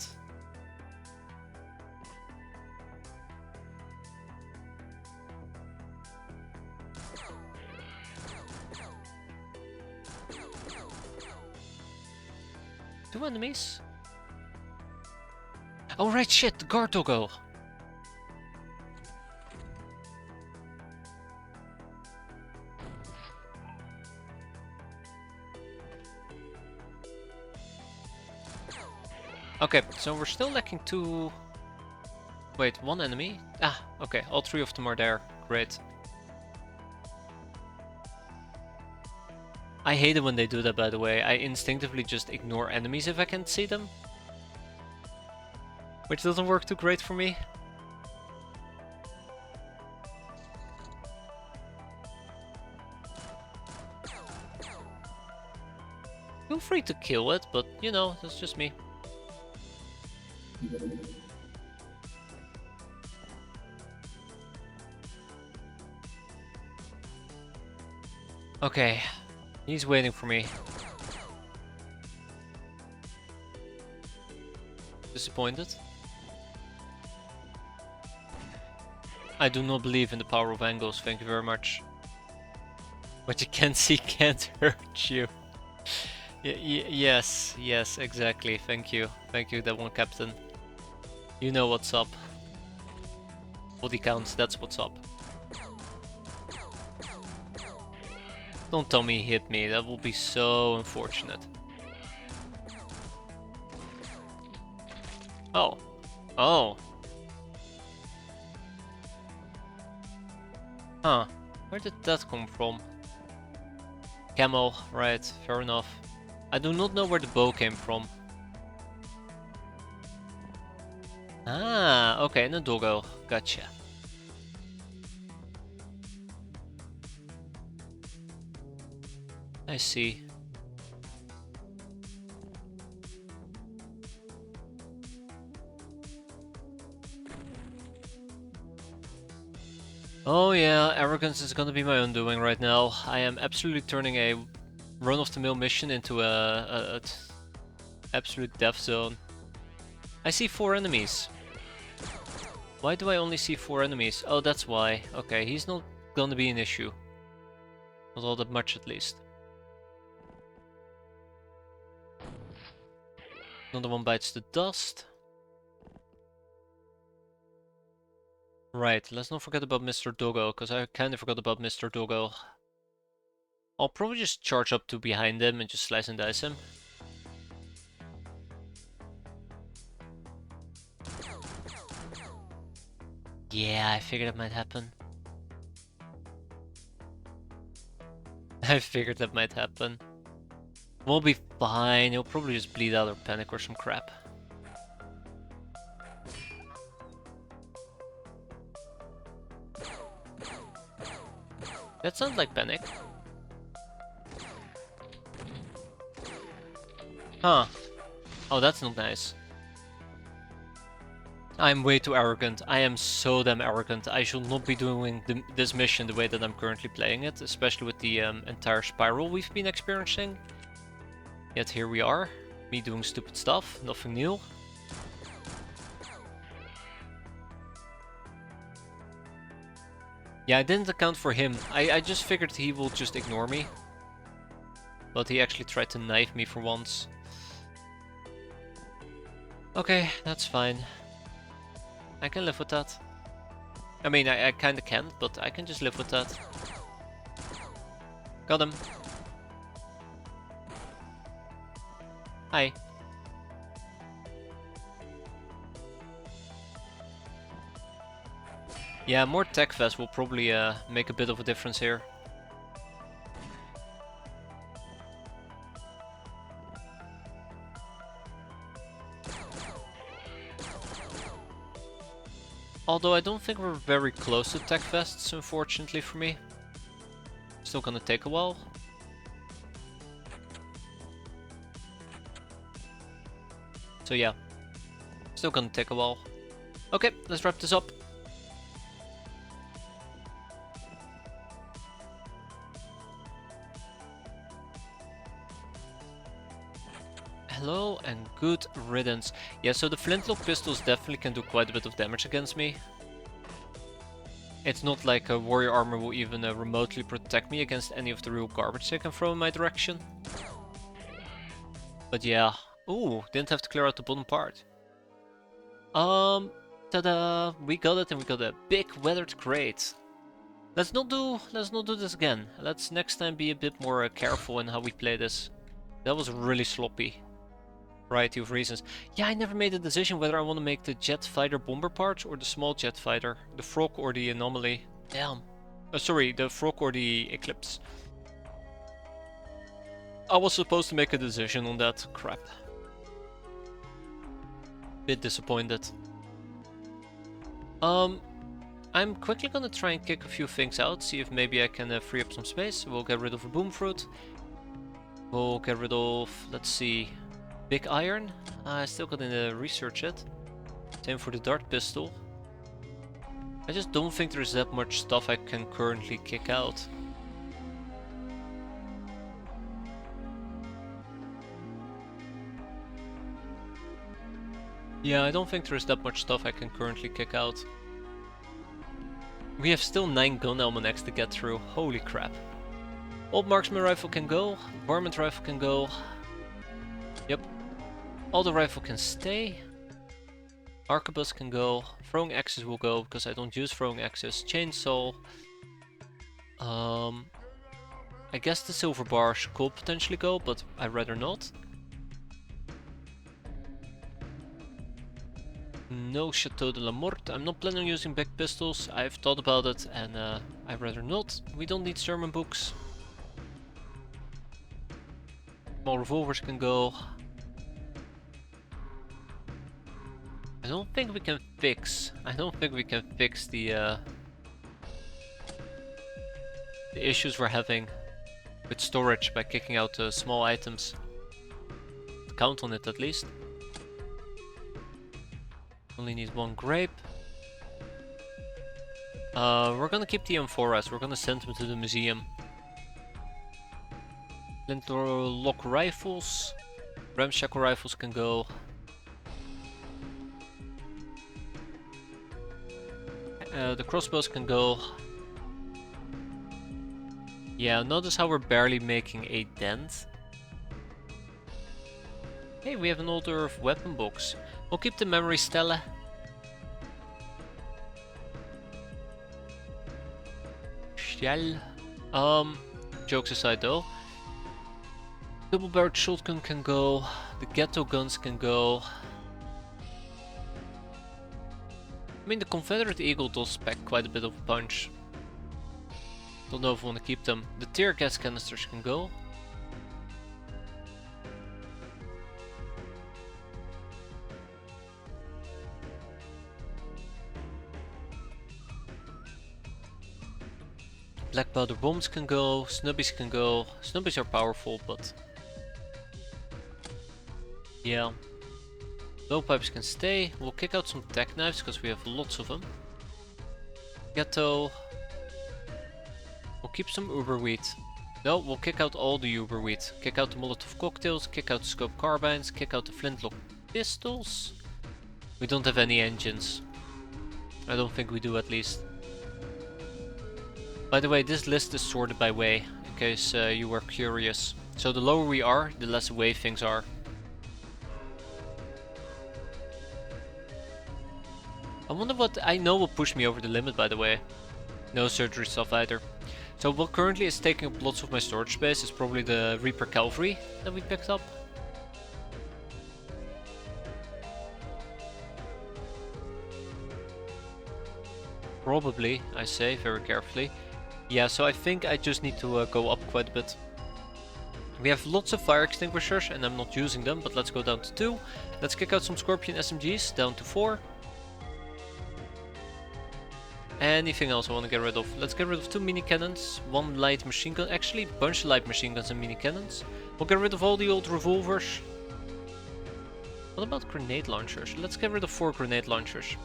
Two enemies? Oh right, shit, the guard doggo! Okay, so we're still lacking 2... Wait, 1 enemy? Ah, okay, all 3 of them are there. Great. I hate it when they do that, by the way. I instinctively just ignore enemies if I can't see them. Which doesn't work too great for me. Feel free to kill it, but you know, that's just me. Okay, he's waiting for me. Disappointed? I do not believe in the power of angles, thank you very much. What you can't see can't hurt you. Yes, exactly. Thank you, that one captain. You know what's up. Body counts, that's what's up. Don't tell me he hit me, that will be so unfortunate. Oh. Oh. Huh. Where did that come from? Camel, right, fair enough. I do not know where the bow came from. Ah, okay, and a doggo. Gotcha. I see. Oh yeah, arrogance is gonna be my undoing right now. I am absolutely turning a run-of-the-mill mission into a absolute death zone. I see 4 enemies. Why do I only see 4 enemies? Oh, that's why. Okay, he's not gonna be an issue. Not all that much, at least. Another one bites the dust. Right, let's not forget about Mr. Doggo, because I kinda forgot about Mr. Doggo. I'll probably just charge up to behind him and just slice and dice him. Yeah, I figured that might happen. I figured that might happen. We'll be fine, he'll probably just bleed out or panic or some crap. That sounds like panic. Huh. Oh, that's not nice. I'm way too arrogant. I am so damn arrogant. I should not be doing this mission the way that I'm currently playing it, especially with the entire spiral we've been experiencing. Yet here we are, me doing stupid stuff, nothing new. Yeah, I didn't account for him. I just figured he will just ignore me. But he actually tried to knife me for once. Okay, that's fine. I can live with that. I mean, I kinda can't, but I can just live with that. Got him. Hi. Yeah, more tech vests will probably make a bit of a difference here. Although I don't think we're very close to tech vests, unfortunately for me. Still gonna take a while. So yeah, still gonna take a while. Okay, let's wrap this up. Hello and good riddance. Yeah, so the flintlock pistols definitely can do quite a bit of damage against me. It's not like a warrior armor will even remotely protect me against any of the real garbage they can throw in my direction. But yeah. Ooh, didn't have to clear out the bottom part. Ta-da! We got it, and we got a big weathered crate. Let's not do this again. Let's next time be a bit more careful in how we play this. That was really sloppy. variety of reasons. Yeah, I never made a decision whether I want to make the jet fighter bomber parts or the small jet fighter. The frog or the anomaly. Damn. Sorry, the frog or the eclipse. I was supposed to make a decision on that. Crap. Bit disappointed. I'm quickly gonna try and kick a few things out, see if maybe I can free up some space. We'll get rid of a boom fruit. We'll get rid of, let's see, big iron. I still gotta research it. Same for the dart pistol. I just don't think there's that much stuff I can currently kick out. Yeah, I don't think there's that much stuff I can currently kick out. We have still 9 gun almanacs to get through, holy crap. Old marksman rifle can go, varmint rifle can go. Yep. Auto rifle can stay. Arquebus can go. Throwing axes will go because I don't use throwing axes. Chainsaw. I guess the silver bar could potentially go, but I'd rather not. No Chateau de la Morte. I'm not planning on using big pistols. I've thought about it and I'd rather not. We don't need sermon books. Small revolvers can go. I don't think we can fix the issues we're having with storage by kicking out small items. Count on it at least. Only need 1 grape. We're gonna keep the amphoras. We're gonna send them to the museum. Flintlock rifles. Ramshackle rifles can go. The crossbows can go. Yeah, notice how we're barely making a dent. Hey, we have an older weapon box. We'll keep the memory stella. Shell. Jokes aside though. Double barreled shotgun can go. The ghetto guns can go. I mean, the Confederate Eagle does pack quite a bit of a punch. Don't know if I want to keep them. The tear gas canisters can go. Black powder bombs can go, snubbies can go. Snubbies are powerful, but yeah. Blowpipes can stay. We'll kick out some tech knives because we have lots of them. Ghetto. We'll keep some uber wheat. No, we'll kick out all the uber wheat. Kick out the Molotov cocktails, kick out the scope carbines, kick out the flintlock pistols. We don't have any engines. I don't think we do, at least. By the way, this list is sorted by way, in case you were curious. So the lower we are, the less way things are. I wonder what... I know will push me over the limit, by the way. No surgery stuff either. So what currently is taking up lots of my storage space is probably the Reaper Cavalry that we picked up. Probably, I say very carefully. Yeah, so I think I just need to go up quite a bit. We have lots of fire extinguishers and I'm not using them, but let's go down to 2. Let's kick out some Scorpion SMGs, down to 4. Anything else I want to get rid of? Let's get rid of 2 mini cannons, 1 light machine gun, actually a bunch of light machine guns and mini cannons. We'll get rid of all the old revolvers. What about grenade launchers? Let's get rid of 4 grenade launchers.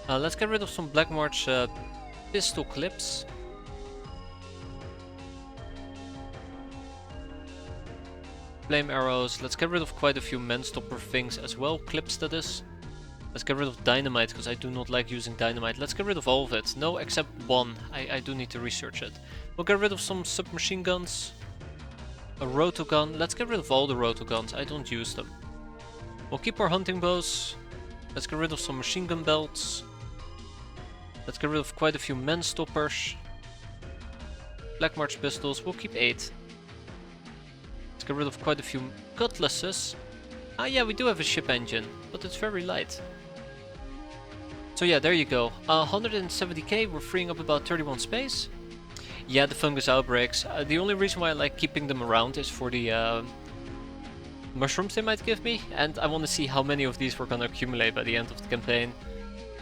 Let's get rid of some Black March pistol clips. Flame arrows. Let's get rid of quite a few man-stopper things as well. Clips, that is. Let's get rid of dynamite, because I do not like using dynamite. Let's get rid of all of it. No, except 1. I do need to research it. We'll get rid of some submachine guns. A rotogun. Let's get rid of all the rotoguns. I don't use them. We'll keep our hunting bows. Let's get rid of some machine gun belts. Let's get rid of quite a few men stoppers. Black March pistols, we'll keep 8. Let's get rid of quite a few cutlasses. Ah yeah, we do have a ship engine, but it's very light. So yeah, there you go. 170k, we're freeing up about 31 space. Yeah, the fungus outbreaks. The only reason why I like keeping them around is for the mushrooms they might give me, and I want to see how many of these we're gonna accumulate by the end of the campaign.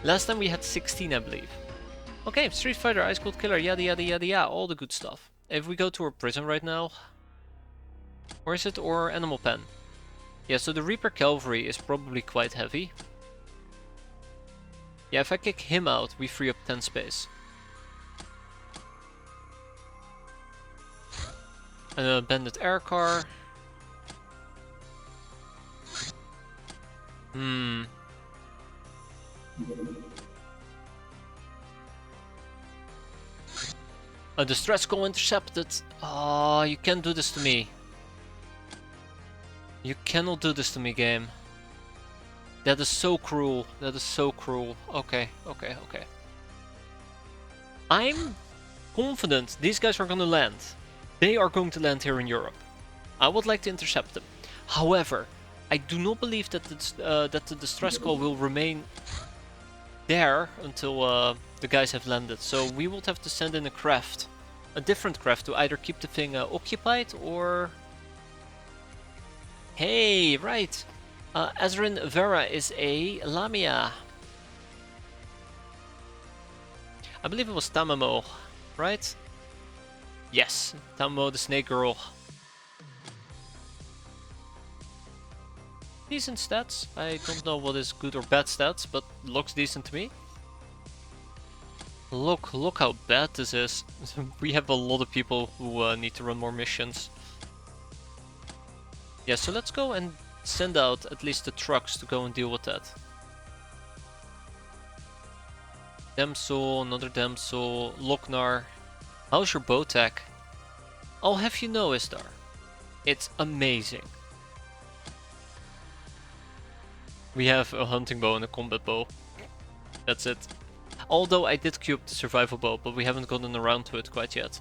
Last time we had 16, I believe. Okay, Street Fighter, Ice Cold Killer, yada yada yada yada, all the good stuff. If we go to our prison right now, or is it or Animal Pen? Yeah, so the Reaper Cavalry is probably quite heavy. Yeah, if I kick him out, we free up 10 space. And a Bandit Air Car. A distress call intercepted. Oh, you can't do this to me. You cannot do this to me, game. That is so cruel. That is so cruel. Okay, okay, okay. I'm confident these guys are gonna land. They are going to land here in Europe. I would like to intercept them. However, I do not believe that the distress call will remain there until the guys have landed. So we would have to send in a craft. A different craft to either keep the thing occupied or... Hey, right! Azrin Vera is a Lamia. I believe it was Tamamo, right? Yes, Tamamo the Snake Girl. Decent stats. I don't know what is good or bad stats, but looks decent to me. Look how bad this is. We have a lot of people who need to run more missions. Yeah, so let's go and send out at least the trucks to go and deal with that. Damsel, another Damsel, Loknar. How's your bow tech? I'll have you know, Istar, it's amazing. We have a hunting bow and a combat bow. That's it. Although I did queue up the survival bow, but we haven't gotten around to it quite yet.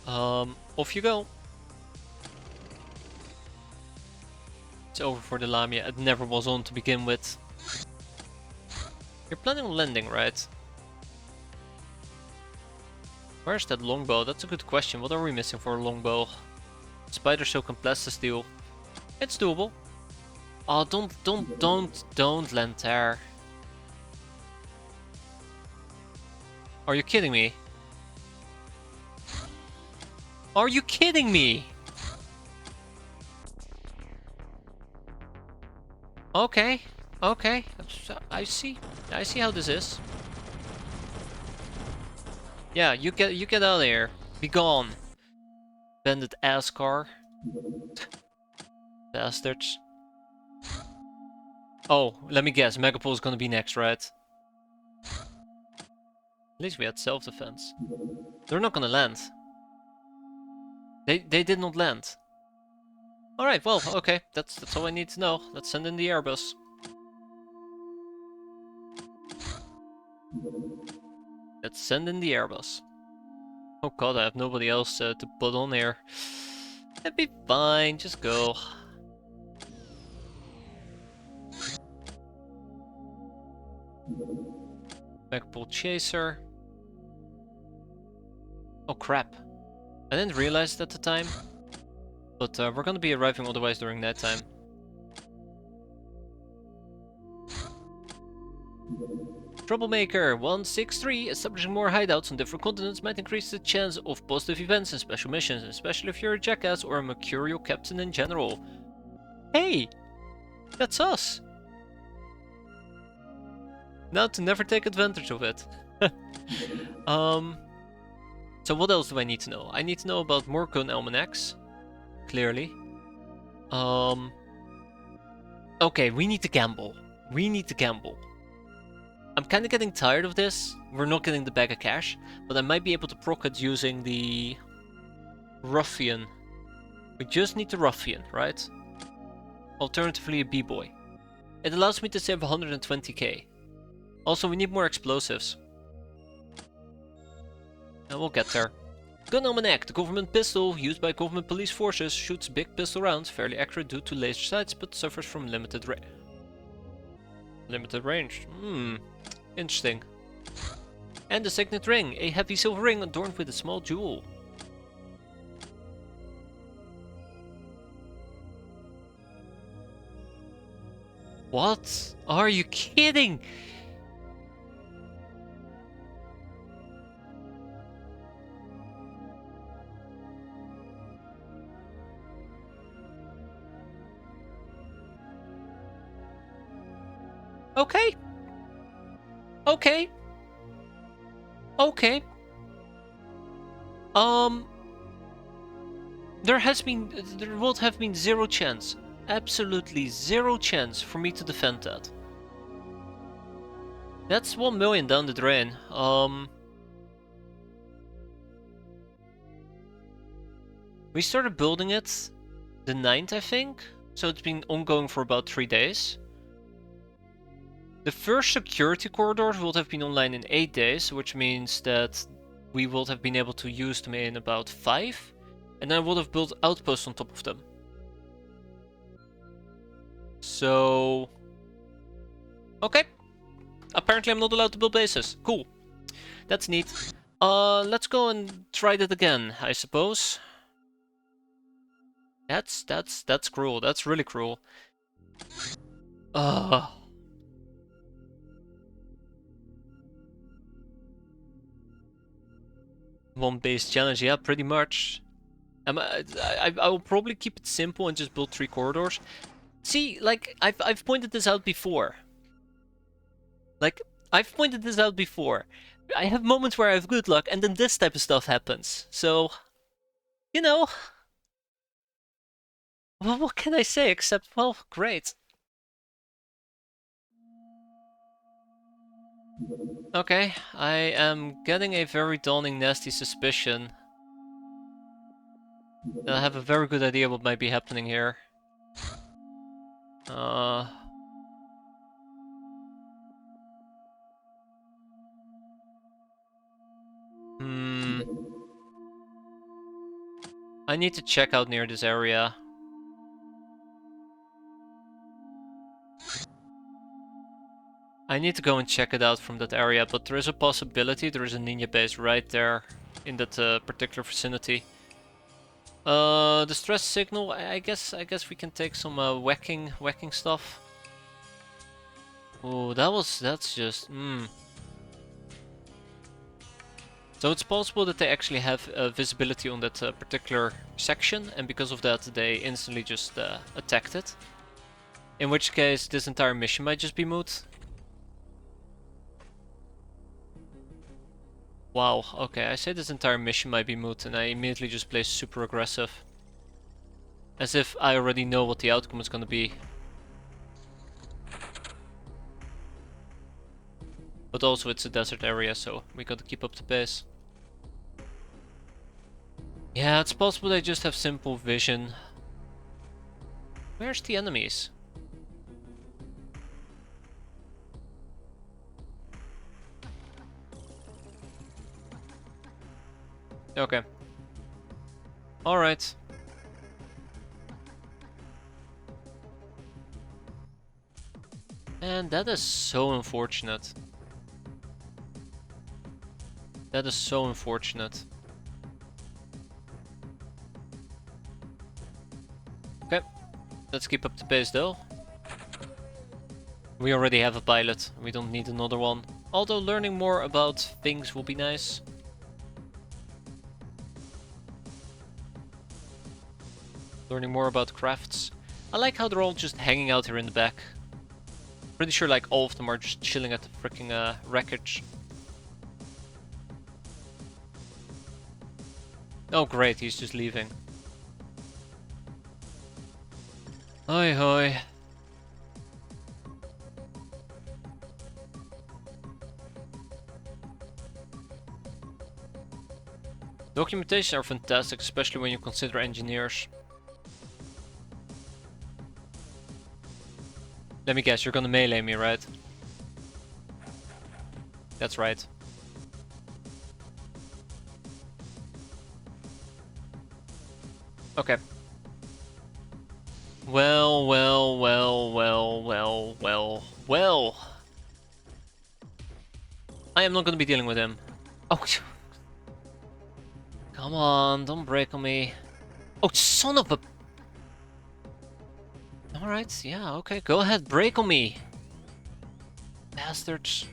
Off you go. It's over for the Lamia. It never was on to begin with. You're planning on landing, right? Where's that longbow? That's a good question. What are we missing for a longbow? Spider Silk and Plastisteel. It's doable. Oh, don't land there. Are you kidding me? Are you kidding me? Okay, okay. I see how this is. Yeah, you get out of here. Be gone. Bandit ass car. Bastards. Oh, let me guess. Megapole is gonna be next, right? At least we had self-defense. They're not gonna land. They did not land. Alright, well, okay. That's all I need to know. Let's send in the Airbus. Let's send in the Airbus. Oh god, I have nobody else to put on here. That'd be fine, just go. Megapole Chaser. Oh crap. I didn't realize it at the time. But we're gonna be arriving otherwise during that time. Troublemaker 163. Establishing more hideouts on different continents might increase the chance of positive events and special missions, especially if you're a jackass or a mercurial captain in general. Hey! That's us! Now to never take advantage of it. So what else do I need to know? I need to know about more gun almanacs. Clearly. Okay, we need to gamble. We need to gamble. I'm kind of getting tired of this. We're not getting the bag of cash, but I might be able to proc it using the Ruffian. We just need the Ruffian, right? Alternatively a B-boy. It allows me to save 120k. Also, we need more explosives. And we'll get there. Gun Almanac. The government pistol used by government police forces shoots big pistol rounds, fairly accurate due to laser sights, but suffers from limited range. Interesting. And the signet ring, a heavy silver ring adorned with a small jewel. What? Are you kidding? Okay. Okay. Okay. There would have been zero chance, absolutely zero chance for me to defend that. That's 1 million down the drain. We started building it the 9th, I think, so it's been ongoing for about 3 days. The first security corridors would have been online in 8 days, which means that we would have been able to use them in about 5, and then I would have built outposts on top of them. So... okay. Apparently I'm not allowed to build bases. Cool. That's neat. Let's go and try that again, I suppose. That's cruel. That's really cruel. One base challenge, yeah, pretty much. I will probably keep it simple and just build 3 corridors. See, like, I've pointed this out before. I have moments where I have good luck, and then this type of stuff happens. So, you know, well, what can I say except, well, great. Okay, I am getting a very dawning nasty suspicion that I have a very good idea what might be happening here. I need to check out near this area. I need to go and check it out from that area, but there is a possibility there is a ninja base right there in that particular vicinity. Distress signal. I guess we can take some whacking stuff. Oh, that's just So it's possible that they actually have visibility on that particular section, and because of that they instantly just attacked it. In which case this entire mission might just be moot. Wow, okay, I say this entire mission might be moot and I immediately just play super aggressive. As if I already know what the outcome is gonna be. But also it's a desert area, so we gotta keep up the pace. Yeah, it's possible they just have simple vision. Where's the enemies? Okay. Alright. And that is so unfortunate. That is so unfortunate. Okay. Let's keep up the pace though. We already have a pilot. We don't need another one. Although learning more about things will be nice. Learning more about crafts. I like how they're all just hanging out here in the back. Pretty sure like all of them are just chilling at the freaking wreckage. Oh great, he's just leaving. Hoi hoi. Documentation are fantastic, especially when you consider engineers. Let me guess, you're gonna melee me, right? That's right. Okay. Well, well, well, well, well, well, well. I am not gonna be dealing with him. Oh, come on, don't break on me. Oh, son of a... Alright, yeah, okay, go ahead, break on me. Bastards.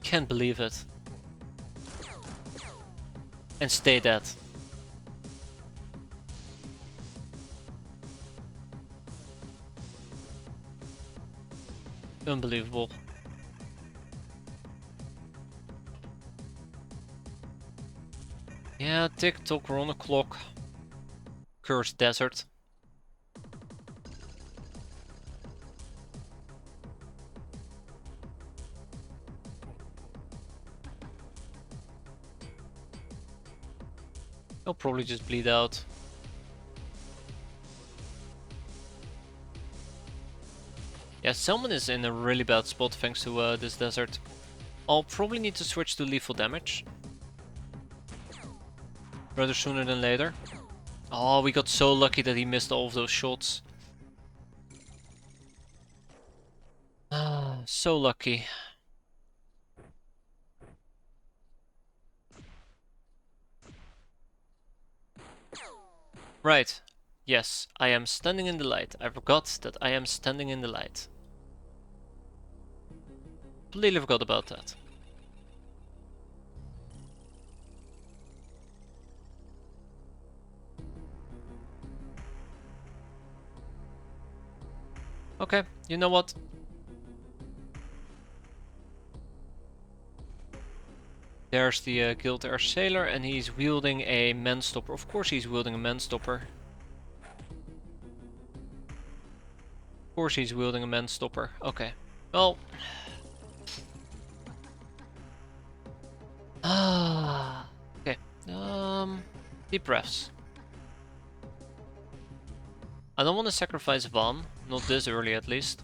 Can't believe it. And stay dead. Unbelievable. Yeah, tick-tock, we're on a clock. Cursed desert. He'll probably just bleed out. Yeah, Salmon is in a really bad spot thanks to this desert. I'll probably need to switch to lethal damage. Rather sooner than later. Oh, we got so lucky that he missed all of those shots. Ah, so lucky. Right. Yes, I am standing in the light. I forgot that I am standing in the light. Completely forgot about that. Okay, you know what? There's the Guild Air Sailor and he's wielding a man-stopper. Of course he's wielding a man-stopper. Of course he's wielding a man-stopper. Okay. Well... okay. Deep breaths. I don't want to sacrifice Van. Not this early at least.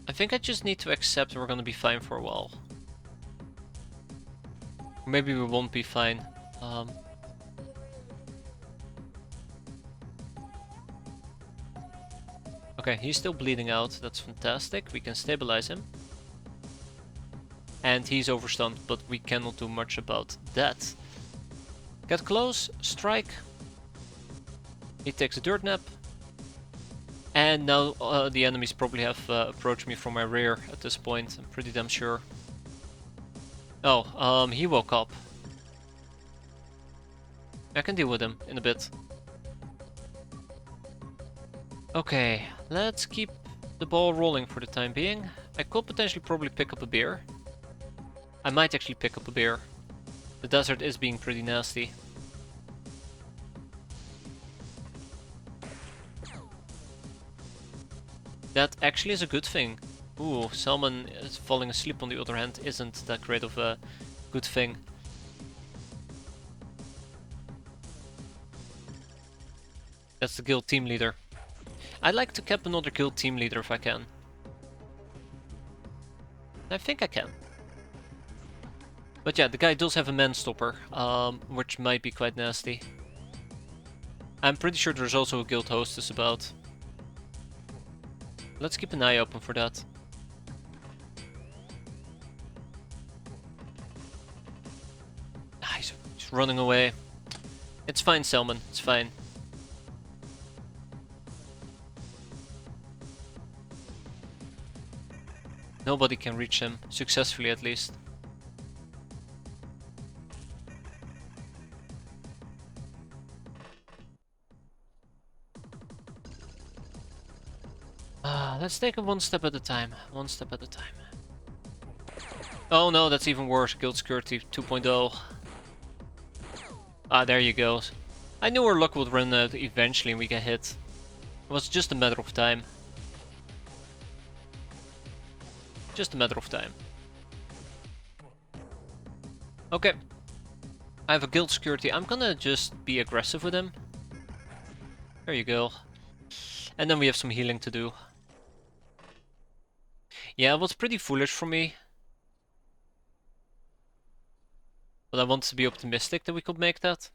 I think I just need to accept we're gonna be fine for a while. Maybe we won't be fine. Okay, he's still bleeding out. That's fantastic. We can stabilize him. And he's overstunned, but we cannot do much about that. Get close, strike. He takes a dirt nap. And now the enemies probably have approached me from my rear at this point. I'm pretty damn sure. Oh, he woke up. I can deal with him in a bit. Okay, let's keep the ball rolling for the time being. I could potentially probably pick up a beer. I might actually pick up a beer. The desert is being pretty nasty. That actually is a good thing. Ooh, Salmon is falling asleep on the other hand isn't that great of a good thing. That's the guild team leader. I'd like to cap another guild team leader if I can. I think I can. But yeah, the guy does have a man stopper, which might be quite nasty. I'm pretty sure there's also a guild hostess about. Let's keep an eye open for that. Ah, he's running away. It's fine, Salmon. It's fine. Nobody can reach him, successfully at least. Let's take it one step at a time. One step at a time. Oh no, that's even worse. Guild Security 2.0. Ah, there you go. I knew our luck would run out eventually and we get hit. It was just a matter of time. Just a matter of time. Okay. I have a guild security. I'm gonna just be aggressive with him. There you go. And then we have some healing to do. Yeah, it was pretty foolish for me. But I wanted to be optimistic that we could make that.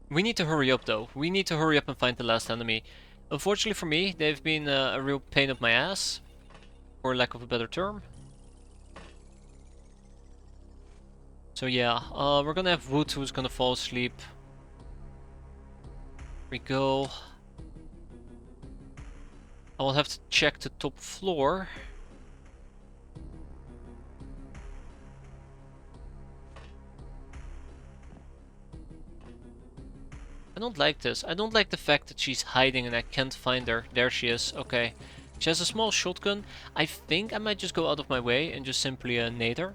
We need to hurry up though. We need to hurry up and find the last enemy. Unfortunately for me, they've been a real pain up my ass. For lack of a better term. So yeah, we're gonna have Wood who's gonna fall asleep. Here we go. I will have to check the top floor. I don't like this. I don't like the fact that she's hiding and I can't find her. There she is. Okay. She has a small shotgun. I think I might just go out of my way and just simply nade her.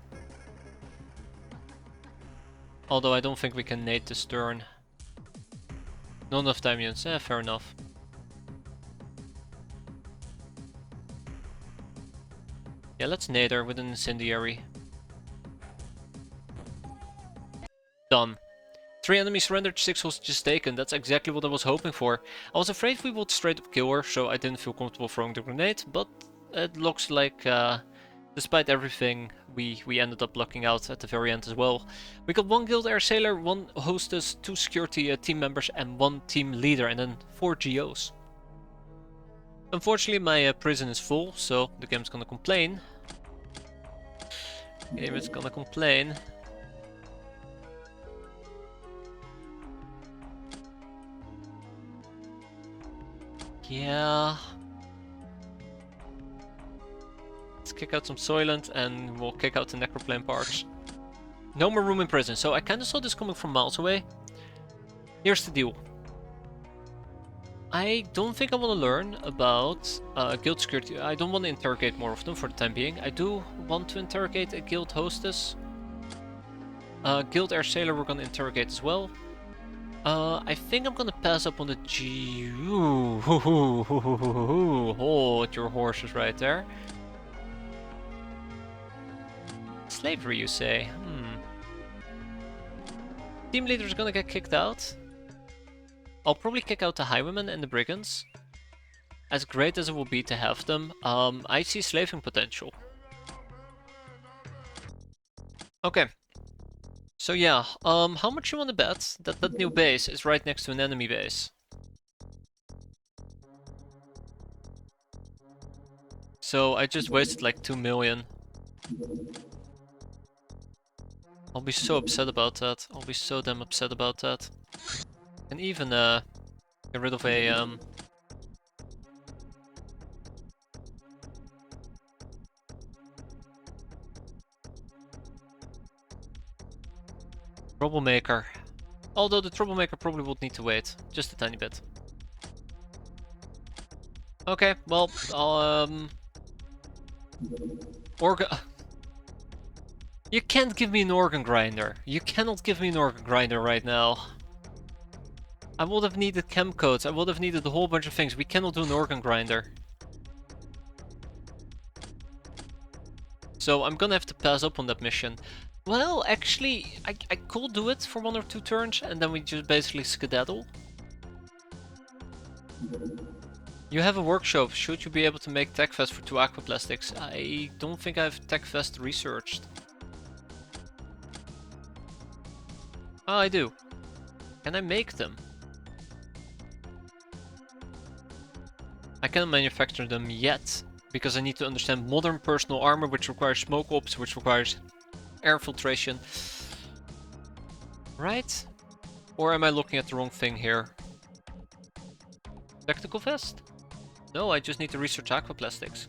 Although I don't think we can nade this turn. Not enough diamonds. Fair enough. Yeah, let's nade her with an incendiary. Done. 3 enemies surrendered, 6 hostages taken. That's exactly what I was hoping for. I was afraid we would straight up kill her, so I didn't feel comfortable throwing the grenade. But it looks like, despite everything, we ended up lucking out at the very end as well. We got 1 guild air sailor, 1 hostess, 2 security team members, and 1 team leader, and then 4 GOs. Unfortunately, my prison is full, so the game's gonna complain. Game is gonna complain. Yeah. Let's kick out some Soylent and we'll kick out the Necroplane parts. No more room in prison, so I kinda saw this coming from miles away. Here's the deal. I don't think I want to learn about guild security. I don't want to interrogate more of them for the time being. I do want to interrogate a guild hostess. Guild air sailor we're gonna interrogate as well. I think I'm gonna pass up on the G. Hold your horses right there. Slavery, you say? Team leader is gonna get kicked out. I'll probably kick out the highwaymen and the brigands. As great as it will be to have them, I see slaving potential. Okay. So yeah, how much you wanna bet that that new base is right next to an enemy base? So I just wasted like 2 million. I'll be so upset about that. I'll be so damn upset about that. And even get rid of a troublemaker. Although the troublemaker probably would need to wait just a tiny bit. Okay, well, organ. You can't give me an organ grinder. You cannot give me an organ grinder right now. I would have needed chem codes. I would have needed a whole bunch of things. We cannot do an organ grinder. So I'm gonna have to pass up on that mission. Well, actually, I could do it for 1 or 2 turns and then we just basically skedaddle. You have a workshop. Should you be able to make tech vest for 2 aquaplastics? I don't think I have tech vest researched. Oh, I do. Can I make them? I cannot manufacture them yet, because I need to understand modern personal armor, which requires smoke ops, which requires air filtration. Right? Or am I looking at the wrong thing here? Tactical vest? No, I just need to research aquaplastics.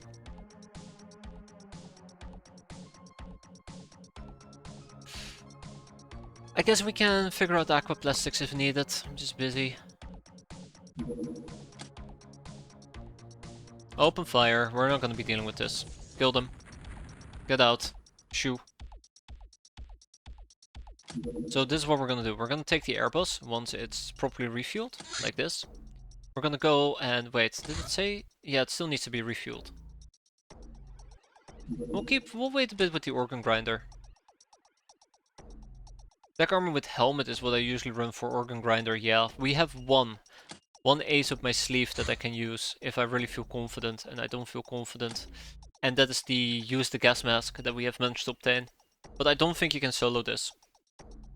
I guess we can figure out aquaplastics if needed. I'm just busy. Open fire. We're not gonna be dealing with this. Kill them. Get out. Shoo. So this is what we're gonna do. We're gonna take the airbus once it's properly refueled, like this. We're gonna go and wait. Did it say? Yeah, it still needs to be refueled. We'll wait a bit with the organ grinder. Tech armor with helmet is what I usually run for organ grinder. Yeah, we have 1. one ace up my sleeve that I can use if I really feel confident, and I don't feel confident. And that is the use the gas mask that we have managed to obtain. But I don't think you can solo this.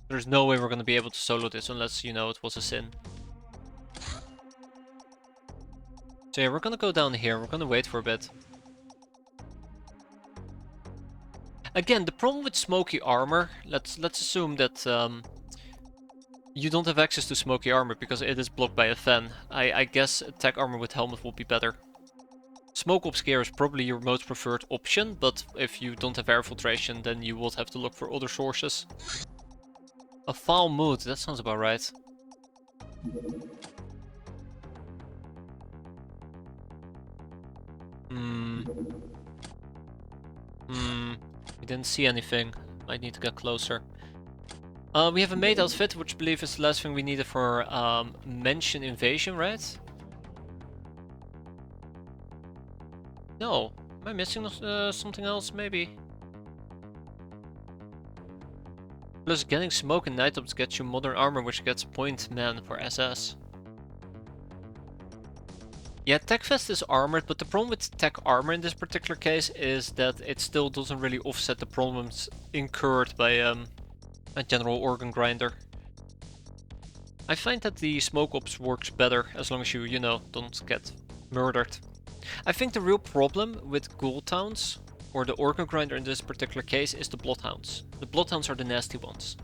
There's no way we're going to be able to solo this unless, you know, it was a sin. So yeah, we're going to go down here. We're going to wait for a bit. Again, the problem with smoky armor, let's assume that you don't have access to smoky armor because it is blocked by a fan. I guess attack armor with helmet would be better. Smoke obscure is probably your most preferred option, but if you don't have air filtration, then you would have to look for other sources. A foul mood, that sounds about right. We didn't see anything. Might need to get closer. We have a maid outfit, which I believe is the last thing we needed for Mansion Invasion, right? No. Am I missing something else, maybe? Plus, getting smoke and night ops gets you modern armor, which gets point man for SS. Yeah, Tech Vest is armored, but the problem with Tech Armor in this particular case is that it still doesn't really offset the problems incurred by a general organ grinder. I find that the Smoke Ops works better as long as you know, don't get murdered. I think the real problem with Ghoul Towns, or the organ grinder in this particular case, is the Bloodhounds. The Bloodhounds are the nasty ones.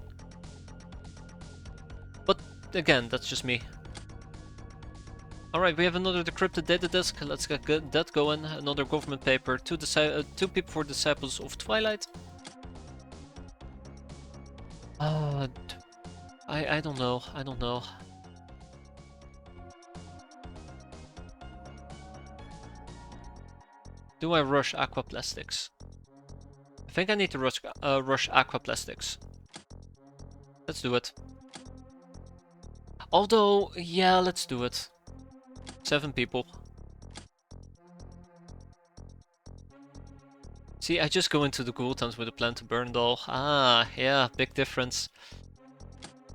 But again, that's just me. Alright, we have another decrypted data disk. Let's get that going. Another government paper. Two people for Disciples of Twilight. I don't know. I don't know. Do I rush Aquaplastics? I think I need to rush Aquaplastics. Let's do it. Although, yeah, let's do it. 7 people. See, I just go into the Ghoul Towns with a plan to burn it all. Ah, yeah, big difference.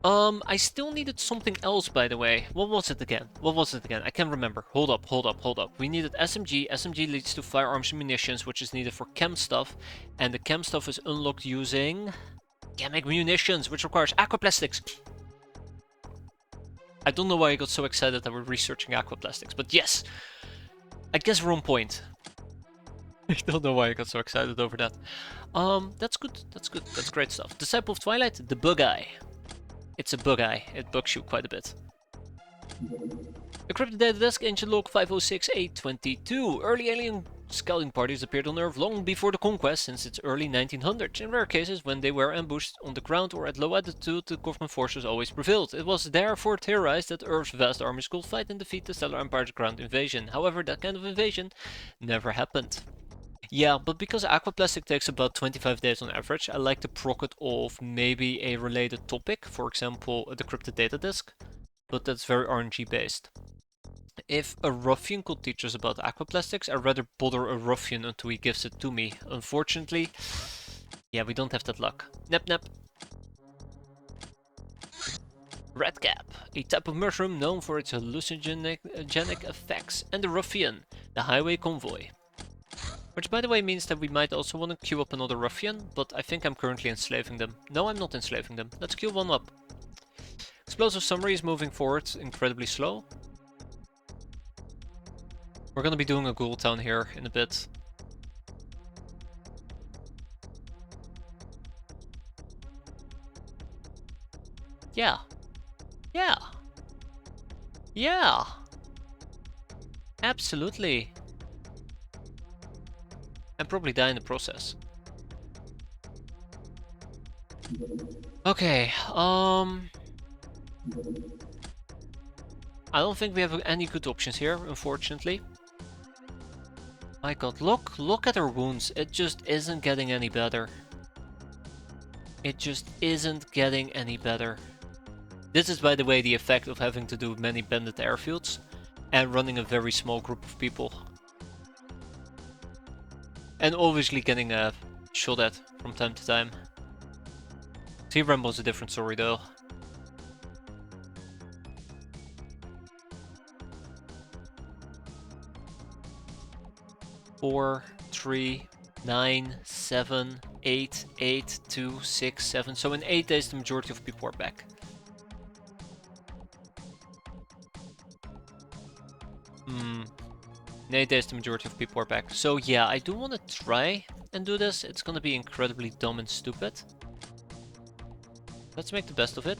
I still needed something else, by the way. What was it again? What was it again? I can't remember. Hold up. We needed SMG. SMG leads to firearms and munitions, which is needed for chem stuff. And the chem stuff is unlocked using chemic munitions, which requires aquaplastics. I don't know why I got so excited that we're researching aquaplastics, but yes! I guess we're on point. I don't know why I got so excited over that. That's good. That's great stuff. Disciple of Twilight, the bug eye. It's a bug eye. It bugs you quite a bit. Encrypted data disk, engine log 506822. Early alien scouting parties appeared on Earth long before the conquest, since its early 1900s. In rare cases, when they were ambushed on the ground or at low altitude, the government forces always prevailed. It was therefore theorized that Earth's vast armies could fight and defeat the Stellar Empire's ground invasion. However, that kind of invasion never happened. Yeah, but because Aquaplastic takes about 25 days on average, I like to proc it off maybe a related topic, for example a decrypted data disk, but that's very RNG based. If a ruffian could teach us about aquaplastics, I'd rather bother a ruffian until he gives it to me. Unfortunately, yeah, we don't have that luck. Nep. Redcap, a type of mushroom known for its hallucinogenic effects, and the ruffian, the highway convoy. Which, by the way, means that we might also want to queue up another ruffian, but I think I'm currently enslaving them. No, I'm not enslaving them. Let's queue one up. Explosive Summary is moving forward incredibly slow. We're gonna be doing a Ghoul Town here in a bit. Yeah. Absolutely. And probably die in the process. Okay, I don't think we have any good options here, unfortunately. My god, look at her wounds. It just isn't getting any better. It just isn't getting any better. This is, by the way, the effect of having to do many bandit airfields and running a very small group of people. And obviously getting shot at from time to time. Sea Rambo's a different story though. 4, 3, 9, 7, 8, 8, 2, 6, 7. So in 8 days, the majority of people are back. In 8 days, the majority of people are back. So yeah, I do want to try and do this. It's gonna be incredibly dumb and stupid. Let's make the best of it.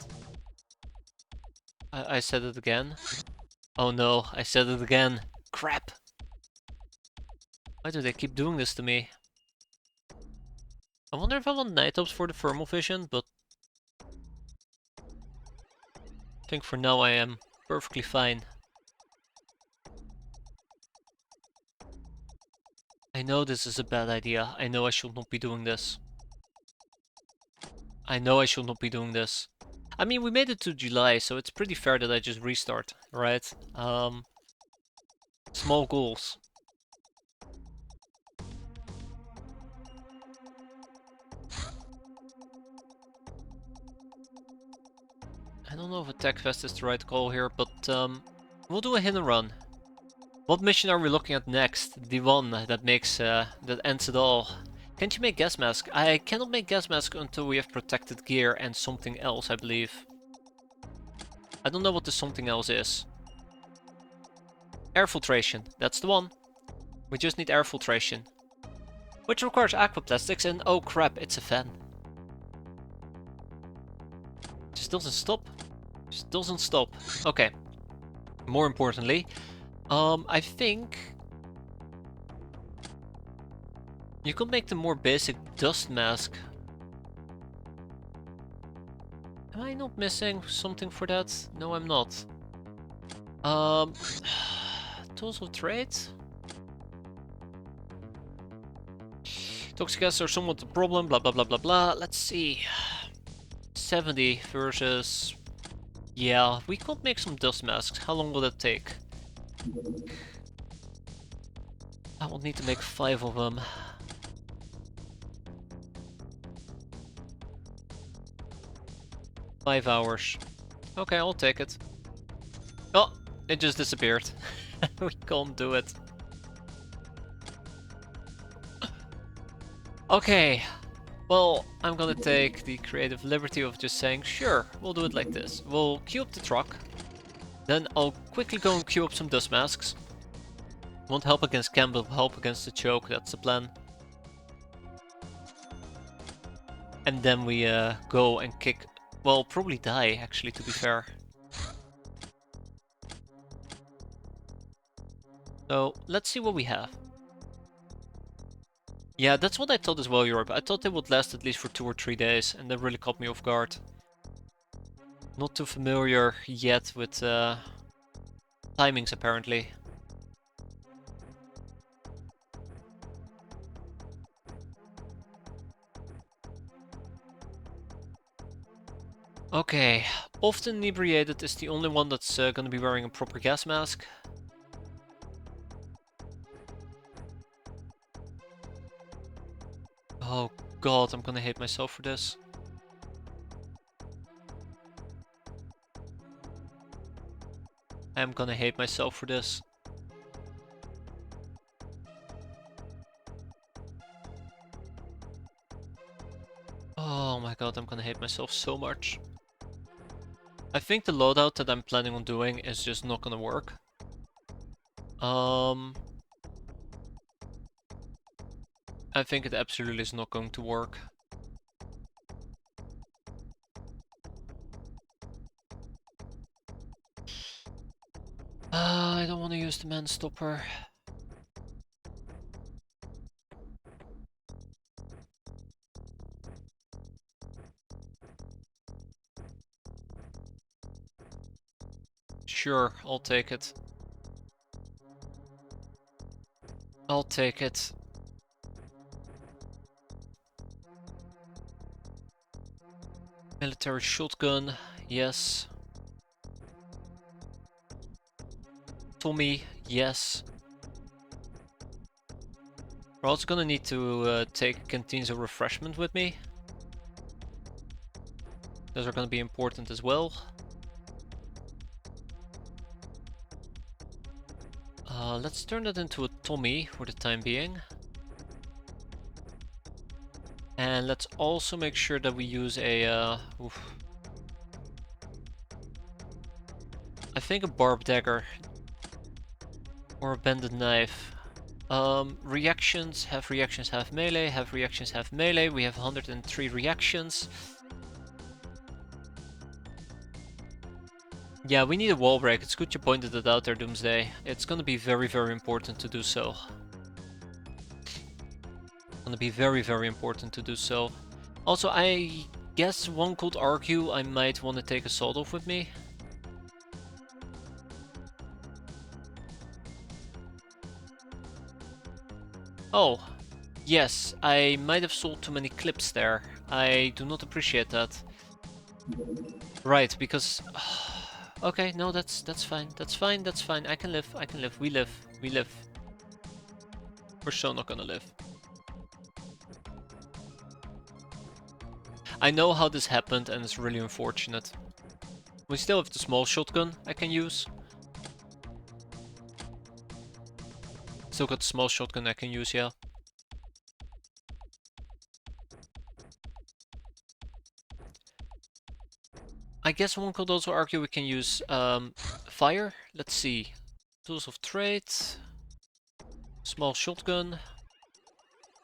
I said it again. Oh no, I said it again. Crap. Why do they keep doing this to me? I wonder if I want night ops for the thermal vision, but I think for now I am perfectly fine. I know this is a bad idea. I know I should not be doing this. I know I should not be doing this. I mean, we made it to July, so it's pretty fair that I just restart, right? Small goals. I don't know if attack vest is the right call here, but we'll do a hit and run. What mission are we looking at next? The one that makes that ends it all. Can't you make gas mask? I cannot make gas mask until we have protected gear and something else, I believe. I don't know what the something else is. Air filtration, that's the one. We just need air filtration. Which requires aquaplastics and oh crap, it's a fan. Just doesn't stop. Just doesn't stop. Okay. More importantly, I think you could make the more basic dust mask. Am I not missing something for that? No, I'm not. Tools of trade? Toxic gases are somewhat a problem, blah blah blah blah blah. Let's see. 70 versus... Yeah, we could make some dust masks. How long will that take? I will need to make 5 of them. Five hours. Okay, I'll take it. Oh, it just disappeared. We can't do it. Okay, well, I'm gonna take the creative liberty of just saying, sure, we'll do it like this. We'll queue up the truck, then I'll quickly go and queue up some dust masks. Won't help against Cam, but will help against the choke, that's the plan. And then we go and kick, well, probably die, actually, to be fair. So, let's see what we have. Yeah, that's what I thought as well, Europe. I thought they would last at least for 2 or 3 days, and that really caught me off guard. Not too familiar yet with timings, apparently. Okay, often inebriated is the only one that's gonna be wearing a proper gas mask. Oh god, I'm gonna hate myself for this. I'm gonna hate myself for this. Oh my god, I'm gonna hate myself so much. I think the loadout that I'm planning on doing is just not gonna work. I think it absolutely is not going to work. I don't want to use the man stopper. Sure, I'll take it. I'll take it. Military shotgun, yes. Tommy, yes. We're also gonna need to take canteens of refreshment with me. Those are gonna be important as well. Let's turn that into a Tommy for the time being. And let's also make sure that we use a, I think a barbed dagger. Or a bended knife. Reactions, have melee, have reactions, have melee. We have 103 reactions. Yeah, we need a wall break. It's good you pointed it out there, Doomsday. It's gonna be very, very important to do so. Gonna be very, very important to do so. Also, I guess one could argue I might want to take a sawed off with me. Oh, yes, I might have sold too many clips there. I do not appreciate that. Right, because... okay, no, that's fine. That's fine, that's fine. I can live, we live, we live. We're so not gonna live. I know how this happened and it's really unfortunate. We still have the small shotgun I can use. Still got the small shotgun I can use, yeah. I guess one could also argue we can use fire. Let's see. Tools of trade. Small shotgun.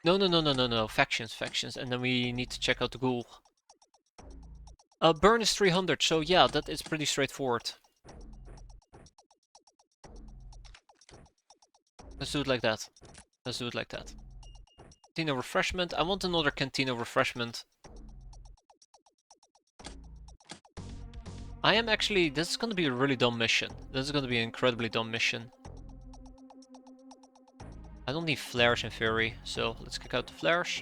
No. Factions. And then we need to check out the ghoul. Burn is 300, so yeah, that is pretty straightforward. Let's do it like that. Let's do it like that. Cantina refreshment. I want another cantina refreshment. I am actually... This is gonna be a really dumb mission. This is gonna be an incredibly dumb mission. I don't need flares in theory, so let's kick out the flares.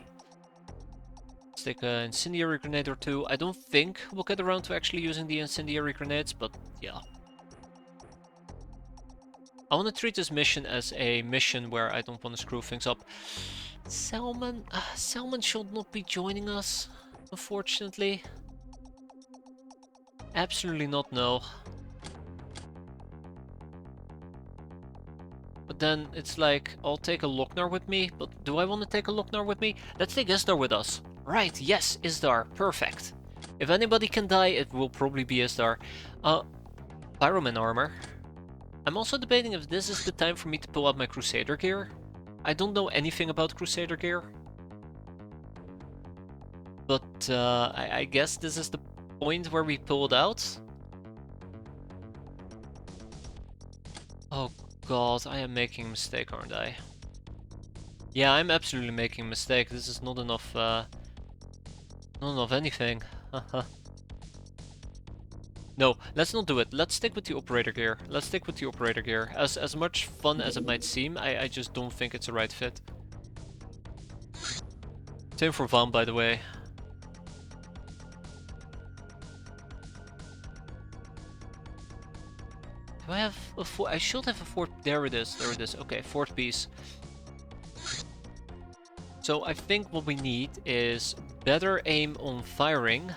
Let's take an incendiary grenade or two. I don't think we'll get around to actually using the incendiary grenades, but yeah. I want to treat this mission as a mission where I don't want to screw things up. Salmon should not be joining us, unfortunately. Absolutely not, no. But then it's like, I'll take a Lochnar with me, but do I want to take a Lochnar with me? Let's take Isdar with us. Right, yes, Isdar, perfect. If anybody can die, it will probably be Isdar. Pyroman armor. I'm also debating if this is the time for me to pull out my Crusader gear. I don't know anything about Crusader gear. But I guess this is the point where we pull it out. Oh god, I am making a mistake, aren't I? Yeah, I'm absolutely making a mistake. This is not enough, not enough anything. No, let's not do it. Let's stick with the operator gear. Let's stick with the operator gear. As much fun as it might seem, I just don't think it's a right fit. Same for Vam, by the way. Do I have a fourth? I should have a fourth. There it is. There it is. Okay, fourth piece. So I think what we need is better aim on firing.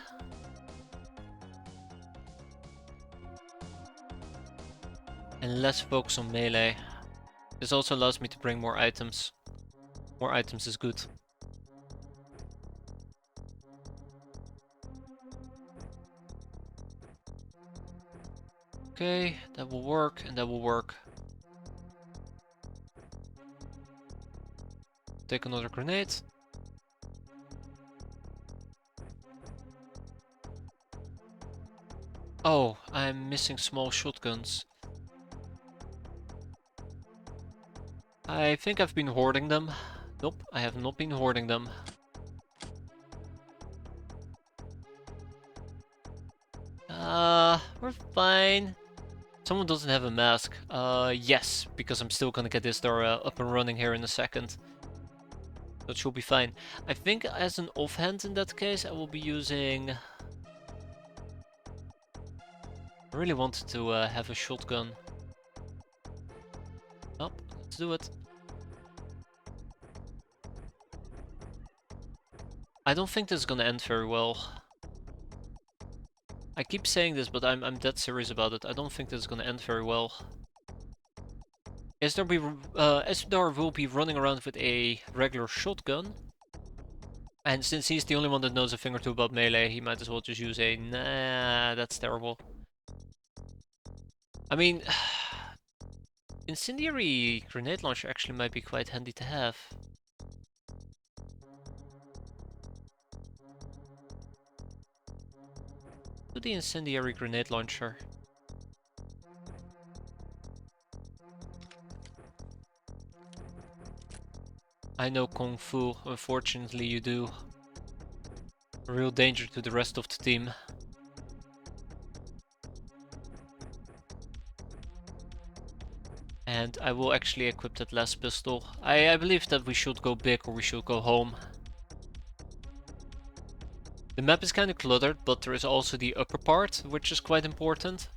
And less focus on melee. This also allows me to bring more items. More items is good. Okay, that will work, and that will work. Take another grenade. Oh, I'm missing small shotguns. I think I've been hoarding them. Nope, I have not been hoarding them. We're fine. Someone doesn't have a mask. Yes, because I'm still gonna get this door up and running here in a second. That should be fine. I think as an offhand in that case, I will be using... I really wanted to have a shotgun. Oh, let's do it. I don't think this is gonna end very well. I keep saying this, but I'm dead serious about it. I don't think this is gonna end very well. Esbdar will be running around with a regular shotgun. And since he's the only one that knows a thing or two about melee, he might as well just use a... Nah, that's terrible. I mean... Incendiary grenade launcher actually might be quite handy to have. Do the incendiary grenade launcher. I know Kung Fu, unfortunately you do. A real danger to the rest of the team. And I will actually equip that last pistol. I believe that we should go big or we should go home. The map is kind of cluttered, but there is also the upper part, which is quite important.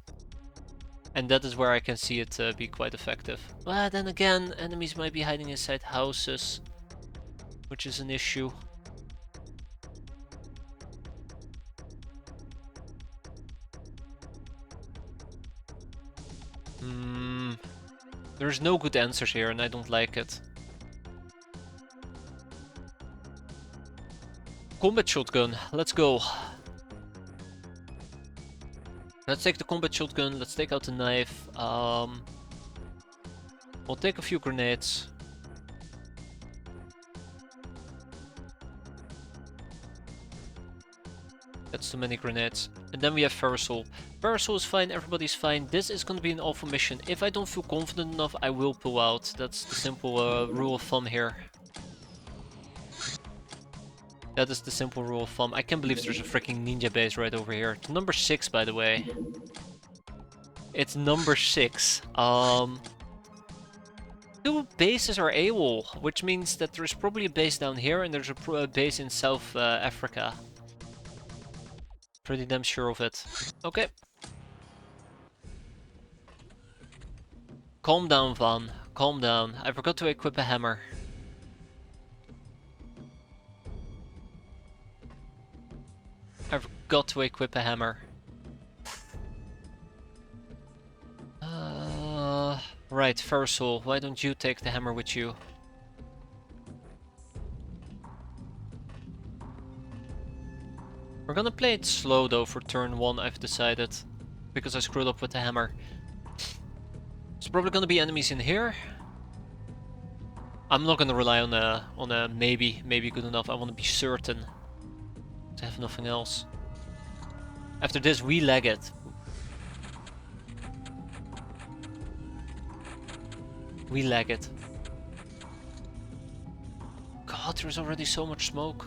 And that is where I can see it be quite effective. But then again, enemies might be hiding inside houses, which is an issue. There's no good answers here and I don't like it. Combat shotgun, let's go. Let's take the combat shotgun, let's take out the knife. We'll take a few grenades. That's too many grenades. And then we have Ferrosol. Ferrosol is fine, everybody's fine. This is gonna be an alpha mission. If I don't feel confident enough, I will pull out. That's the simple rule of thumb here. That is the simple rule of thumb. I can't believe there's a freaking ninja base right over here. It's number 6, by the way. It's number 6. Two bases are AWOL, which means that there's probably a base down here and there's a base in South Africa. Pretty damn sure of it. Okay. Calm down, Van. Calm down. I forgot to equip a hammer. I forgot to equip a hammer. Right, Ferrosol, why don't you take the hammer with you? We're gonna play it slow though for turn 1, I've decided. Because I screwed up with the hammer. There's probably gonna be enemies in here. I'm not gonna rely on a maybe good enough. I wanna be certain to have nothing else. After this, we leg it. We leg it. God, there's already so much smoke.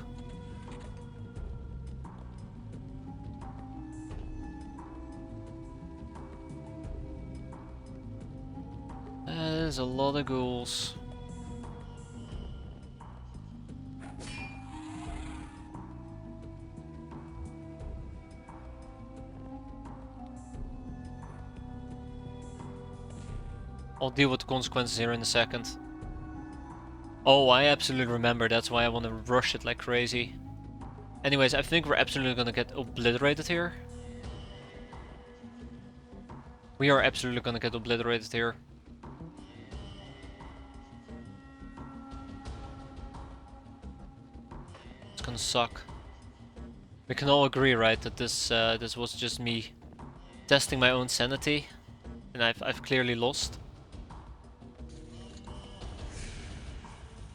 There's a lot of ghouls. I'll deal with the consequences here in a second. Oh, I absolutely remember. That's why I want to rush it like crazy. Anyways, I think we're absolutely gonna get obliterated here. We are absolutely gonna get obliterated here. It's gonna suck. We can all agree, right, that this was just me testing my own sanity, and I've clearly lost.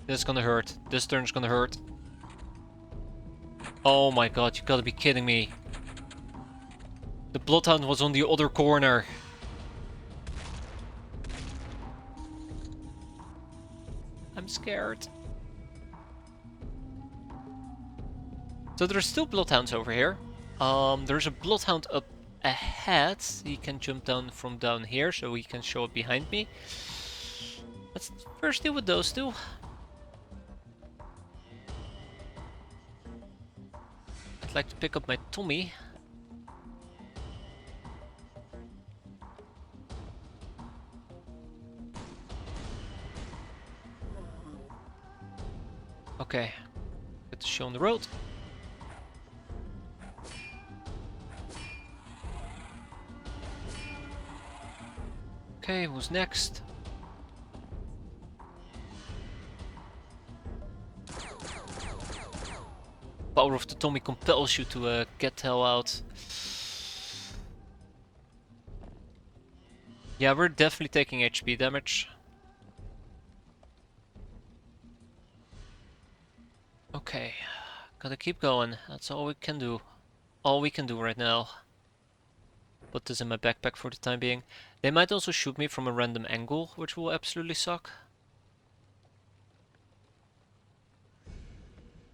This is gonna hurt. This turn's gonna hurt. Oh my god, you gotta be kidding me. The Bloodhound was on the other corner. I'm scared. So there's still Bloodhounds over here. There's a Bloodhound up ahead. He can jump down from down here, so he can show up behind me. Let's first deal with those two. I'd like to pick up my Tommy. Okay, get the show on the road. Okay, who's next? Power of the Tommy compels you to get the hell out. Yeah, we're definitely taking HP damage. Okay, gotta keep going. That's all we can do. All we can do right now. Put this in my backpack for the time being. They might also shoot me from a random angle, which will absolutely suck.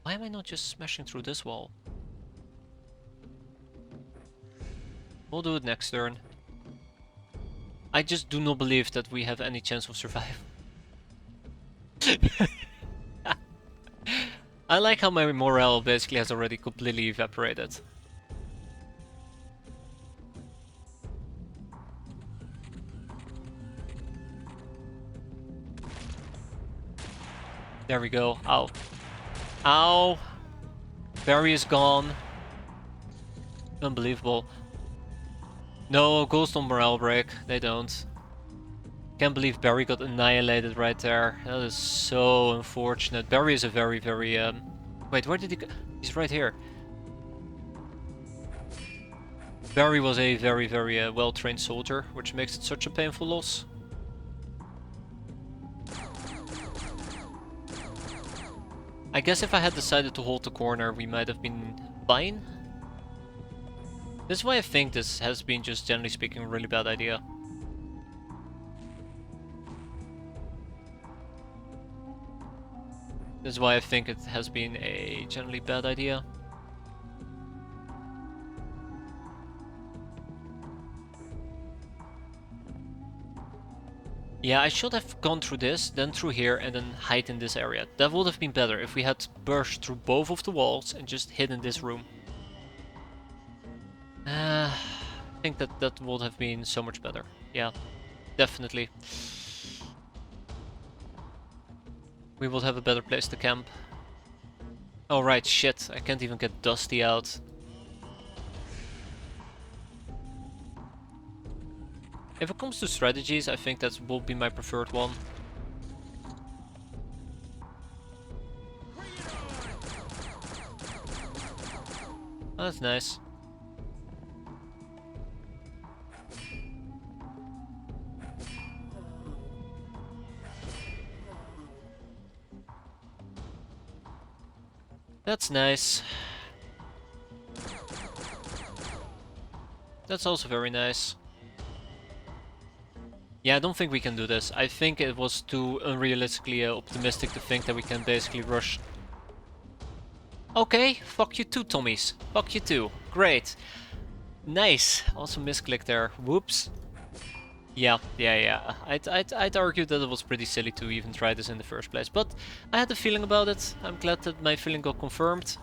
Why am I not just smashing through this wall? We'll do it next turn. I just do not believe that we have any chance of survival. I like how my morale basically has already completely evaporated. There we go. Ow. Ow! Barry is gone. Unbelievable. No, Ghost on morale break. They don't. Can't believe Barry got annihilated right there. That is so unfortunate. Barry is a very, very... Wait, where did he go? He's right here. Barry was a very, very well-trained soldier, which makes it such a painful loss. I guess if I had decided to hold the corner, we might have been fine. This is why I think this has been, just generally speaking, a really bad idea. This is why I think it has been a generally bad idea. Yeah, I should have gone through this, then through here, and then hide in this area. That would have been better if we had burst through both of the walls and just hid in this room. I think that would have been so much better. Yeah, definitely. We would have a better place to camp. Oh right, shit, I can't even get Dusty out. If it comes to strategies, I think that will be my preferred one. Oh, that's nice. That's nice. That's also very nice. Yeah, I don't think we can do this. I think it was too unrealistically optimistic to think that we can basically rush. Okay, fuck you too, Tommies. Fuck you too. Great. Nice. Also misclick there. Whoops. Yeah. I'd argue that it was pretty silly to even try this in the first place, but I had a feeling about it. I'm glad that my feeling got confirmed.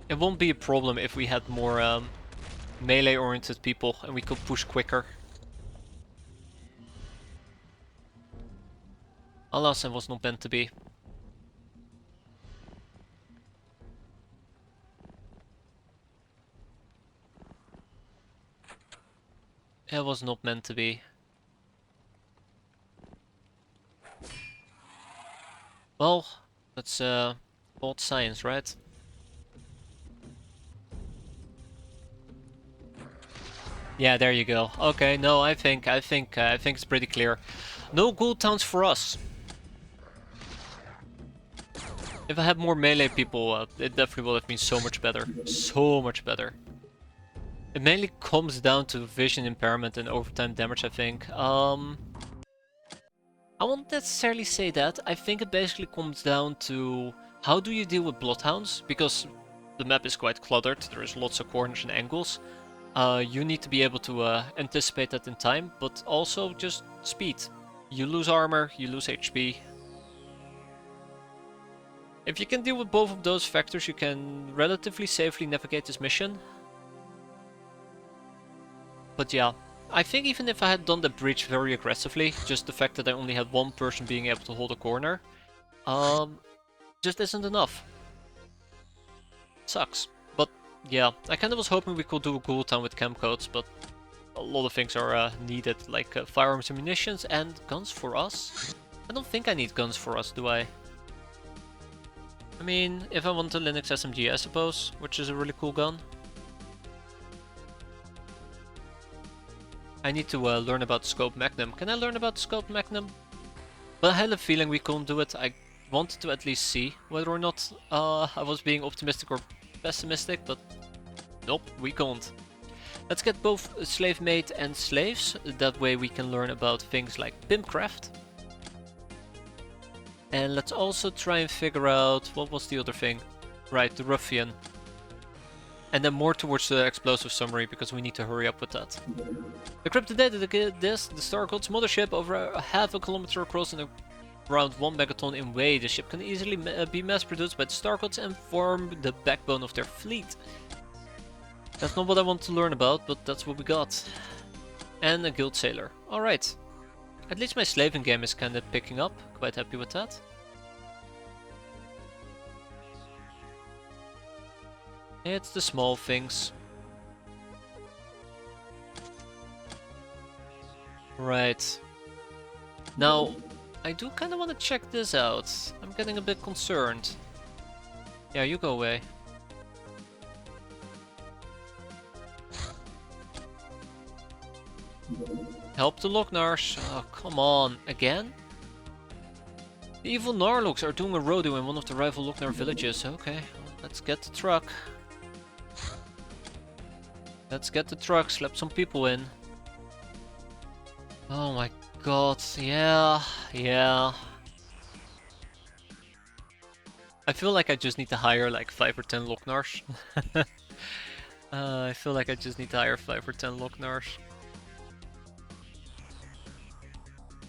It won't be a problem if we had more melee-oriented people and we could push quicker. Alas, it was not meant to be. It was not meant to be. Well, that's old science, right? Yeah, there you go. Okay, no, I think it's pretty clear. No gold towns for us. If I had more melee people, it definitely would have been so much better. So much better. It mainly comes down to vision impairment and overtime damage, I think. I won't necessarily say that. I think it basically comes down to how do you deal with bloodhounds? Because the map is quite cluttered. There's lots of corners and angles. You need to be able to anticipate that in time, but also just speed. You lose armor, you lose HP. If you can deal with both of those factors, you can relatively safely navigate this mission. But yeah, I think even if I had done the breach very aggressively, just the fact that I only had one person being able to hold a corner, just isn't enough. Sucks. But yeah, I kind of was hoping we could do a cooldown with camp codes, but a lot of things are needed, like firearms and munitions and guns for us. I don't think I need guns for us, do I? I mean, if I want a Linux SMG, I suppose, which is a really cool gun. I need to learn about Scope Magnum. Can I learn about Scope Magnum? But I had a feeling we couldn't do it. I wanted to at least see whether or not I was being optimistic or pessimistic, but nope, we can't. Let's get both slave mate and slaves. That way we can learn about things like pimpcraft. And let's also try and figure out, what was the other thing? Right, the ruffian. And then more towards the explosive summary, because we need to hurry up with that. Decrypted data, the Star God's mothership over half a kilometer across and around 1 megaton in weight. The ship can easily be mass produced by the Star Gods and form the backbone of their fleet. That's not what I want to learn about, but that's what we got. And a guild sailor. Alright. At least my slaving game is kinda picking up. Quite happy with that. It's the small things. Right. Now, I do kinda wanna check this out. I'm getting a bit concerned. Yeah, you go away. Help the Locknars. Oh, come on. Again? The evil Narloks are doing a rodeo in one of the rival Locknar villages. Okay, well, let's get the truck. Let's get the truck, slap some people in. Oh my god, yeah. I feel like I just need to hire like 5 or 10 Locknars. I feel like I just need to hire 5 or 10 Locknars.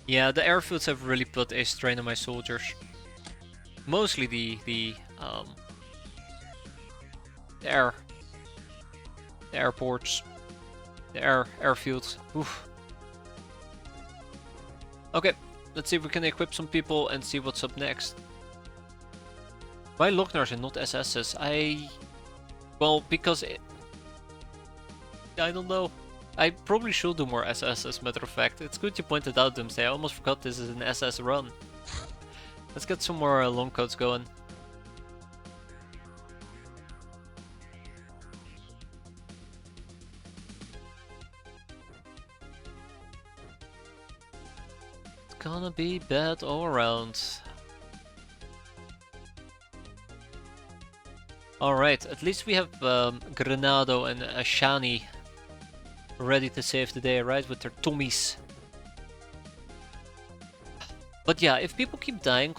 Yeah, the airfields have really put a strain on my soldiers. Mostly the airports, the airfields. Oof. Okay, let's see if we can equip some people and see what's up next. Why Locknars and not SS's? Well, because I don't know. I probably should do more SS, as a matter of fact. It's good you pointed out, Doomsday. I almost forgot this is an SS run. Let's get some more long coats going. It's gonna be bad all around. Alright, at least we have Granado and Ashani ready to save the day, right, with their Tommies. But yeah, if people keep dying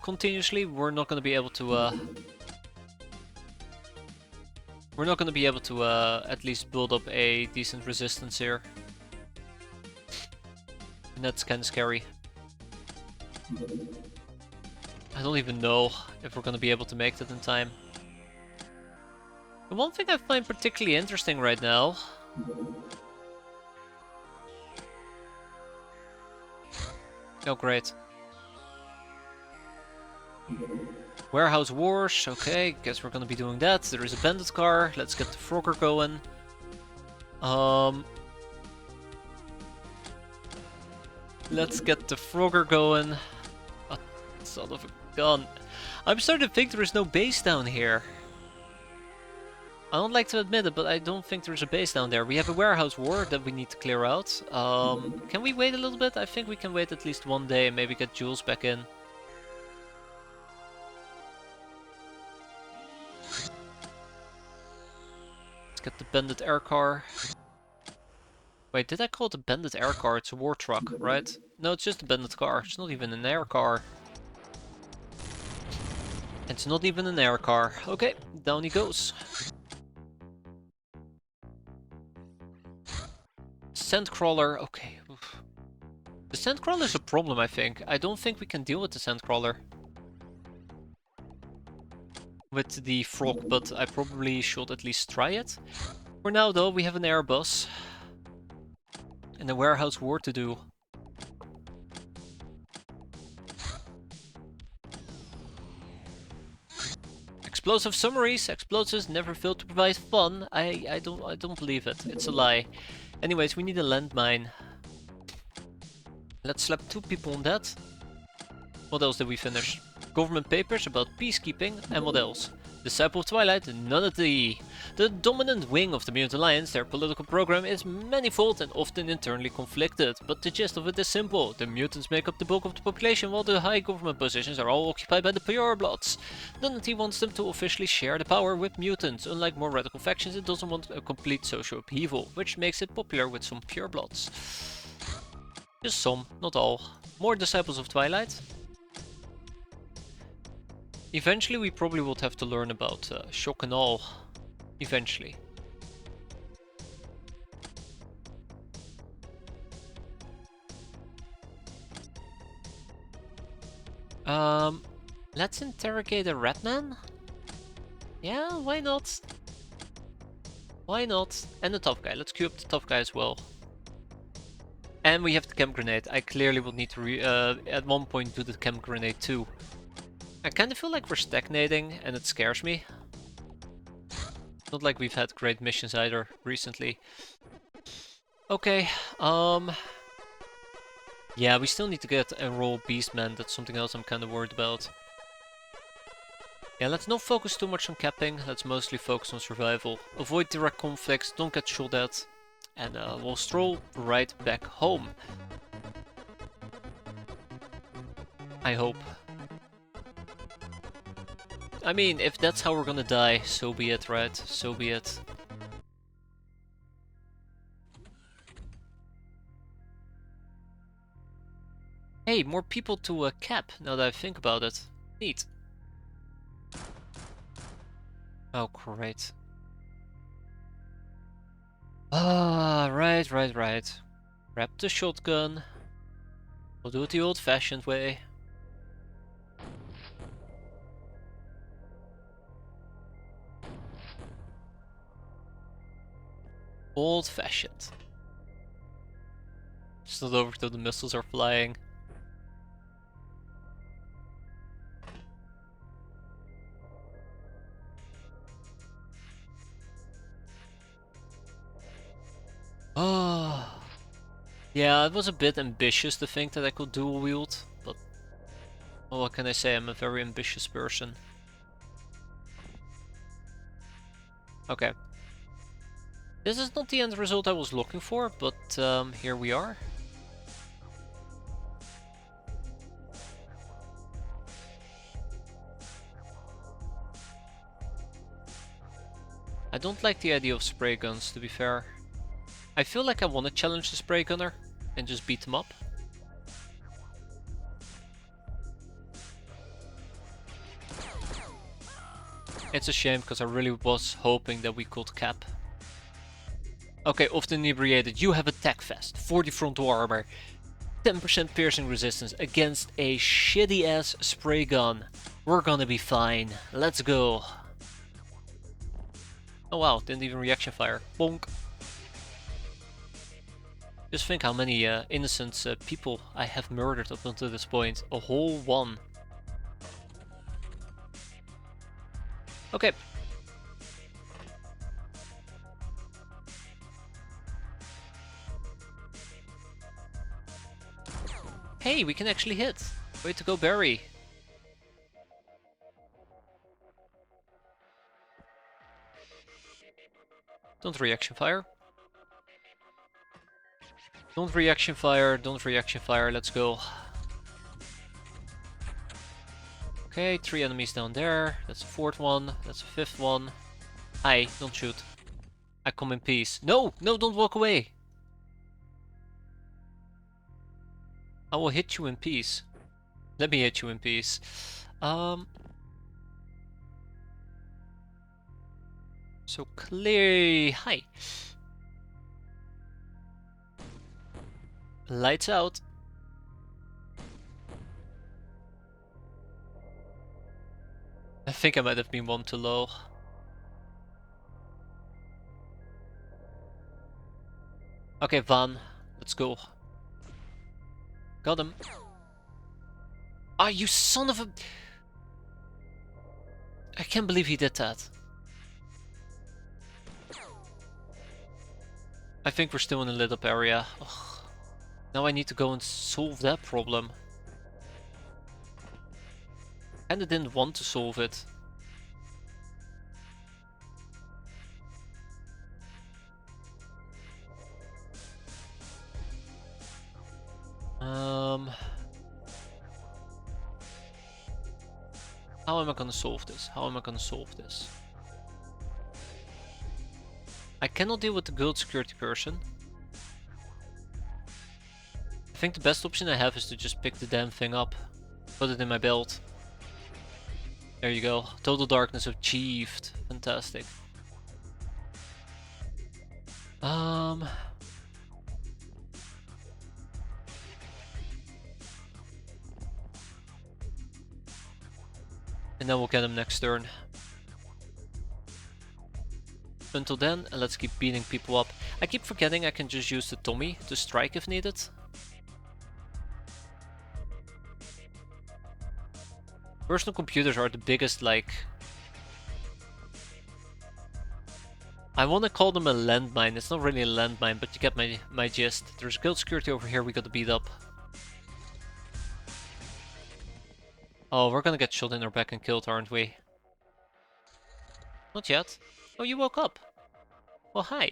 continuously, we're not gonna be able to at least build up a decent resistance here. And that's kinda scary. I don't even know if we're gonna be able to make that in time. The one thing I find particularly interesting right now oh, great. Warehouse wars, okay, guess we're gonna be doing that. There is a bandit car, let's get the Frogger going. Let's get the Frogger going. Oh, son of a gun. I'm starting to think there is no base down here. I don't like to admit it, but I don't think there's a base down there. We have a warehouse war that we need to clear out. Can we wait a little bit? I think we can wait at least one day and maybe get Jules back in. Let's get the bandit air car. Wait, did I call it a bandit air car? It's a war truck, right? No, it's just a bandit car. It's not even an air car. It's not even an air car. Okay, down he goes. Sandcrawler, okay. Oof. The Sandcrawler is a problem, I think. I don't think we can deal with the Sandcrawler with the frog, but I probably should at least try it. For now, though, we have an Airbus and a warehouse war to do. Explosive summaries. Explosives never fail to provide fun. I don't believe it. It's a lie. Anyways, we need a landmine. Let's slap 2 people on that. What else did we finish? Government papers about peacekeeping, and what else? Disciple of Twilight, none of the dominant wing of the Mutant Alliance. Their political program is manifold and often internally conflicted, but the gist of it is simple. The mutants make up the bulk of the population, while the high government positions are all occupied by the purebloods. The Nutty wants them to officially share the power with mutants. Unlike more radical factions, it doesn't want a complete social upheaval, which makes it popular with some purebloods. Just some, not all. More Disciples of Twilight. Eventually we probably would have to learn about shock and awe. Eventually. Let's interrogate a rat man? Yeah, why not? Why not? And the tough guy. Let's queue up the tough guy as well. And we have the chem grenade. I clearly will need to at one point do the chem grenade too. I kind of feel like we're stagnating and it scares me. Not like we've had great missions either recently. Okay, yeah, we still need to get enroll Beastman. That's something else I'm kind of worried about. Yeah, let's not focus too much on capping. Let's mostly focus on survival. Avoid direct conflicts, don't get shot at. And we'll stroll right back home. I hope. I mean, if that's how we're gonna die, so be it, right? So be it. Hey, more people to cap, now that I think about it. Neat. Oh, great. Ah, right. Grab the shotgun. We'll do it the old-fashioned way. Old-fashioned. Just not over till the missiles are flying. Oh. Yeah, it was a bit ambitious to think that I could dual wield, but well, what can I say, I'm a very ambitious person. Okay. This is not the end result I was looking for, but here we are. I don't like the idea of spray guns, to be fair. I feel like I want to challenge the spray gunner and just beat them up. It's a shame because I really was hoping that we could cap. Okay, off the inebriated, you have attack vest, 40 frontal armor, 10% piercing resistance against a shitty ass spray gun. We're gonna be fine. Let's go. Oh wow, didn't even reaction fire. Bonk. Just think how many innocent people I have murdered up until this point. A whole one. Okay. Hey, we can actually hit. Way to go, Barry. Don't reaction fire. Don't reaction fire, let's go. Okay, 3 enemies down there. That's a 4th one, that's a 5th one. Hi, don't shoot. I come in peace. No, don't walk away. I will hit you in peace. Let me hit you in peace. So clearly, hi. Lights out. I think I might have been one too low. Okay, Van, let's go. Got him. Ah, you son of a... I can't believe he did that. I think we're still in a lit up area. Ugh. Now I need to go and solve that problem. Kinda didn't want to solve it. How am I gonna solve this? How am I gonna solve this? I cannot deal with the guild security person. I think the best option I have is to just pick the damn thing up. Put it in my belt. There you go. Total darkness achieved. Fantastic. And then we'll get him next turn. Until then, let's keep beating people up. I keep forgetting I can just use the Tommy to strike if needed. Personal computers are the biggest, like... I want to call them a landmine. It's not really a landmine, but you get my gist. There's guild security over here we gotta beat up. Oh, we're gonna get shot in our back and killed, aren't we? Not yet. Oh, you woke up. Well, hi.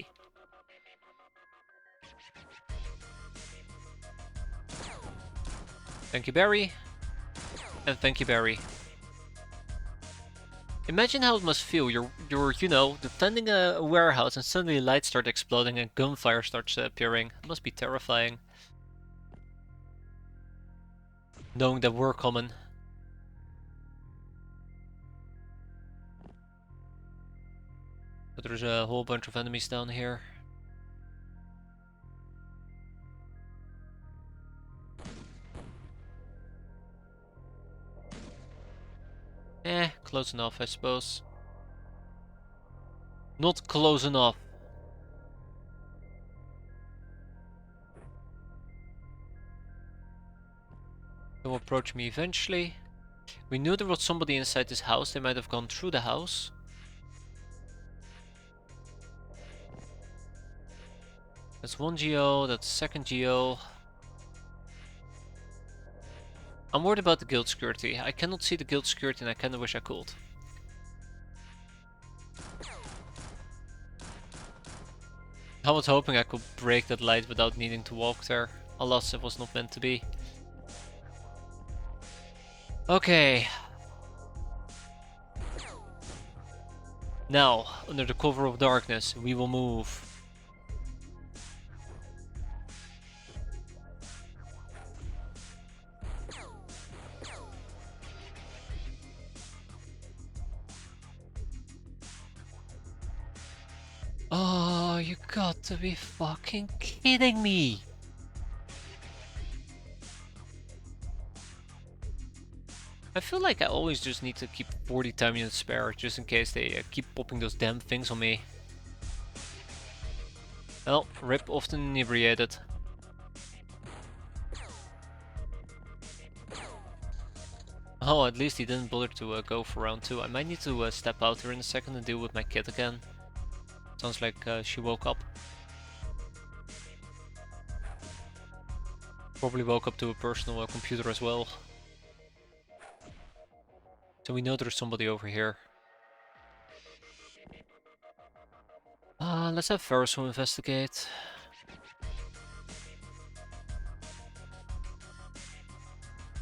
Thank you, Barry. And thank you, Barry. Imagine how it must feel. You're you know, defending a warehouse and suddenly lights start exploding and gunfire starts appearing. It must be terrifying. Knowing that we're coming. But there's a whole bunch of enemies down here. Close enough, I suppose. Not close enough. They'll approach me eventually. We knew there was somebody inside this house. They might have gone through the house. That's one geo, that's second geo. I'm worried about the guild security. I cannot see the guild security and I kinda wish I could. I was hoping I could break that light without needing to walk there. Alas, it was not meant to be. Okay. Now, under the cover of darkness, we will move. Oh, you got to be fucking kidding me! I feel like I always just need to keep 40 time units spare, just in case they keep popping those damn things on me. Well, rip often inebriated. Oh, at least he didn't bother to go for round 2. I might need to step out here in a second and deal with my kid again. Sounds like she woke up. Probably woke up to a personal computer as well. So we know there's somebody over here. Let's have Ferris who investigate.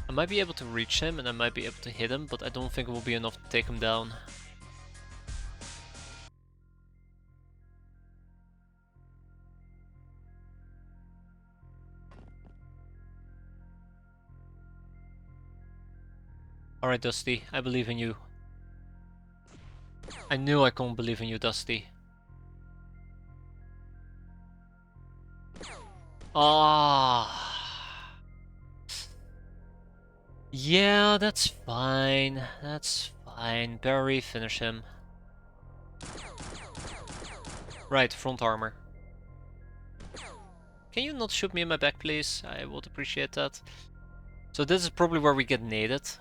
I might be able to reach him and I might be able to hit him, but I don't think it will be enough to take him down. Alright, Dusty, I believe in you. I knew I couldn't believe in you, Dusty. Ah. Yeah, that's fine. That's fine. Barry, finish him. Right, front armor. Can you not shoot me in my back, please? I would appreciate that. So this is probably where we get naded.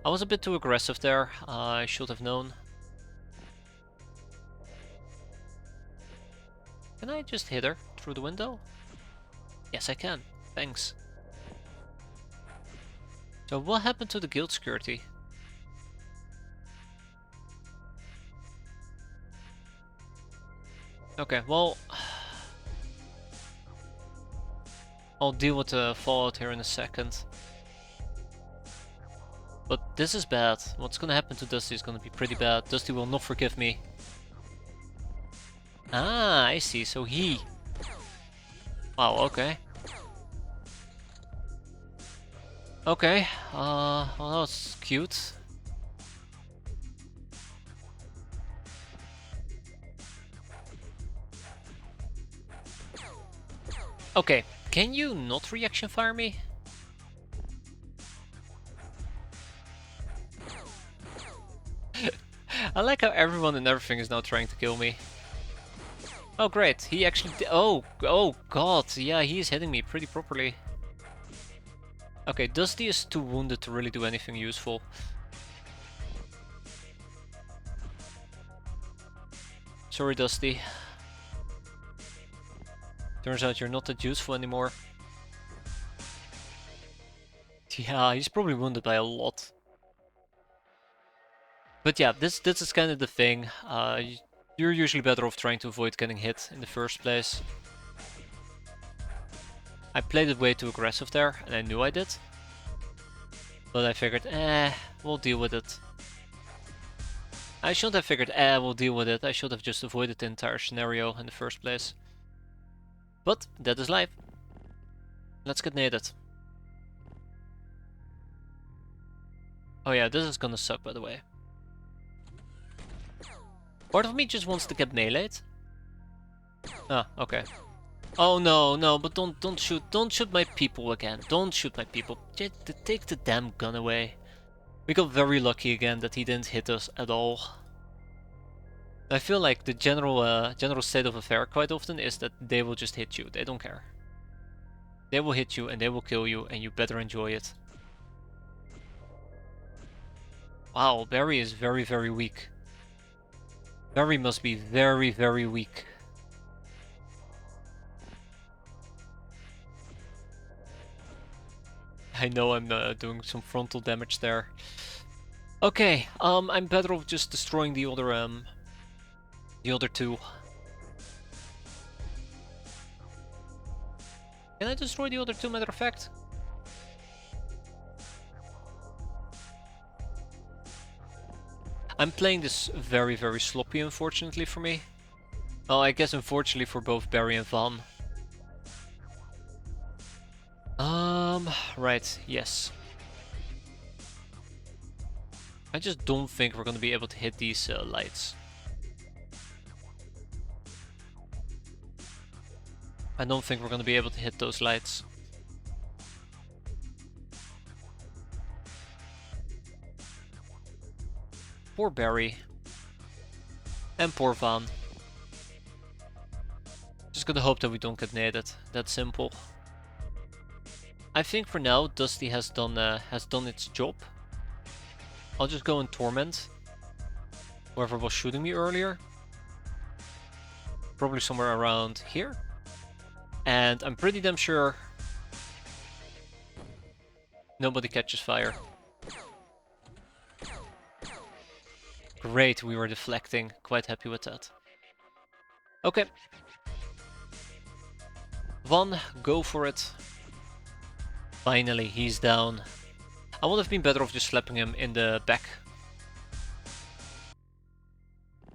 I was a bit too aggressive there. I should have known. Can I just hit her through the window? Yes, I can. Thanks. So what happened to the guild security? Okay, well... I'll deal with the fallout here in a second. But this is bad. What's gonna happen to Dusty is gonna be pretty bad. Dusty will not forgive me. Ah, I see. So he... Wow, okay. Okay, well that was cute. Okay, can you not reaction fire me? I like how everyone and everything is now trying to kill me. Oh great, he actually oh god, yeah, he is hitting me pretty properly. Okay, Dusty is too wounded to really do anything useful. Sorry, Dusty. Turns out you're not that useful anymore. Yeah, he's probably wounded by a lot. But yeah, this is kind of the thing. You're usually better off trying to avoid getting hit in the first place. I played it way too aggressive there, and I knew I did. But I figured, we'll deal with it. I shouldn't have figured, we'll deal with it. I should have just avoided the entire scenario in the first place. But that is life. Let's get naded. Oh yeah, this is gonna suck, by the way. Part of me just wants to get meleeed. Ah, okay. Oh no, no, but don't shoot my people again. Don't shoot my people. Just take the damn gun away. We got very lucky again that he didn't hit us at all. I feel like the general state of affair quite often is that they will just hit you. They don't care. They will hit you and they will kill you, and you better enjoy it. Wow, Barry is very, very weak. Barry must be very, very weak. I know I'm doing some frontal damage there. Okay, I'm better off just destroying the other two. Can I destroy the other two, matter of fact? I'm playing this very, very sloppy, unfortunately for me. Oh, I guess unfortunately for both Barry and Van. Right, yes. I just don't think we're gonna be able to hit these lights. I don't think we're gonna be able to hit those lights. Poor Barry. And poor Van. Just gotta hope that we don't get naded. That's simple. I think for now Dusty has done its job. I'll just go and torment whoever was shooting me earlier. Probably somewhere around here. And I'm pretty damn sure nobody catches fire. Great, we were deflecting. Quite happy with that. Okay. Van, go for it. Finally, he's down. I would have been better off just slapping him in the back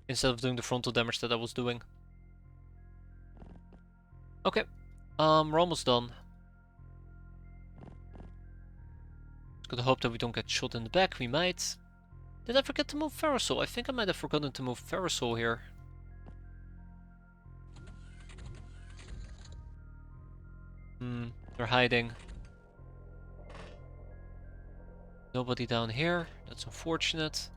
instead of doing the frontal damage that I was doing. Okay, we're almost done. Just gotta hope that we don't get shot in the back. We might. Did I forget to move Ferrosol? I think I might have forgotten to move Ferrosol here. They're hiding. Nobody down here. That's unfortunate.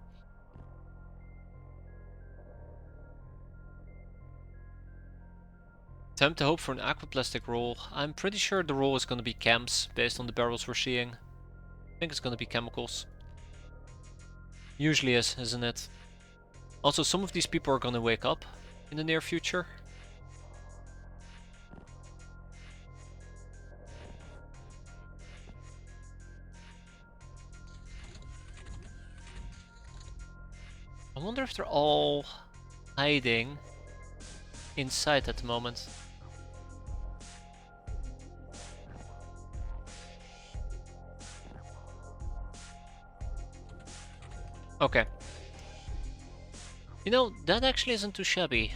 Time to hope for an aquaplastic roll. I'm pretty sure the roll is going to be chems based on the barrels we're seeing. I think it's going to be chemicals. Usually is, isn't it? Also, some of these people are going to wake up in the near future. wonder if they're all hiding inside at the moment. Okay. You know, that actually isn't too shabby.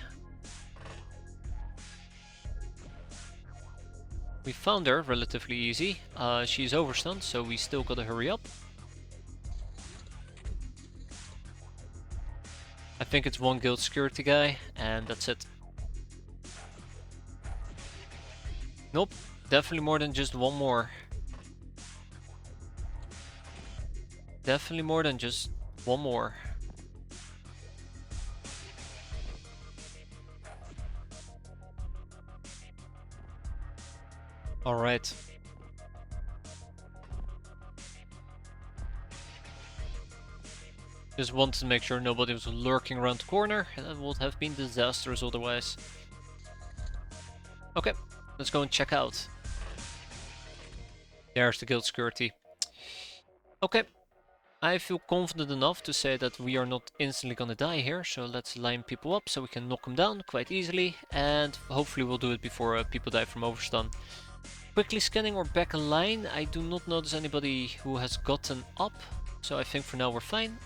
We found her relatively easy. She's overstunned, so we still gotta hurry up. I think it's one guild security guy, and that's it. Nope, definitely more than just one more. Definitely more than just one more. Alright. Just wanted to make sure nobody was lurking around the corner. That would have been disastrous otherwise. Okay, let's go and check out. There's the guild security. Okay, I feel confident enough to say that we are not instantly gonna die here. So let's line people up so we can knock them down quite easily. And hopefully we'll do it before people die from overstun. Quickly scanning, we're back in line. I do not notice anybody who has gotten up, so I think for now we're fine.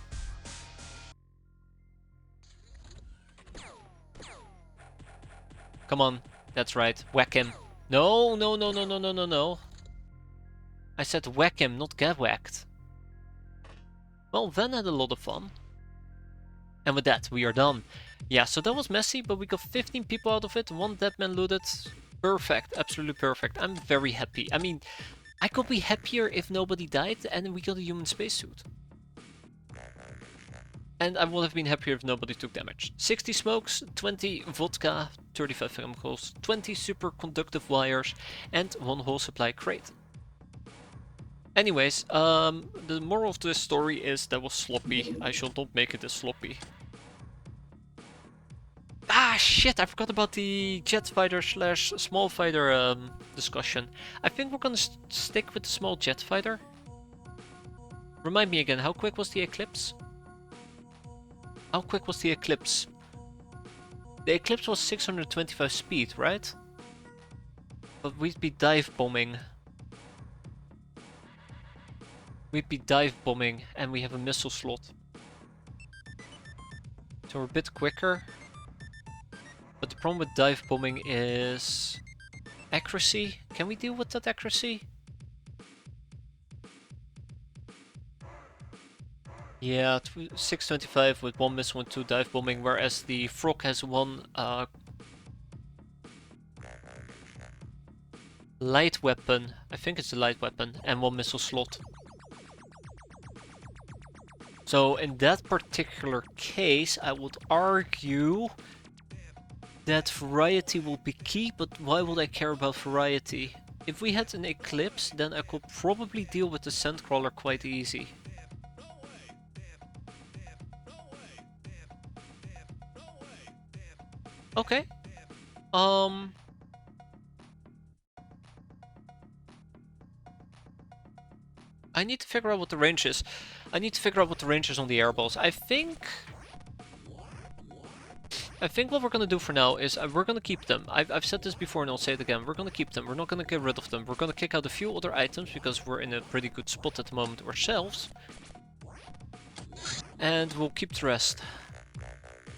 Come on, that's right, whack him. No, no, no, no, no, no, no, no. I said whack him, not get whacked. Well, Van had a lot of fun. And with that, we are done. Yeah, so that was messy, but we got 15 people out of it, 1 dead man looted. Perfect, absolutely perfect. I'm very happy. I mean, I could be happier if nobody died and we got a human spacesuit. And I would have been happier if nobody took damage. 60 smokes, 20 vodka, 35 chemicals, 20 superconductive wires, and 1 whole supply crate. Anyways, the moral of this story is that was sloppy. I shall not make it as sloppy. Ah, shit, I forgot about the jet fighter slash small fighter discussion. I think we're gonna stick with the small jet fighter. Remind me again, how quick was the eclipse? How quick was the eclipse? The eclipse was 625 speed, right? But we'd be dive bombing. We'd be dive bombing and we have a missile slot. So we're a bit quicker. But the problem with dive bombing is accuracy. Can we deal with that accuracy? Yeah, 625 with 1 missile and 2 dive bombing, whereas the frog has 1 light weapon. I think it's a light weapon and 1 missile slot. So in that particular case, I would argue that variety will be key, but why would I care about variety? If we had an eclipse, then I could probably deal with the sandcrawler quite easy. Okay. I need to figure out what the range is. I need to figure out what the range is on the airballs. I think what we're gonna do for now is we're gonna keep them. I've said this before and I'll say it again. We're gonna keep them. We're not gonna get rid of them. We're gonna kick out a few other items because we're in a pretty good spot at the moment ourselves. And we'll keep the rest.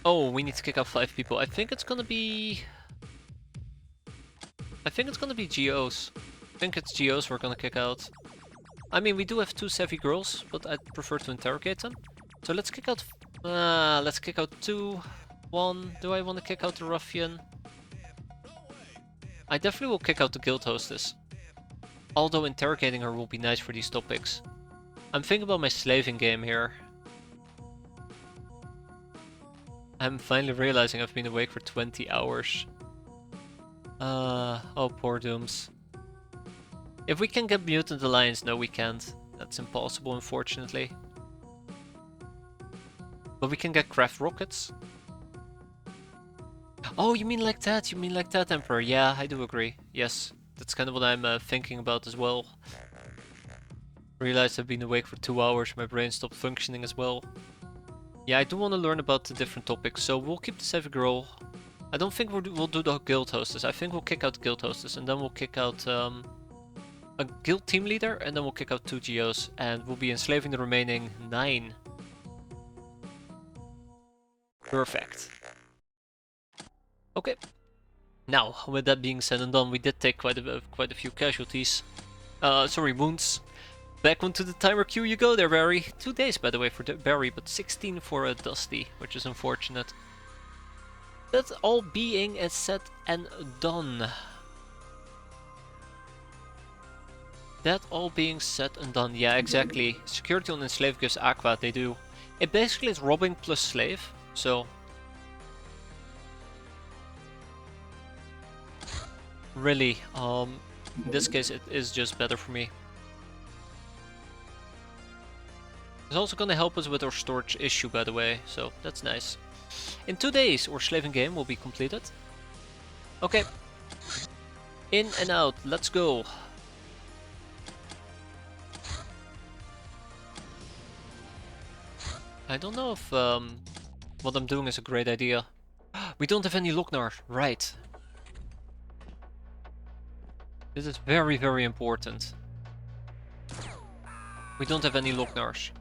Oh, we need to kick out 5 people. I think it's gonna be GOs. I think it's GOs we're gonna kick out. I mean, we do have 2 savvy girls, but I'd prefer to interrogate them. So let's kick out 2. 1. Do I want to kick out the ruffian? I definitely will kick out the guild hostess. Although interrogating her will be nice for these topics. I'm thinking about my slaving game here. I'm finally realizing I've been awake for 20 hours. Oh, poor Dooms. If we can get Mutant Alliance, no we can't. That's impossible, unfortunately. But we can get craft rockets. Oh, you mean like that? You mean like that, Emperor? Yeah, I do agree. Yes, that's kind of what I'm thinking about as well. Realized I've been awake for 2 hours, my brain stopped functioning as well. Yeah, I do want to learn about the different topics, so we'll keep the savvy girl. I don't think we'll do the guild hostess. I think we'll kick out the guild hostess, and then we'll kick out a guild team leader, and then we'll kick out 2 geos, and we'll be enslaving the remaining 9. Perfect. Okay. Now, with that being said and done, we did take quite a few casualties. Sorry, wounds. Back onto the timer queue you go there, Barry. 2 days, by the way, for Barry, but 16 for Dusty, which is unfortunate. That all being said and done. That all being said and done, yeah, exactly. Security on Enslave gives Aqua, they do. It basically is robbing plus slave, so... Really, in this case it is just better for me. It's also gonna help us with our storage issue, by the way, so that's nice. In 2 days, our slaving game will be completed. Okay. In and out, let's go. I don't know if what I'm doing is a great idea. We don't have any Loknar, right. This is very, very important. We don't have any Loknars.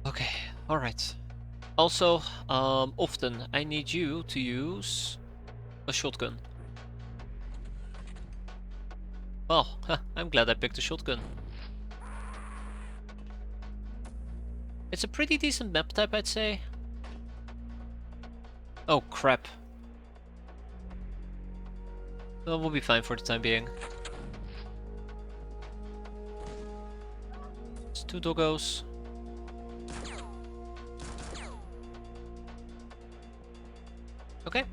Okay, alright. Also, often I need you to use a shotgun. Well, I'm glad I picked a shotgun. It's a pretty decent map type, I'd say. Oh crap. Well, we'll be fine for the time being. It's 2 doggos. Okay.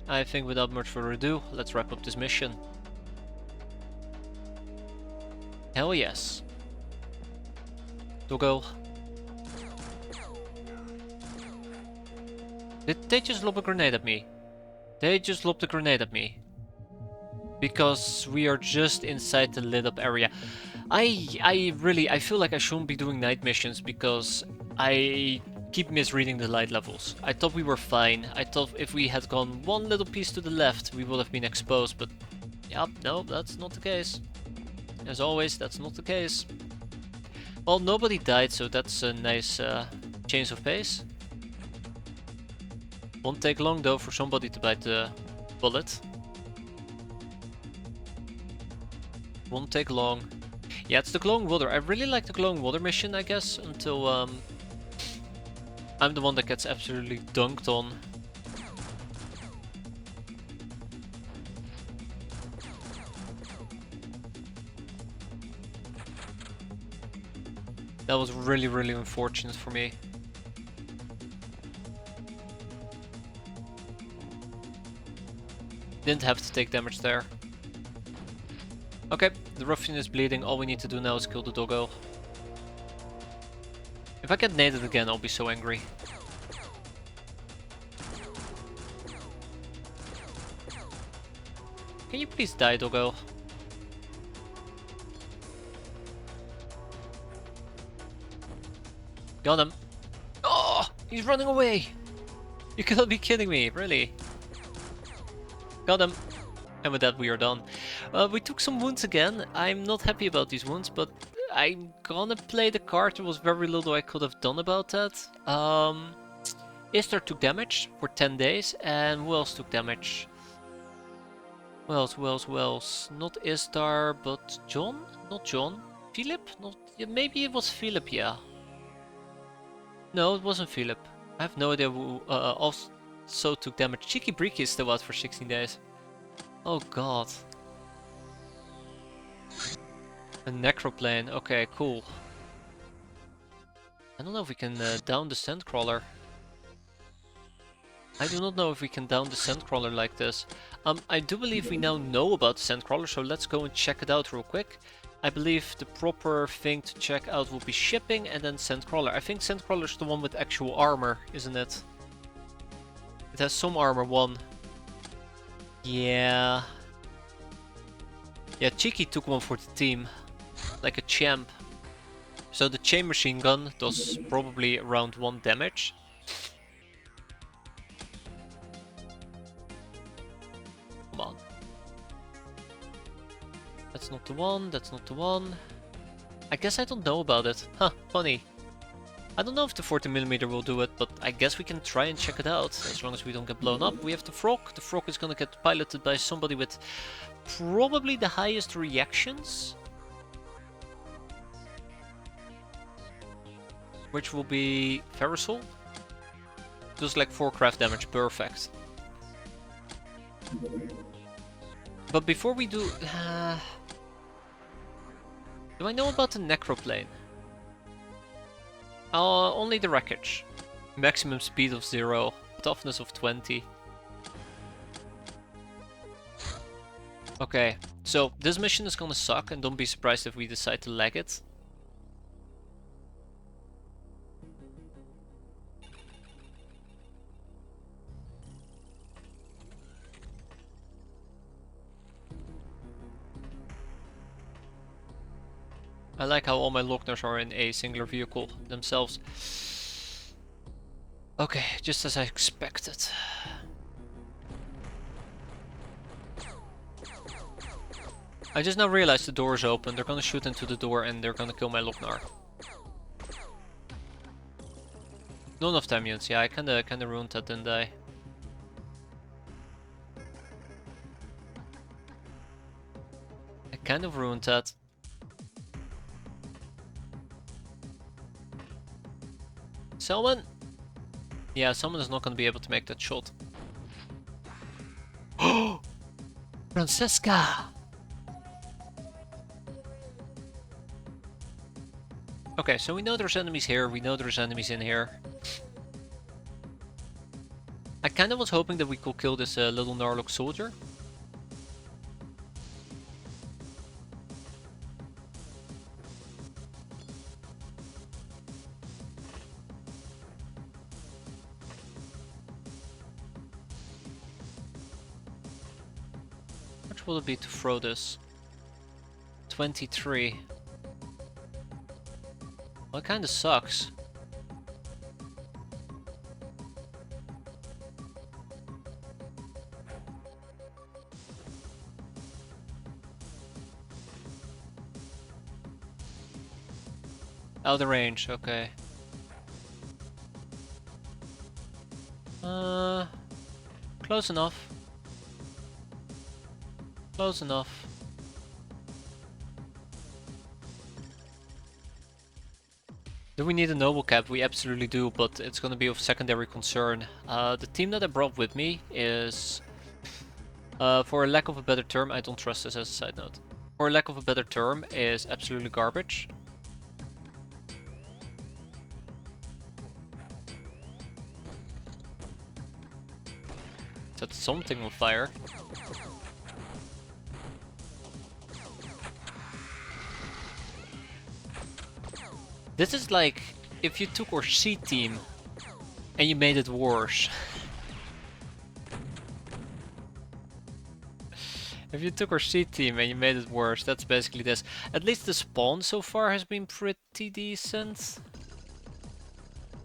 I think without much further ado, let's wrap up this mission. Hell yes. Doggo. Did they just lob a grenade at me? They just lobbed a grenade at me. Because we are just inside the lit up area. I feel like I shouldn't be doing night missions because I keep misreading the light levels. I thought we were fine. I thought if we had gone one little piece to the left, we would have been exposed, but yep, no, that's not the case. As always, that's not the case. Well, nobody died, so that's a nice change of pace. Won't take long though for somebody to bite the bullet. Won't take long. Yeah, it's the glowing water. I really like the glowing water mission, I guess, until I'm the one that gets absolutely dunked on. That was really, really unfortunate for me. Didn't have to take damage there. Okay, the ruffian is bleeding. All we need to do now is kill the doggo. If I get naded again, I'll be so angry. Can you please die, doggo? Got him. Oh, he's running away. You cannot be kidding me, really. Got him. And with that we are done. We took some wounds again. I'm not happy about these wounds, but I'm gonna play the card. There was very little I could have done about that. Istar took damage for 10 days, and who else took damage? Who else? Not Istar, but John? Not John. Philip? Not. Yeah, maybe it was Philip, yeah. No, it wasn't Philip. I have no idea who also took damage. Cheeky Breaky is still out for 16 days. Oh god. A necroplane. Okay, cool. I don't know if we can down the Sandcrawler. I do not know if we can down the Sandcrawler like this. I do believe we now know about the Sandcrawler, so let's go and check it out real quick. I believe the proper thing to check out will be shipping and then Sandcrawler. I think Sandcrawler is the one with actual armor, isn't it? It has some armor, 1. Yeah. Yeah, Cheeky took one for the team. Like a champ. So the chain machine gun does probably around 1 damage. Come on. That's not the one, that's not the one. I guess I don't know about it. Huh, funny. I don't know if the 40mm will do it, but I guess we can try and check it out, as long as we don't get blown up. We have the frog. The frog is gonna get piloted by somebody with probably the highest reactions. Which will be Ferrisol. Does like 4 craft damage, perfect. But before we do... do I know about the Necroplane? Only the wreckage. Maximum speed of 0, toughness of 20. Okay, so this mission is gonna suck, and don't be surprised if we decide to lag it. I like how all my Lockners are in a singular vehicle themselves. Okay, just as I expected. I just now realized the door is open. They're gonna shoot into the door and they're gonna kill my Lochnar. None of them units, yeah, I kinda ruined that, didn't I? I kind of ruined that. Someone? Yeah, someone is not gonna be able to make that shot. Oh! Francesca! Okay, so we know there's enemies here, we know there's enemies in here. I kinda was hoping that we could kill this little Narlock soldier. How much will it be to throw this? 23. Well, it kinda sucks. Out of range, okay. Close enough. Close enough. Do we need a noble cap? We absolutely do, but it's gonna be of secondary concern. The team that I brought with me is, for a lack of a better term, I don't trust this as a side note. For a lack of a better term, is absolutely garbage. Set something on fire. This is like if you took our C team and you made it worse. If you took our C team and you made it worse, that's basically this. At least the spawn so far has been pretty decent. As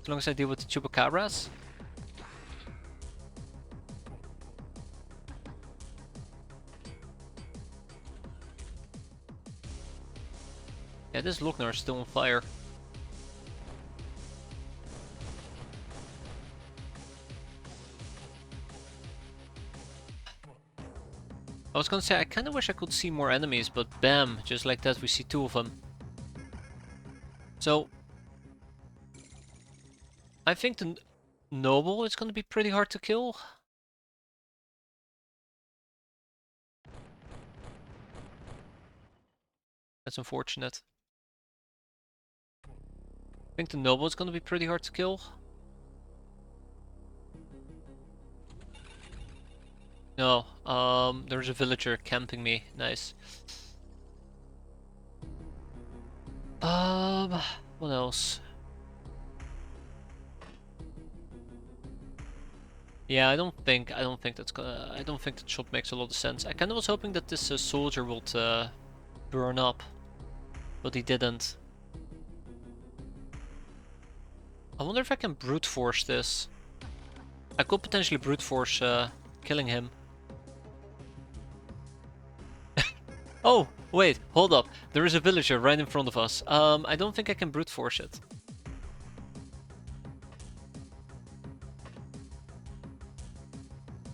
long as I deal with the chupacabras. Yeah, this Lochnar is still on fire. I was gonna say, I kinda wish I could see more enemies, but bam, just like that we see 2 of them. So, I think the Noble is gonna be pretty hard to kill. That's unfortunate. I think the Noble is gonna be pretty hard to kill. No, there's a villager camping me. Nice. What else? Yeah, I don't think that's gonna. I don't think that shot makes a lot of sense. I kind of was hoping that this soldier would burn up, but he didn't. I wonder if I can brute force this. I could potentially brute force killing him. Oh, wait, hold up. There is a villager right in front of us. I don't think I can brute force it.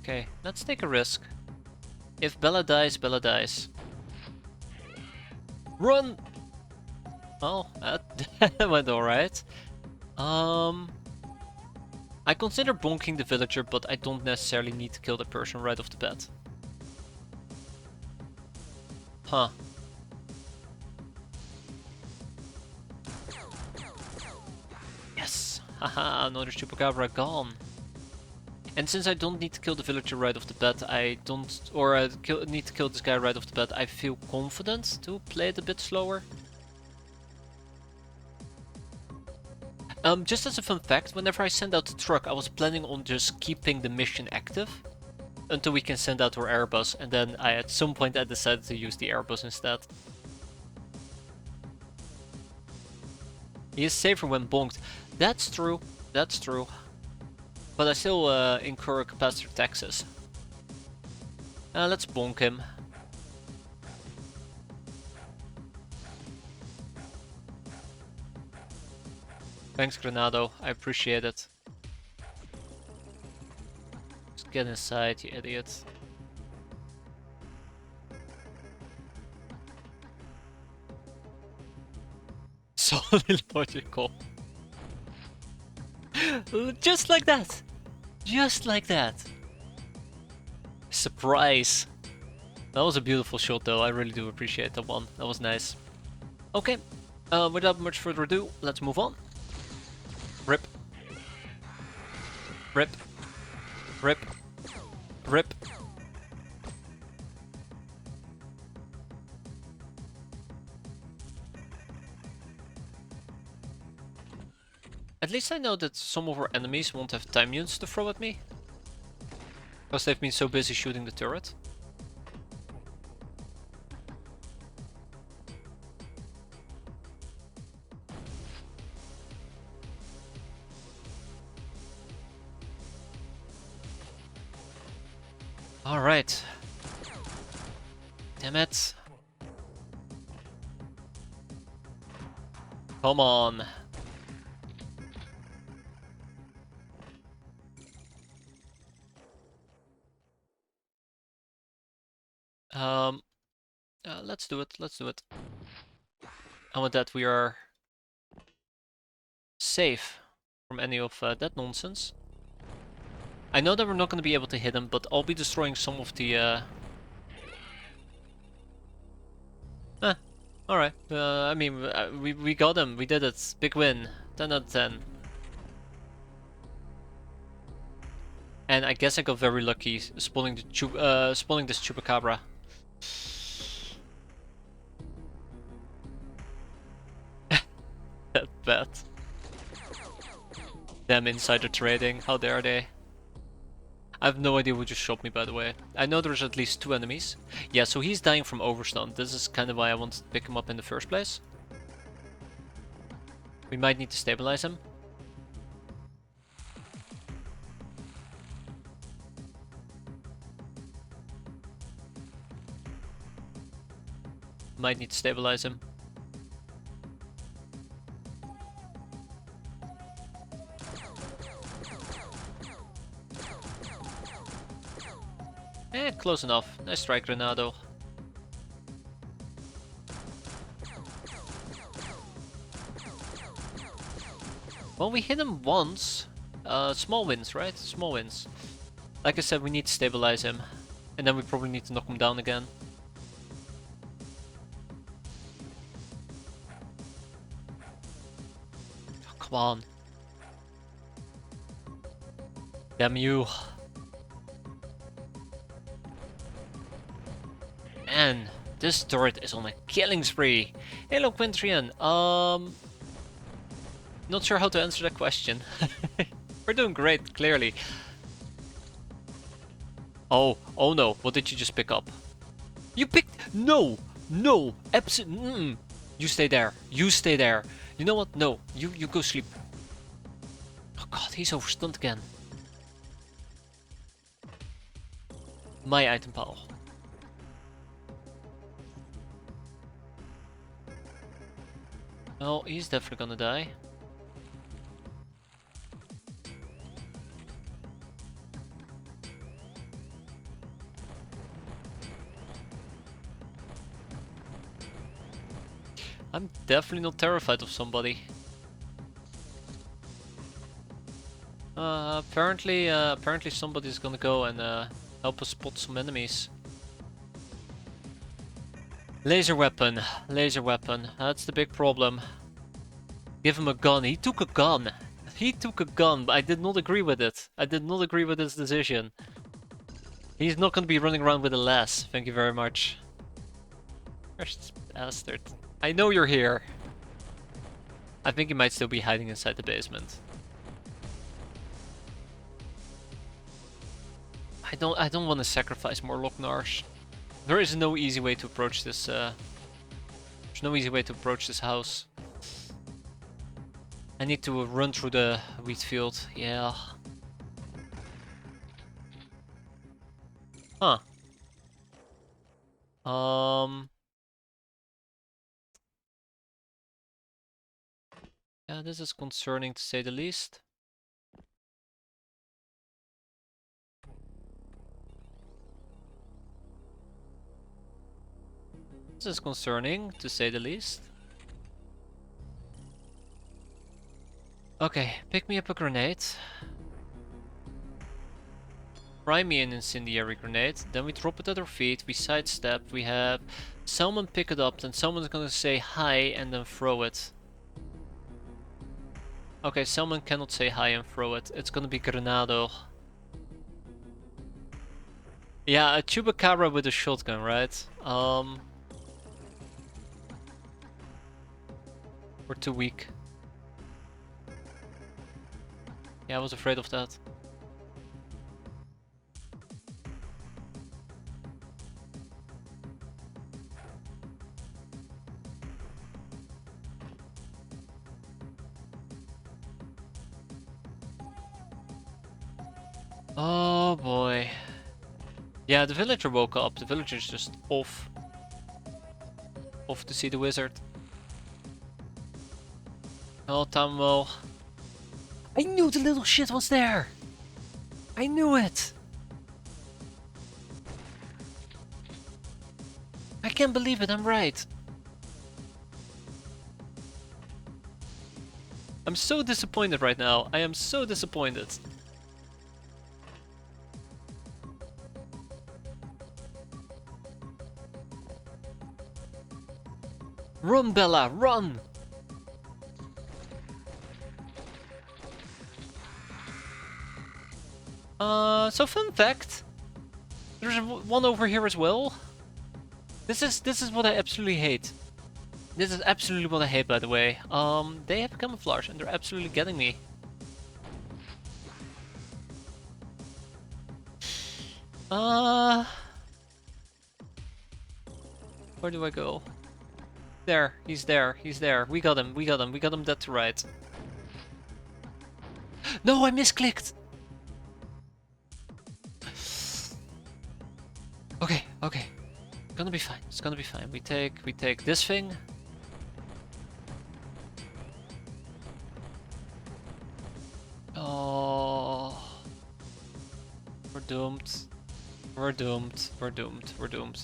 Okay, let's take a risk. If Bella dies, Bella dies. Run! Oh, that went alright. I consider bonking the villager, but I don't necessarily need to kill the person right off the bat. Huh. Yes! Haha, another Chupacabra gone. And since I don't need to kill the villager right off the bat, I don't... Or I need to kill this guy right off the bat, I feel confident to play it a bit slower. Just as a fun fact, whenever I send out the truck, I was planning on just keeping the mission active until we can send out our Airbus, and then at some point I decided to use the Airbus instead. He is safer when bonked. That's true, that's true. But I still incur capacitor taxes. Let's bonk him. Thanks, Granado. I appreciate it. Just get inside, you idiot. Solid logical. Just like that! Just like that! Surprise! That was a beautiful shot though, I really do appreciate that one. That was nice. Okay, without much further ado, let's move on. Rip. Rip. Rip. Rip. At least I know that some of our enemies won't have time units to throw at me. Because they've been so busy shooting the turret. Alright. Damn it. Come on. Let's do it, let's do it. And with that we are safe from any of that nonsense. I know that we're not going to be able to hit him, but I'll be destroying some of the... Alright. I mean, we got him, we did it. Big win. 10 out of 10. And I guess I got very lucky spawning this Chupacabra. That bad. Damn insider trading, how dare they? I have no idea who just shot me, by the way. I know there's at least 2 enemies. Yeah, so he's dying from overstun. This is kind of why I wanted to pick him up in the first place. We might need to stabilize him. Might need to stabilize him. Close enough. Nice strike, Granado. Well, we hit him once. Small wins, right? Small wins. Like I said, we need to stabilize him. And then we probably need to knock him down again. Oh, come on. Damn you. Man, this turret is on a killing spree. Hello, Quintrian. Not sure how to answer that question. We're doing great, clearly. Oh no, what did you just pick up? You picked... No! No! Absolutely... You stay there. You stay there. You know what? No. You go sleep. God, he's overstunned again. My item pile. Oh, he's definitely gonna die. I'm definitely not terrified of somebody. Apparently somebody's gonna go and help us spot some enemies. Laser weapon, that's the big problem. Give him a gun. He took a gun. He took a gun, but I did not agree with it. I did not agree with his decision. He's not gonna be running around with a lass. Thank you very much. Where's this bastard? I know you're here. I think he might still be hiding inside the basement. I don't want to sacrifice more Locknars. There is no easy way to approach this there's no easy way to approach this house. I need to run through the wheat field. Yeah. Huh. Yeah, this is concerning to say the least. This is concerning to say the least. Okay, pick me up a grenade. Fry me an incendiary grenade, then we drop it at our feet, we sidestep, we have someone pick it up, then someone's gonna say hi and then throw it. Okay, someone cannot say hi and throw it, it's gonna be Granado. Yeah, a Chupacabra with a shotgun, right? We're too weak. Yeah, I was afraid of that. Oh boy. Yeah, the villager woke up. The villager's just off. Off to see the wizard. Oh, Tammo. I knew the little shit was there! I knew it! I can't believe it, I'm right. I'm so disappointed right now. I am so disappointed. Run, Bella, run! So fun fact. There's one over here as well. This is what I absolutely hate. This is absolutely what I hate, by the way. They have camouflage and they're absolutely getting me. Where do I go? There, he's there, he's there. We got him, we got him, we got him dead to right. No, I misclicked! Okay, okay. It's gonna be fine, it's gonna be fine. We take this thing. Oh, we're doomed. We're doomed. We're doomed. We're doomed.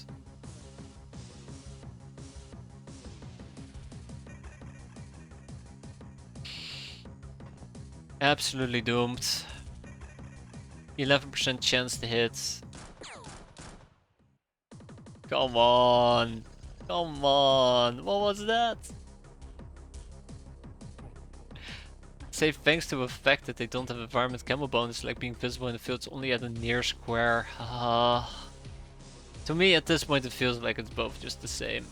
Absolutely doomed. 11% chance to hit. Come on. Come on. What was that? Say thanks to the fact that they don't have environment camo bonus, like being visible in the fields only at a near square. To me at this point it feels like it's both just the same.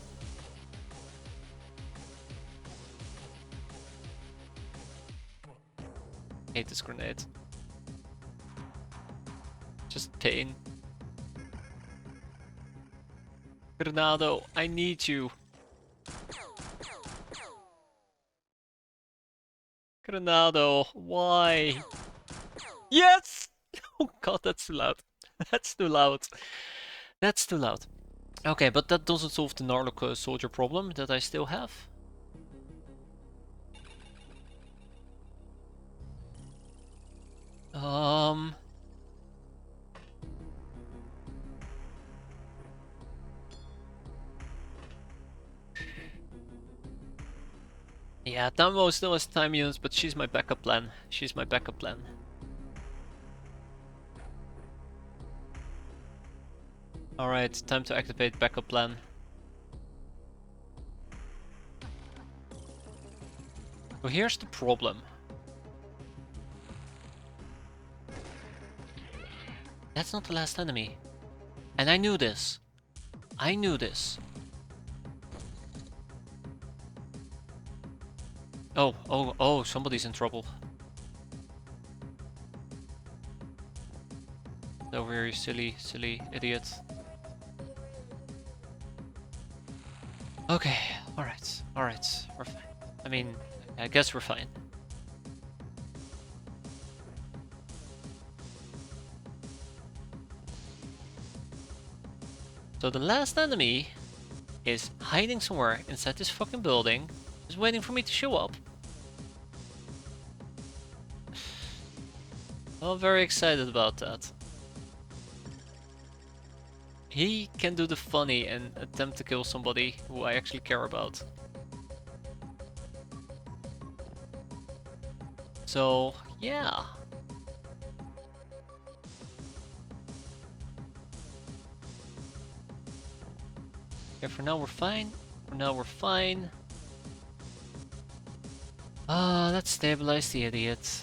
Hate this grenade. Just pain. Granado, I need you. Granado, why? Yes! Oh god, that's too loud. That's too loud. That's too loud. Okay, but that doesn't solve the Narlock soldier problem that I still have. Yeah, Tammo still has time units, but she's my backup plan. She's my backup plan. Alright, time to activate backup plan. So here's the problem. That's not the last enemy. And I knew this. I knew this. Oh, somebody's in trouble. Over here, you silly idiot. Okay, alright, we're fine. I mean, I guess we're fine. So the last enemy is hiding somewhere inside this fucking building, just waiting for me to show up. I'm very excited about that. He can do the funny and attempt to kill somebody who I actually care about. So, yeah. Okay, for now we're fine. Let's stabilize the idiot.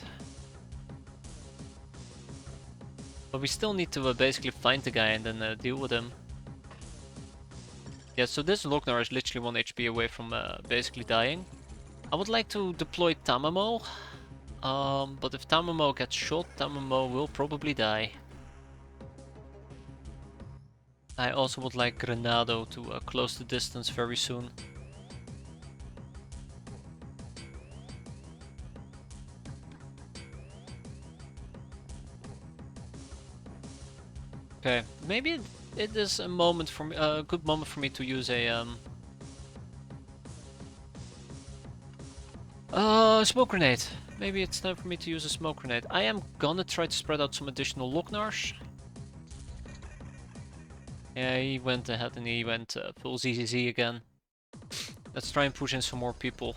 But we still need to basically find the guy and then deal with him. Yeah, so this Lochnar is literally 1 HP away from basically dying. I would like to deploy Tamamo. But if Tamamo gets shot, Tamamo will probably die. I also would like Granado to close the distance very soon. Okay, maybe it is a moment for me, a good moment for me to use a smoke grenade. Maybe it's time for me to use a smoke grenade. I am gonna try to spread out some additional Lochnars. Yeah, he went ahead and he went full ZZZ again. Let's try and push in some more people.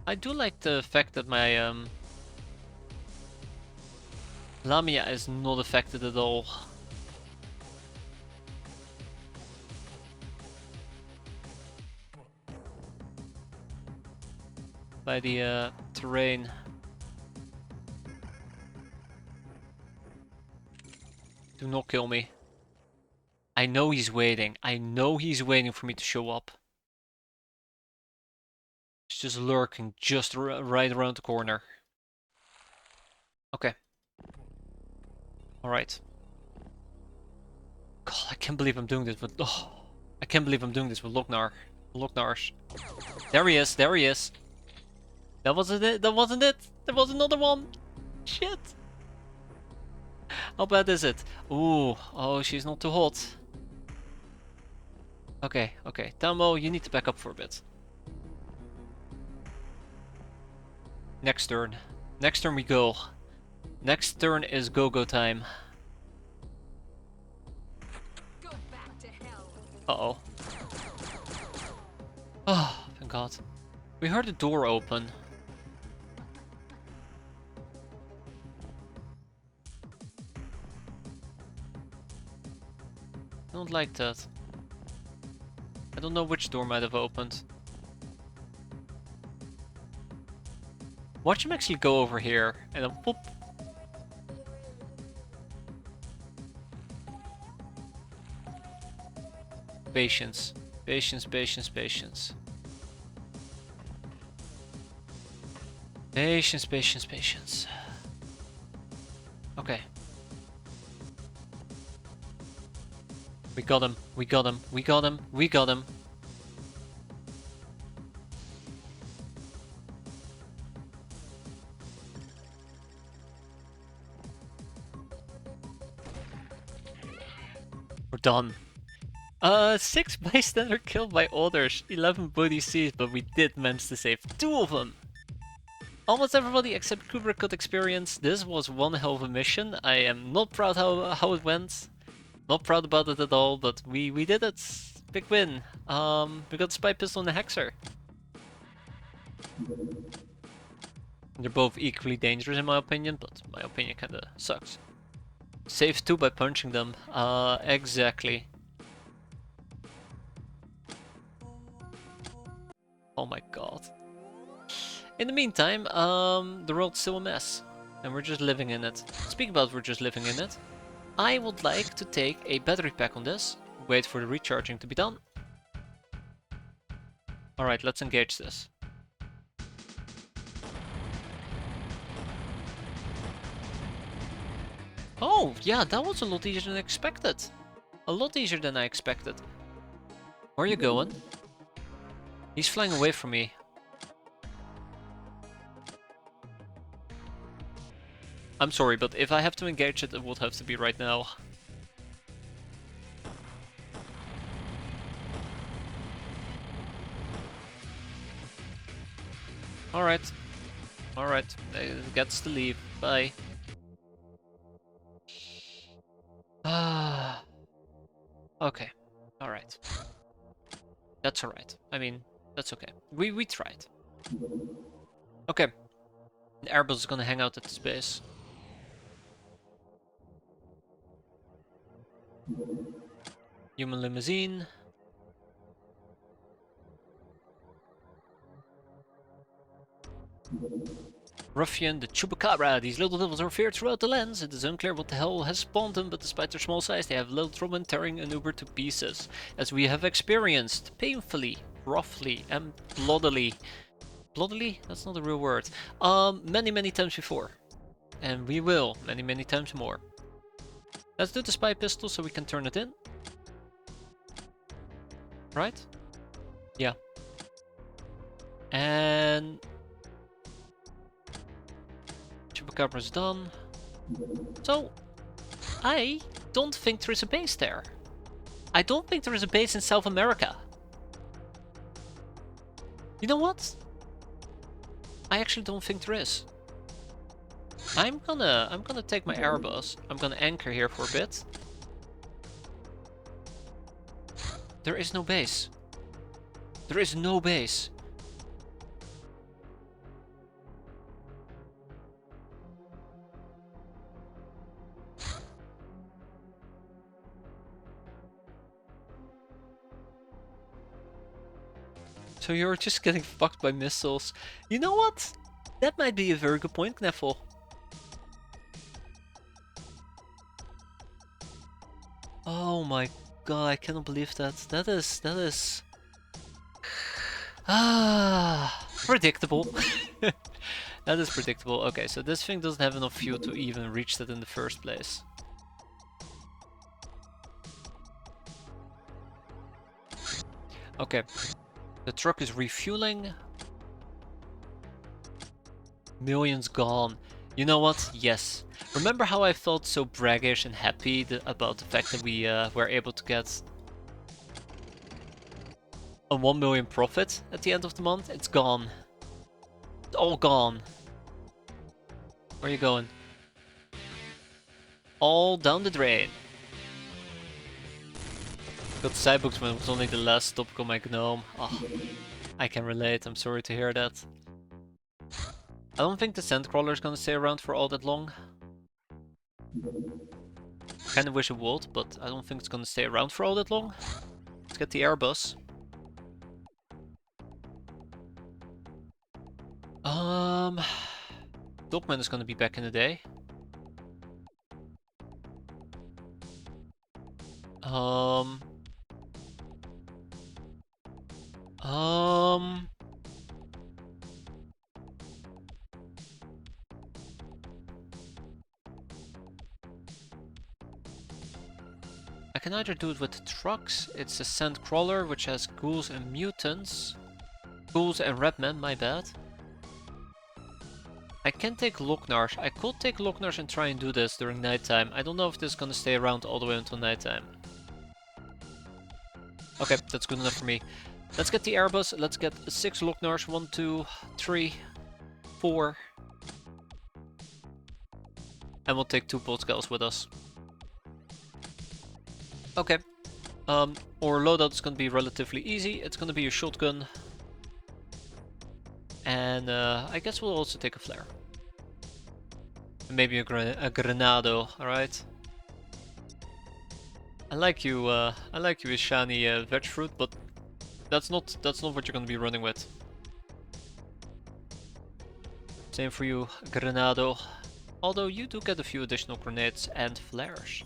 I do like the fact that my Lamia is not affected at all. By the terrain. Do not kill me. I know he's waiting. I know he's waiting for me to show up. He's just lurking just right around the corner. Okay. Alright. God, I can't believe I'm doing this with... Oh, I can't believe I'm doing this with Lochnar. Lochnars. There he is, there he is. That wasn't it, that wasn't it. There was another one. Shit. How bad is it? Ooh, oh, she's not too hot. Okay, okay. Tammo, you need to back up for a bit. Next turn. Next turn we go. Next turn is go-go time. Uh-oh. Oh, thank God. We heard the door open. I don't like that. I don't know which door might have opened. Watch him actually go over here and then whoop. Patience. Patience, patience, patience. Patience, patience, patience. Okay. We got him. We got him. We got him. We got him. We're done. 6 bystander killed by others, 11 body seized, but we did manage to save 2 of them. Almost everybody except Kubrick got experience. This was one hell of a mission. I am not proud how it went. Not proud about it at all, but we did it. Big win. We got the spy pistol and the hexer. They're both equally dangerous in my opinion, but my opinion kinda sucks. Saved 2 by punching them. Exactly. Oh my god. In the meantime, the world's still a mess. And we're just living in it. Speaking about we're just living in it, I would like to take a battery pack on this. Wait for the recharging to be done. Alright, let's engage this. Oh, yeah, that was a lot easier than expected. A lot easier than I expected. Where are you going? He's flying away from me. I'm sorry, but if I have to engage it, it would have to be right now. Alright. Alright, it gets to leave. Bye. Ah. Okay. Alright. That's alright. I mean, that's okay. We tried. Okay. The Airbus is gonna hang out at this base. Human limousine. Ruffian, the Chupacabra. These little devils are feared throughout the lands. It is unclear what the hell has spawned them, but despite their small size, they have little trouble in tearing an Uber to pieces, as we have experienced painfully, roughly, and bloodily. Bloodily? That's not a real word. Many times before, and we will many times more. Let's do the spy pistol so we can turn it in. Right? Yeah. And Chupacabra's done. So, I don't think there is a base there. I don't think there is a base in South America. You know what? I actually don't think there is. I'm gonna take my Airbus. I'm gonna anchor here for a bit. There is no base. There is no base. So you're just getting fucked by missiles. You know what? That might be a very good point, Kneffel. Oh my god, I cannot believe that. That is... predictable. That is predictable. Okay, so this thing doesn't have enough fuel to even reach that in the first place. Okay, the truck is refueling. Millions gone. You know what? Yes. Remember how I felt so braggish and happy about the fact that we were able to get a 1 million profit at the end of the month? It's gone. It's all gone. Where are you going? All down the drain. Got Cyborgs when it was only the last topic on my gnome. Oh, I can relate, I'm sorry to hear that. I don't think the Sandcrawler is gonna stay around for all that long. Kinda wish it would, but I don't think it's gonna stay around for all that long. Let's get the Airbus. Dogman is gonna be back in the day. I can either do it with trucks. It's a sand crawler which has ghouls and mutants. Ghouls and redmen, my bad. I can take Locknars. I could take Locknars and try and do this during nighttime. I don't know if this is gonna stay around all the way until nighttime. Okay, that's good enough for me. Let's get the Airbus. Let's get 6 Locknars. 1, 2, 3, 4. And we'll take 2 Polskells with us. Okay. Our loadout is gonna be relatively easy. It's gonna be a shotgun. And I guess we'll also take a flare. And maybe a granado, alright? I like you with shiny veg fruit, but that's not what you're gonna be running with. Same for you, granado. Although you do get a few additional grenades and flares.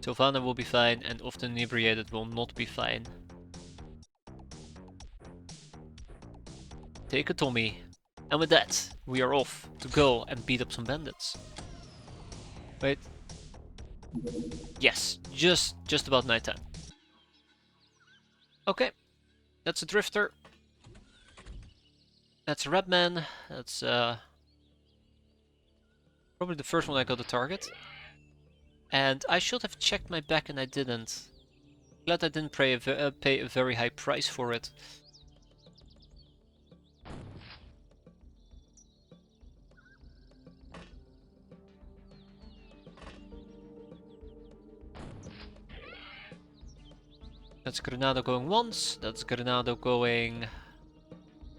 Sylvana will be fine, and Often Inebriated will not be fine. Take a Tommy. And with that, we are off to go and beat up some bandits. Wait. Yes, just about nighttime. Okay, that's a drifter. That's a Redman. That's probably the first one I got to target. And I should have checked my back and I didn't. Glad I didn't pay a very high price for it. That's Granado going once, that's Granado going... I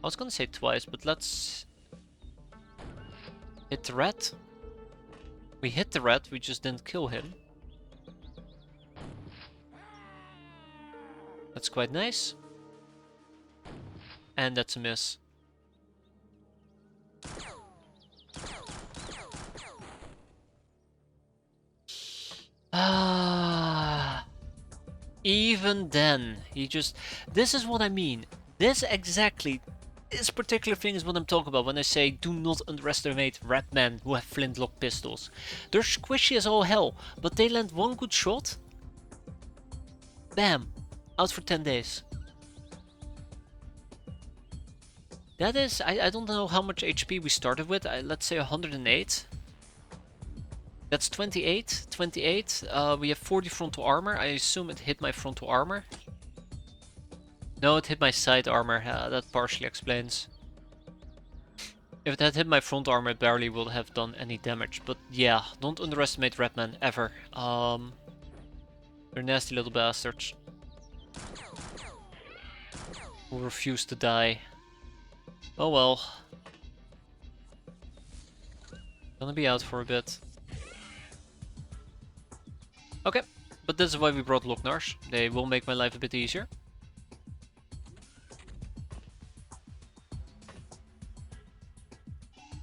was gonna say twice, but let's... hit the rat. We hit the rat, we just didn't kill him. That's quite nice. And that's a miss. Ah... Even then, he just... This is what I mean. This particular thing is what I'm talking about when I say do not underestimate Ratmen who have flintlock pistols. They're squishy as all hell, but they land one good shot. Bam! Out for 10 days. That is... I don't know how much HP we started with. Let's say 108. That's 28. 28. We have 40 frontal armor. I assume it hit my frontal armor. No, it hit my side armor. That partially explains. If it had hit my front armor, it barely would have done any damage. But yeah, don't underestimate Redman ever. They're nasty little bastards who refuse to die. Oh well. Gonna be out for a bit. Okay, but this is why we brought Locknars. They will make my life a bit easier.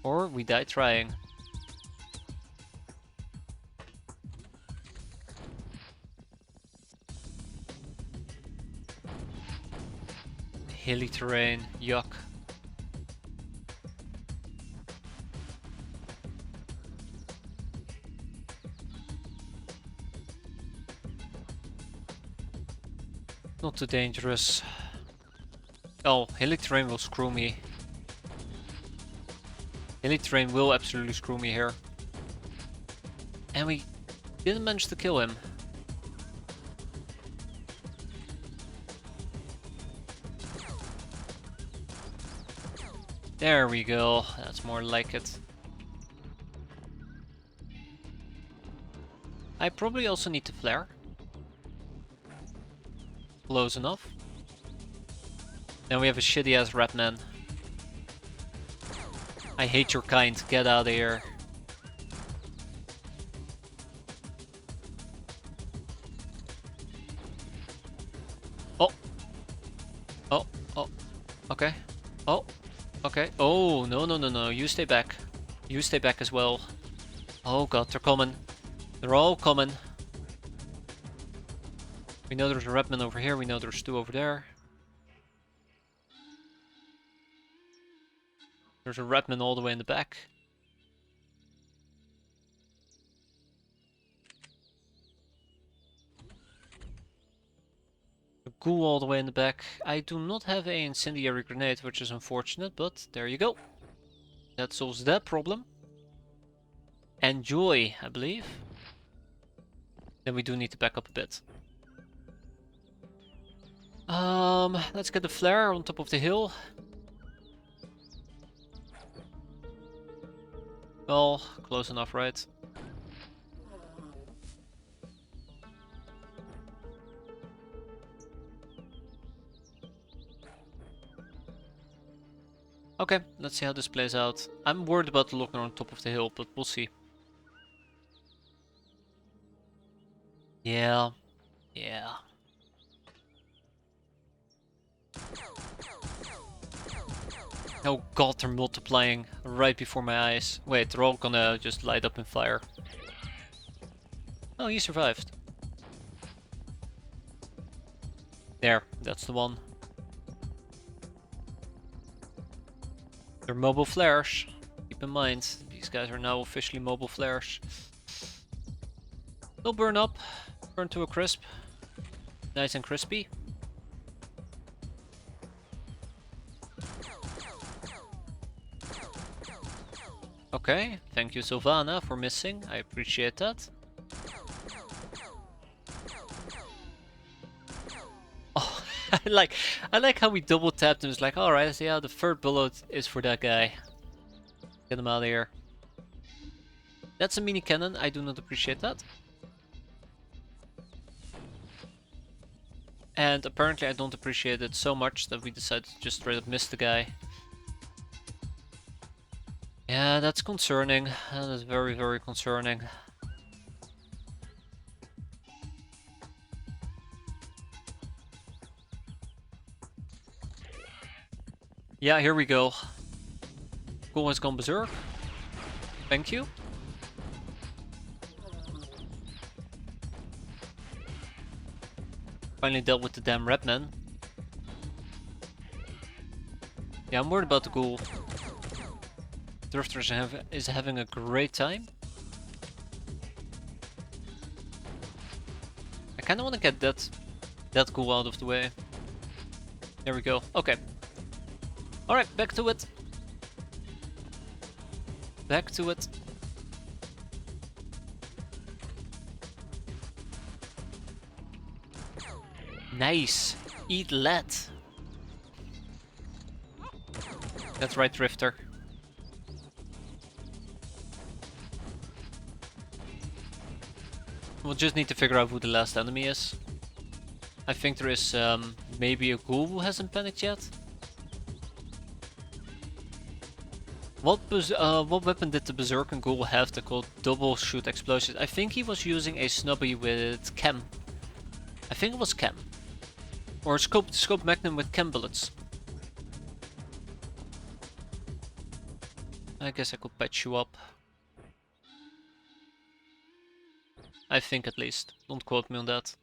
Or we die trying. Hilly terrain, yuck. Not too dangerous. Oh, hilly terrain will screw me. Hilly terrain will absolutely screw me here. And we didn't manage to kill him. There we go. That's more like it. I probably also need to flare. Close enough. Then we have a shitty ass Ratman. I hate your kind, get out of here. Oh. Oh, oh, okay. Oh, okay. Oh, no, no, no, no, you stay back. You stay back as well. Oh god, they're coming. They're all coming. We know there's a Redman over here, we know there's two over there. There's a Redman all the way in the back. ghoul all the way in the back. I do not have an incendiary grenade, which is unfortunate, but there you go. That solves that problem. Enjoy, I believe. Then we do need to back up a bit. Let's get the flare on top of the hill. Well, close enough, right? Okay, let's see how this plays out. I'm worried about the locker on top of the hill, but we'll see. Yeah. Oh god, they're multiplying right before my eyes. Wait, they're all gonna just light up in fire. Oh, he survived. There, that's the one. They're mobile flares. Keep in mind, these guys are now officially mobile flares. They'll burn up, burn to a crisp. Nice and crispy. Okay, thank you Sylvana for missing, I appreciate that. Oh, I like how we double tapped him. It's like, alright, yeah, the third bullet is for that guy. Get him out of here. That's a mini cannon, I do not appreciate that. And apparently I don't appreciate it so much that we decided to just straight up miss the guy. Yeah, that's concerning. That is very, very concerning. Yeah, here we go. Ghoul has gone berserk. Thank you. Finally dealt with the damn Redman. Yeah, I'm worried about the Ghoul. Drifter is having a great time. I kind of want to get that Ghoul out of the way. There we go. Okay. Alright, back to it. Back to it. Nice. Eat lead. That's right, Drifter. We'll just need to figure out who the last enemy is. I think there is maybe a ghoul who hasn't panicked yet. What weapon did the Berserker Ghoul have that could double shoot explosives? I think he was using a snubby with chem. I think it was chem. Or scope magnum with chem bullets. I guess I could patch you up. I think at least. Don't quote me on that.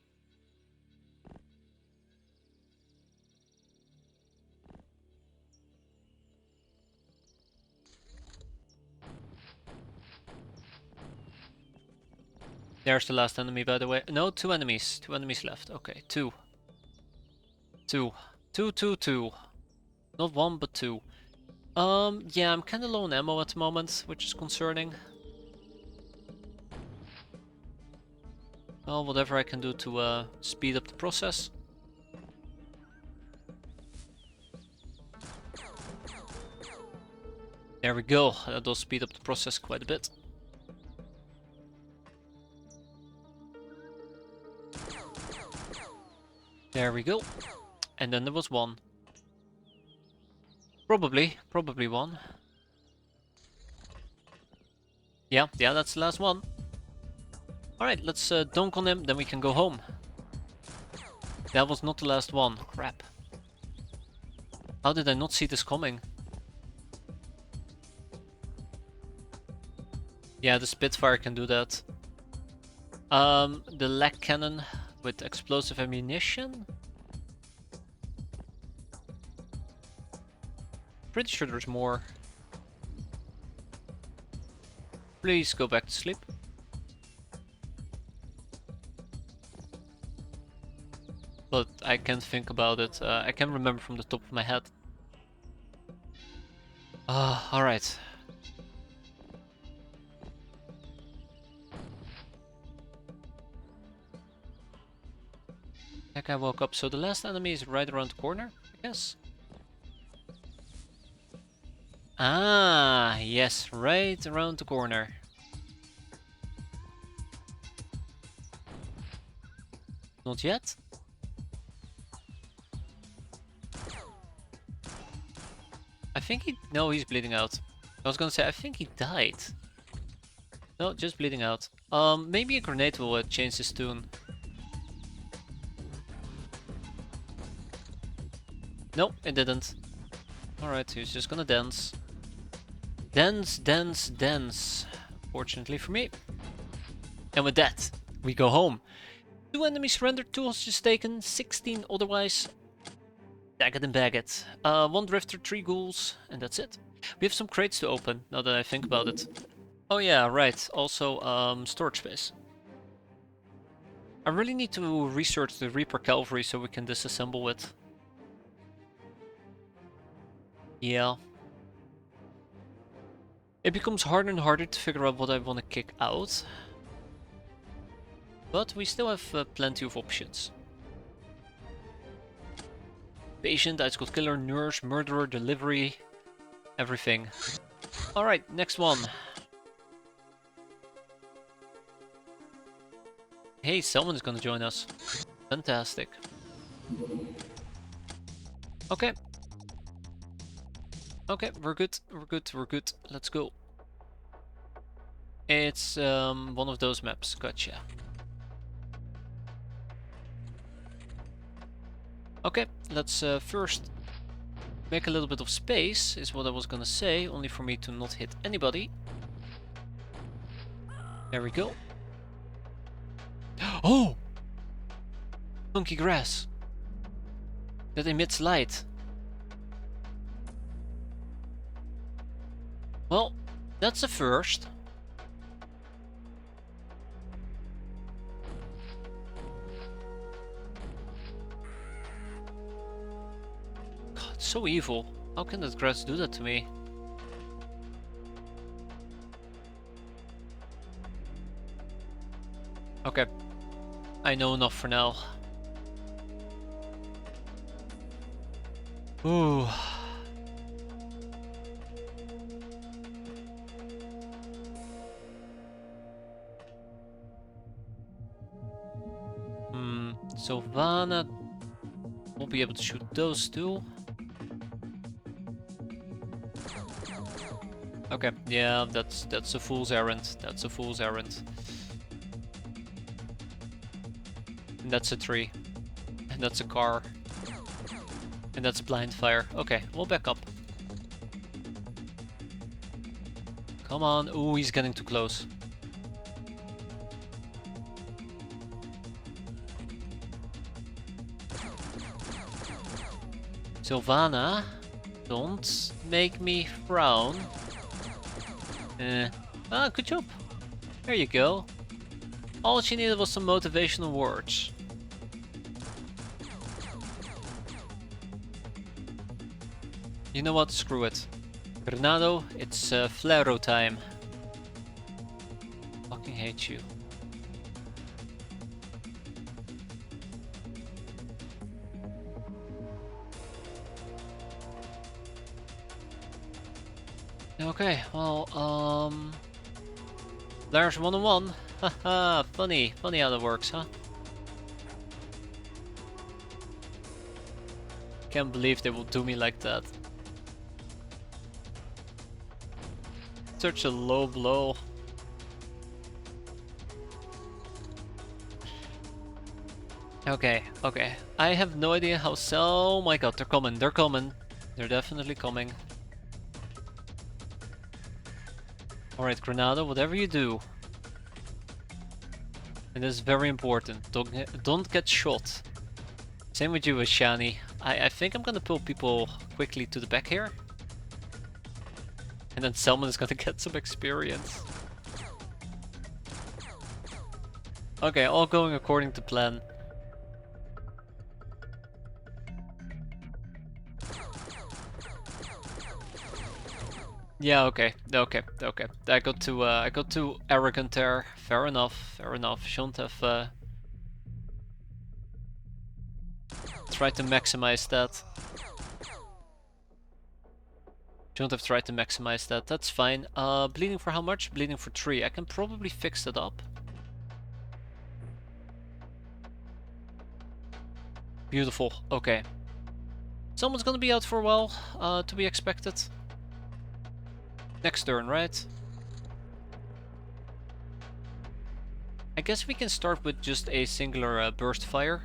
There's the last enemy, by the way. No, two enemies. Two enemies left. Okay, two. Two. Two. Not one, but two. Yeah, I'm kinda low on ammo at the moment, which is concerning. Well, whatever I can do to speed up the process. There we go. That does speed up the process quite a bit. There we go. And then there was one. Probably one. Yeah, that's the last one. Alright, let's dunk on him, then we can go home. That was not the last one. Crap. How did I not see this coming? Yeah, the Spitfire can do that. The lag cannon with explosive ammunition? Pretty sure there's more. Please go back to sleep. but I can't think about it. I can't remember from the top of my head. Alright. That guy woke up, so the last enemy is right around the corner, I guess. Ah, yes, right around the corner. Not yet? I think he... No, he's bleeding out. I was gonna say, I think he died. No, just bleeding out. Maybe a grenade will change his tune. Nope, it didn't. Alright, he's just gonna dance. Dance, dance, dance. Fortunately for me. And with that, we go home. 2 enemies surrendered, 2 hostages taken, 16 otherwise. Tag it and bag it. 1 drifter, 3 ghouls, and that's it. We have some crates to open, now that I think about it. Oh yeah, right. Also, storage space. I really need to research the Reaper Cavalry so we can disassemble it. Yeah. It becomes harder and harder to figure out what I want to kick out. But we still have plenty of options. Patient, Ice Cold Killer, Nurse, Murderer, Delivery, everything. Alright, next one. Hey, someone's gonna join us. Fantastic. Okay. Okay, we're good, we're good, we're good. Let's go. It's one of those maps, gotcha. Okay, let's first make a little bit of space, is what I was gonna say, only for me to not hit anybody. There we go. Oh! Funky grass. That emits light. Well, that's a first. God, so evil. How can that grass do that to me? Okay. I know enough for now. Ooh. Sylvana will be able to shoot those two. Okay, yeah, that's a fool's errand. That's a fool's errand. And that's a tree. And that's a car. And that's blind fire. Okay, we'll back up. Come on. Ooh, he's getting too close. Sylvana, don't make me frown. Good job. There you go. All she needed was some motivational words. You know what? Screw it. Granado, it's Flaro time. Fucking hate you. Okay, well, there's 1-on-1. Haha, funny how that works, huh? Can't believe they will do me like that. Such a low blow. Okay. I have no idea how oh my god, they're coming. They're definitely coming. Alright, Granado, whatever you do. It is very important. Don't get shot. Same with you, Shani. I think I'm gonna pull people quickly to the back here. And then Selman is gonna get some experience. Okay, all going according to plan. Yeah, okay, okay, okay. I got too arrogant there. Fair enough, fair enough. Shouldn't have tried to maximize that. Shouldn't have tried to maximize that. That's fine. Bleeding for how much? Bleeding for 3. I can probably fix that up. Beautiful. Okay. Someone's gonna be out for a while, to be expected. Next turn, right? I guess we can start with just a singular burst fire.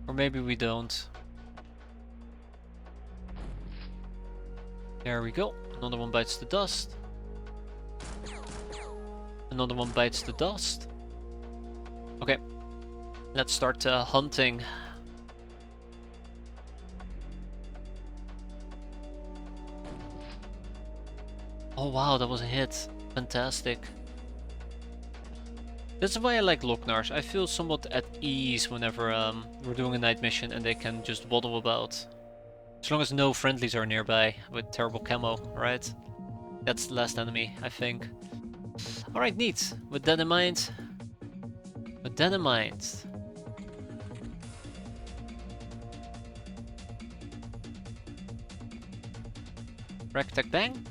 Or maybe we don't. There we go. Another one bites the dust. Another one bites the dust. Okay. Let's start hunting. Oh wow, that was a hit. Fantastic. That's why I like Locknars. I feel somewhat at ease whenever we're doing a night mission and they can just waddle about. As long as no friendlies are nearby with terrible camo, right? That's the last enemy, I think. Alright, neat. With that in mind... With that in mind... Rack, tack, bang.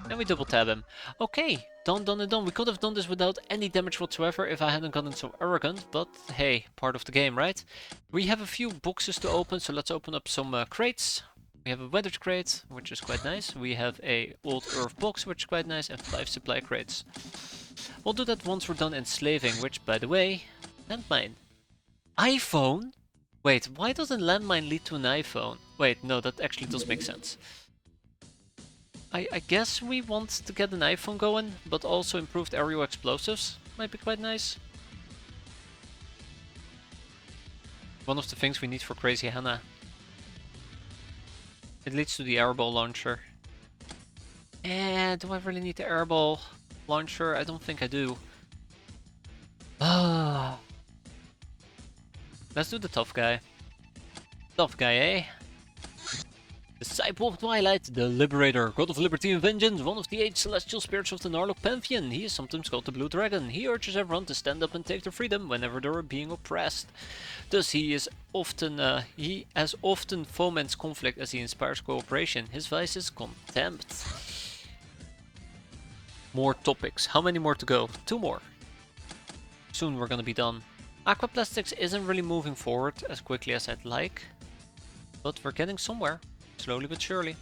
And we double tab him. Okay, done, done, and done. We could have done this without any damage whatsoever if I hadn't gotten so arrogant, but hey, part of the game, right? We have a few boxes to open, so let's open up some crates. We have a weathered crate, which is quite nice. We have a old earth box, which is quite nice, and 5 supply crates. We'll do that once we're done enslaving, which, by the way, landmine. iPhone? Wait, why doesn't landmine lead to an iPhone? Wait, no, that actually does make sense. I guess we want to get an iPhone going, but also improved aerial explosives might be quite nice. One of the things we need for Crazy Hannah. It leads to the airball launcher. And do I really need the airball launcher? I don't think I do. Ah. Let's do the tough guy. Tough guy, eh? The Disciple of Twilight, the Liberator, God of Liberty and Vengeance, one of the 8 celestial spirits of the Narlock Pantheon. He is sometimes called the Blue Dragon. He urges everyone to stand up and take their freedom whenever they are being oppressed. Thus he has often foments conflict as he inspires cooperation. His vice is contempt. More topics. How many more to go? 2 more. Soon we're gonna be done. Aquaplastics isn't really moving forward as quickly as I'd like, but we're getting somewhere. Slowly but surely.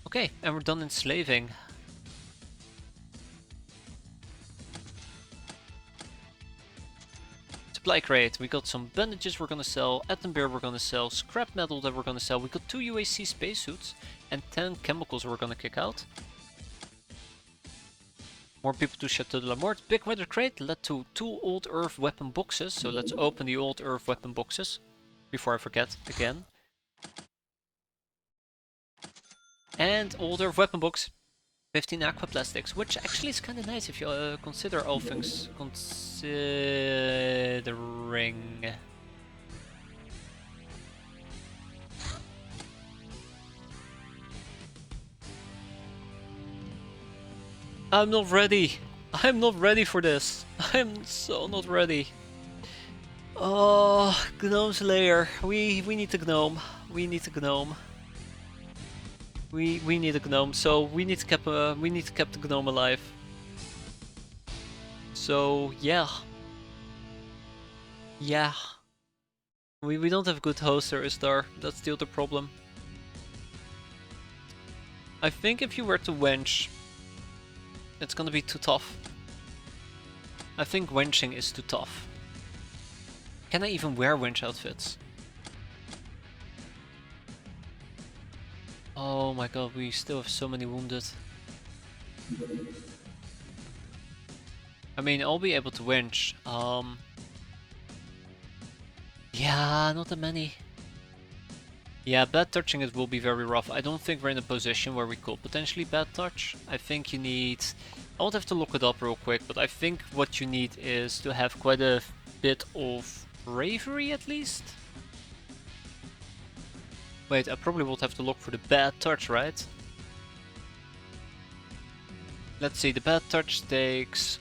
Okay, and we're done enslaving. Supply crate. We got some bandages we're gonna sell, atom beer we're gonna sell, scrap metal that we're gonna sell. We got 2 UAC spacesuits and 10 chemicals we're gonna kick out. More people to Chateau de la Mort. Big weather crate led to 2 old earth weapon boxes. So let's open the old earth weapon boxes before I forget again. And older weapon box, 15 aquaplastics, which actually is kind of nice if you consider all things considering. I'm not ready. I'm not ready for this. I'm so not ready. Oh, Gnome Slayer. We need a gnome. We need a gnome. We need a gnome, so we need to keep the gnome alive. So yeah. Yeah. We don't have good hoster, is there? That's the other problem. I think if you were to wench, it's gonna be too tough. I think wenching is too tough. Can I even wear wench outfits? Oh my god, we still have so many wounded. I mean, I'll be able to winch. Yeah, not that many. Yeah, bad touching it will be very rough. I don't think we're in a position where we could potentially bad touch. I think you need... I won't have to look it up real quick, but I think what you need is to have quite a bit of bravery at least? Wait, I probably would have to look for the bad touch, right? Let's see, the bad touch takes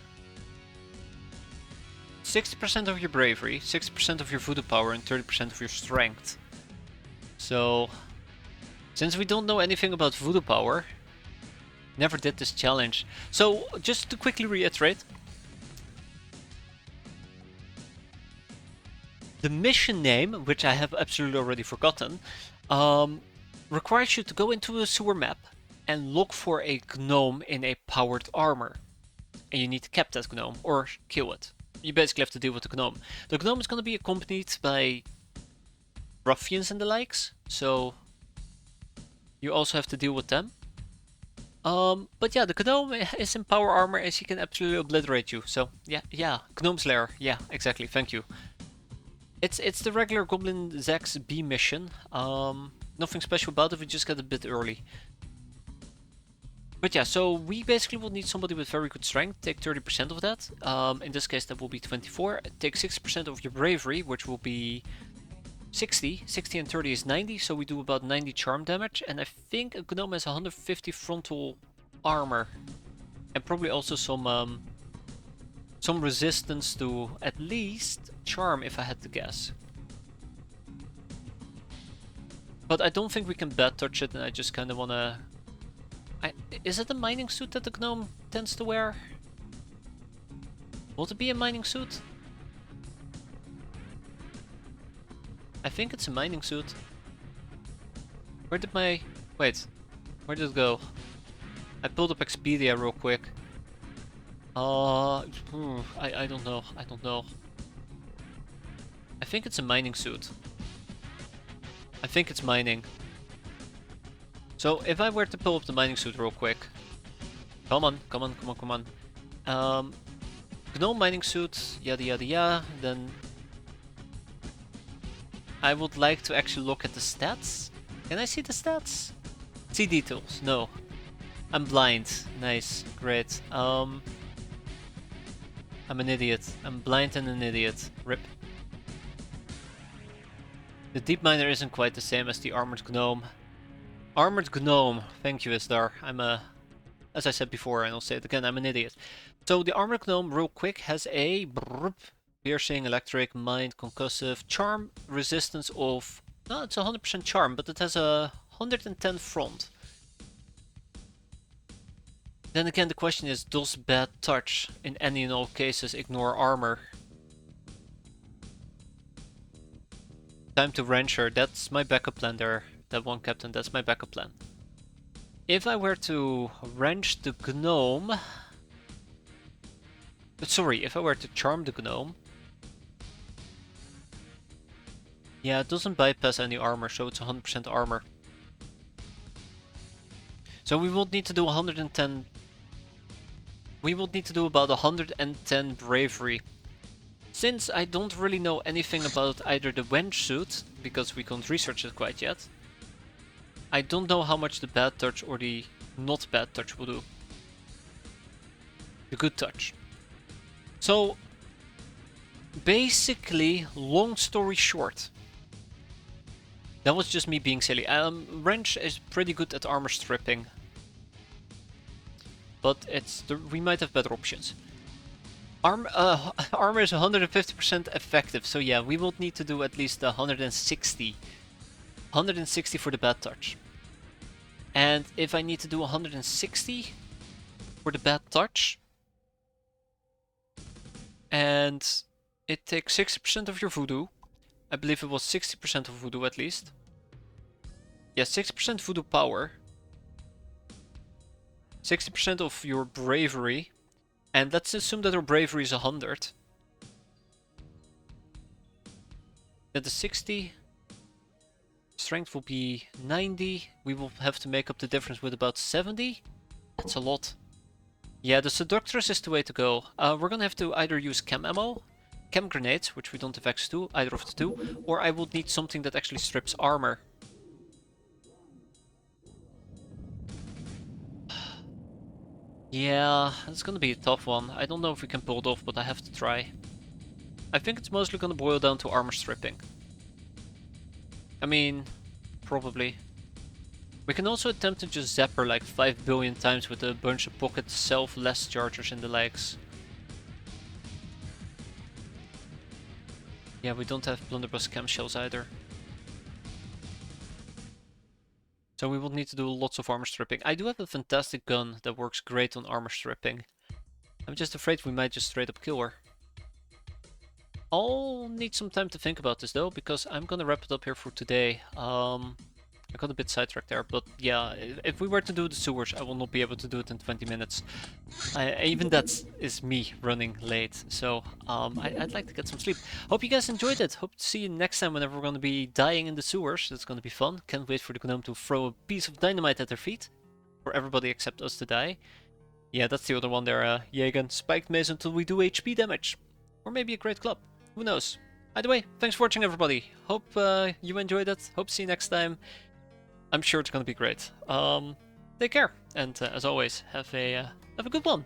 60% of your bravery, 60% of your voodoo power, and 30% of your strength. So, since we don't know anything about voodoo power, never did this challenge. So, just to quickly reiterate, the mission name, which I have absolutely already forgotten, requires you to go into a sewer map and look for a gnome in a powered armor. And you need to cap that gnome, or kill it. You basically have to deal with the gnome. The gnome is going to be accompanied by ruffians and the likes, so you also have to deal with them. But yeah, the gnome is in power armor as he can absolutely obliterate you. So yeah, gnome's lair. Yeah, exactly. Thank you. It's the regular Goblin Zax B mission. Nothing special about it. We just got a bit early. But yeah, so we basically will need somebody with very good strength. Take 30% of that. In this case, that will be 24. Take 6% of your bravery, which will be 60. 60 and 30 is 90, so we do about 90 charm damage. And I think a gnome has 150 frontal armor. And probably also some resistance to at least charm, if I had to guess. But I don't think we can bad touch it, and I just kind of want to... Is it a mining suit that the gnome tends to wear? Will it be a mining suit? I think it's a mining suit. Where did my... Wait. Where did it go? I pulled up Expedia real quick. I don't know. I don't know. I think it's a mining suit. I think it's mining. So if I were to pull up the mining suit real quick. Come on. Gnome mining suit, yada yada yada. Then I would like to actually look at the stats. Can I see the stats? See details. No. I'm blind. Nice. Great. I'm an idiot. I'm blind and an idiot. RIP. The deep miner isn't quite the same as the armored gnome. Armored gnome. Thank you, Isdar. As I said before, and I'll say it again, I'm an idiot. So the armored gnome, real quick, has a piercing, electric, mind, concussive, charm, resistance of... No, it's 100% charm, but it has a 110 front. Then again, the question is, does bad touch in any and all cases ignore armor? Time to Rancher, that's my backup plan there. That one captain, that's my backup plan. If I were to wrench the gnome... Sorry, if I were to charm the gnome... Yeah, it doesn't bypass any armor, so it's 100% armor. So we will need to do 110... We will need to do about 110 bravery. Since I don't really know anything about either the wench suit, because we can't research it quite yet, I don't know how much the bad touch or the not bad touch will do. The good touch. So, basically, long story short, that was just me being silly. Wrench is pretty good at armor stripping, but we might have better options. Armor is 150% effective, so yeah, we will need to do at least 160. 160 for the bad touch. And if I need to do 160 for the bad touch, and it takes 60% of your voodoo, I believe it was 60% of voodoo at least. Yeah, 60% voodoo power, 60% of your bravery, and let's assume that our bravery is 100. That is 60. Strength will be 90. We will have to make up the difference with about 70. That's a lot. Yeah, the Seductress is the way to go. We're gonna have to either use chem ammo, chem grenades, which we don't have access to, either of the two, or I would need something that actually strips armor. Yeah, it's gonna be a tough one. I don't know if we can pull it off, but I have to try. I think it's mostly gonna boil down to armor stripping. I mean, probably. We can also attempt to just zap her like 5 billion times with a bunch of pocket self-less chargers in the legs. Yeah, we don't have blunderbuss cam shells either. So we will need to do lots of armor stripping. I do have a fantastic gun that works great on armor stripping. I'm just afraid we might just straight up kill her. I'll need some time to think about this though, because I'm gonna wrap it up here for today. I got a bit sidetracked there, but yeah, if we were to do the sewers, I will not be able to do it in 20 minutes. Even that is me running late, so I'd like to get some sleep. Hope you guys enjoyed it. Hope to see you next time whenever we're going to be dying in the sewers. That's going to be fun. Can't wait for the gnome to throw a piece of dynamite at their feet. For everybody except us to die. Yeah, that's the other one there. Yeah, again, spiked mace until we do HP damage. Or maybe a great club. Who knows? Either way, thanks for watching everybody. Hope you enjoyed it. Hope to see you next time. I'm sure it's gonna be great. Take care, and as always, have a good one.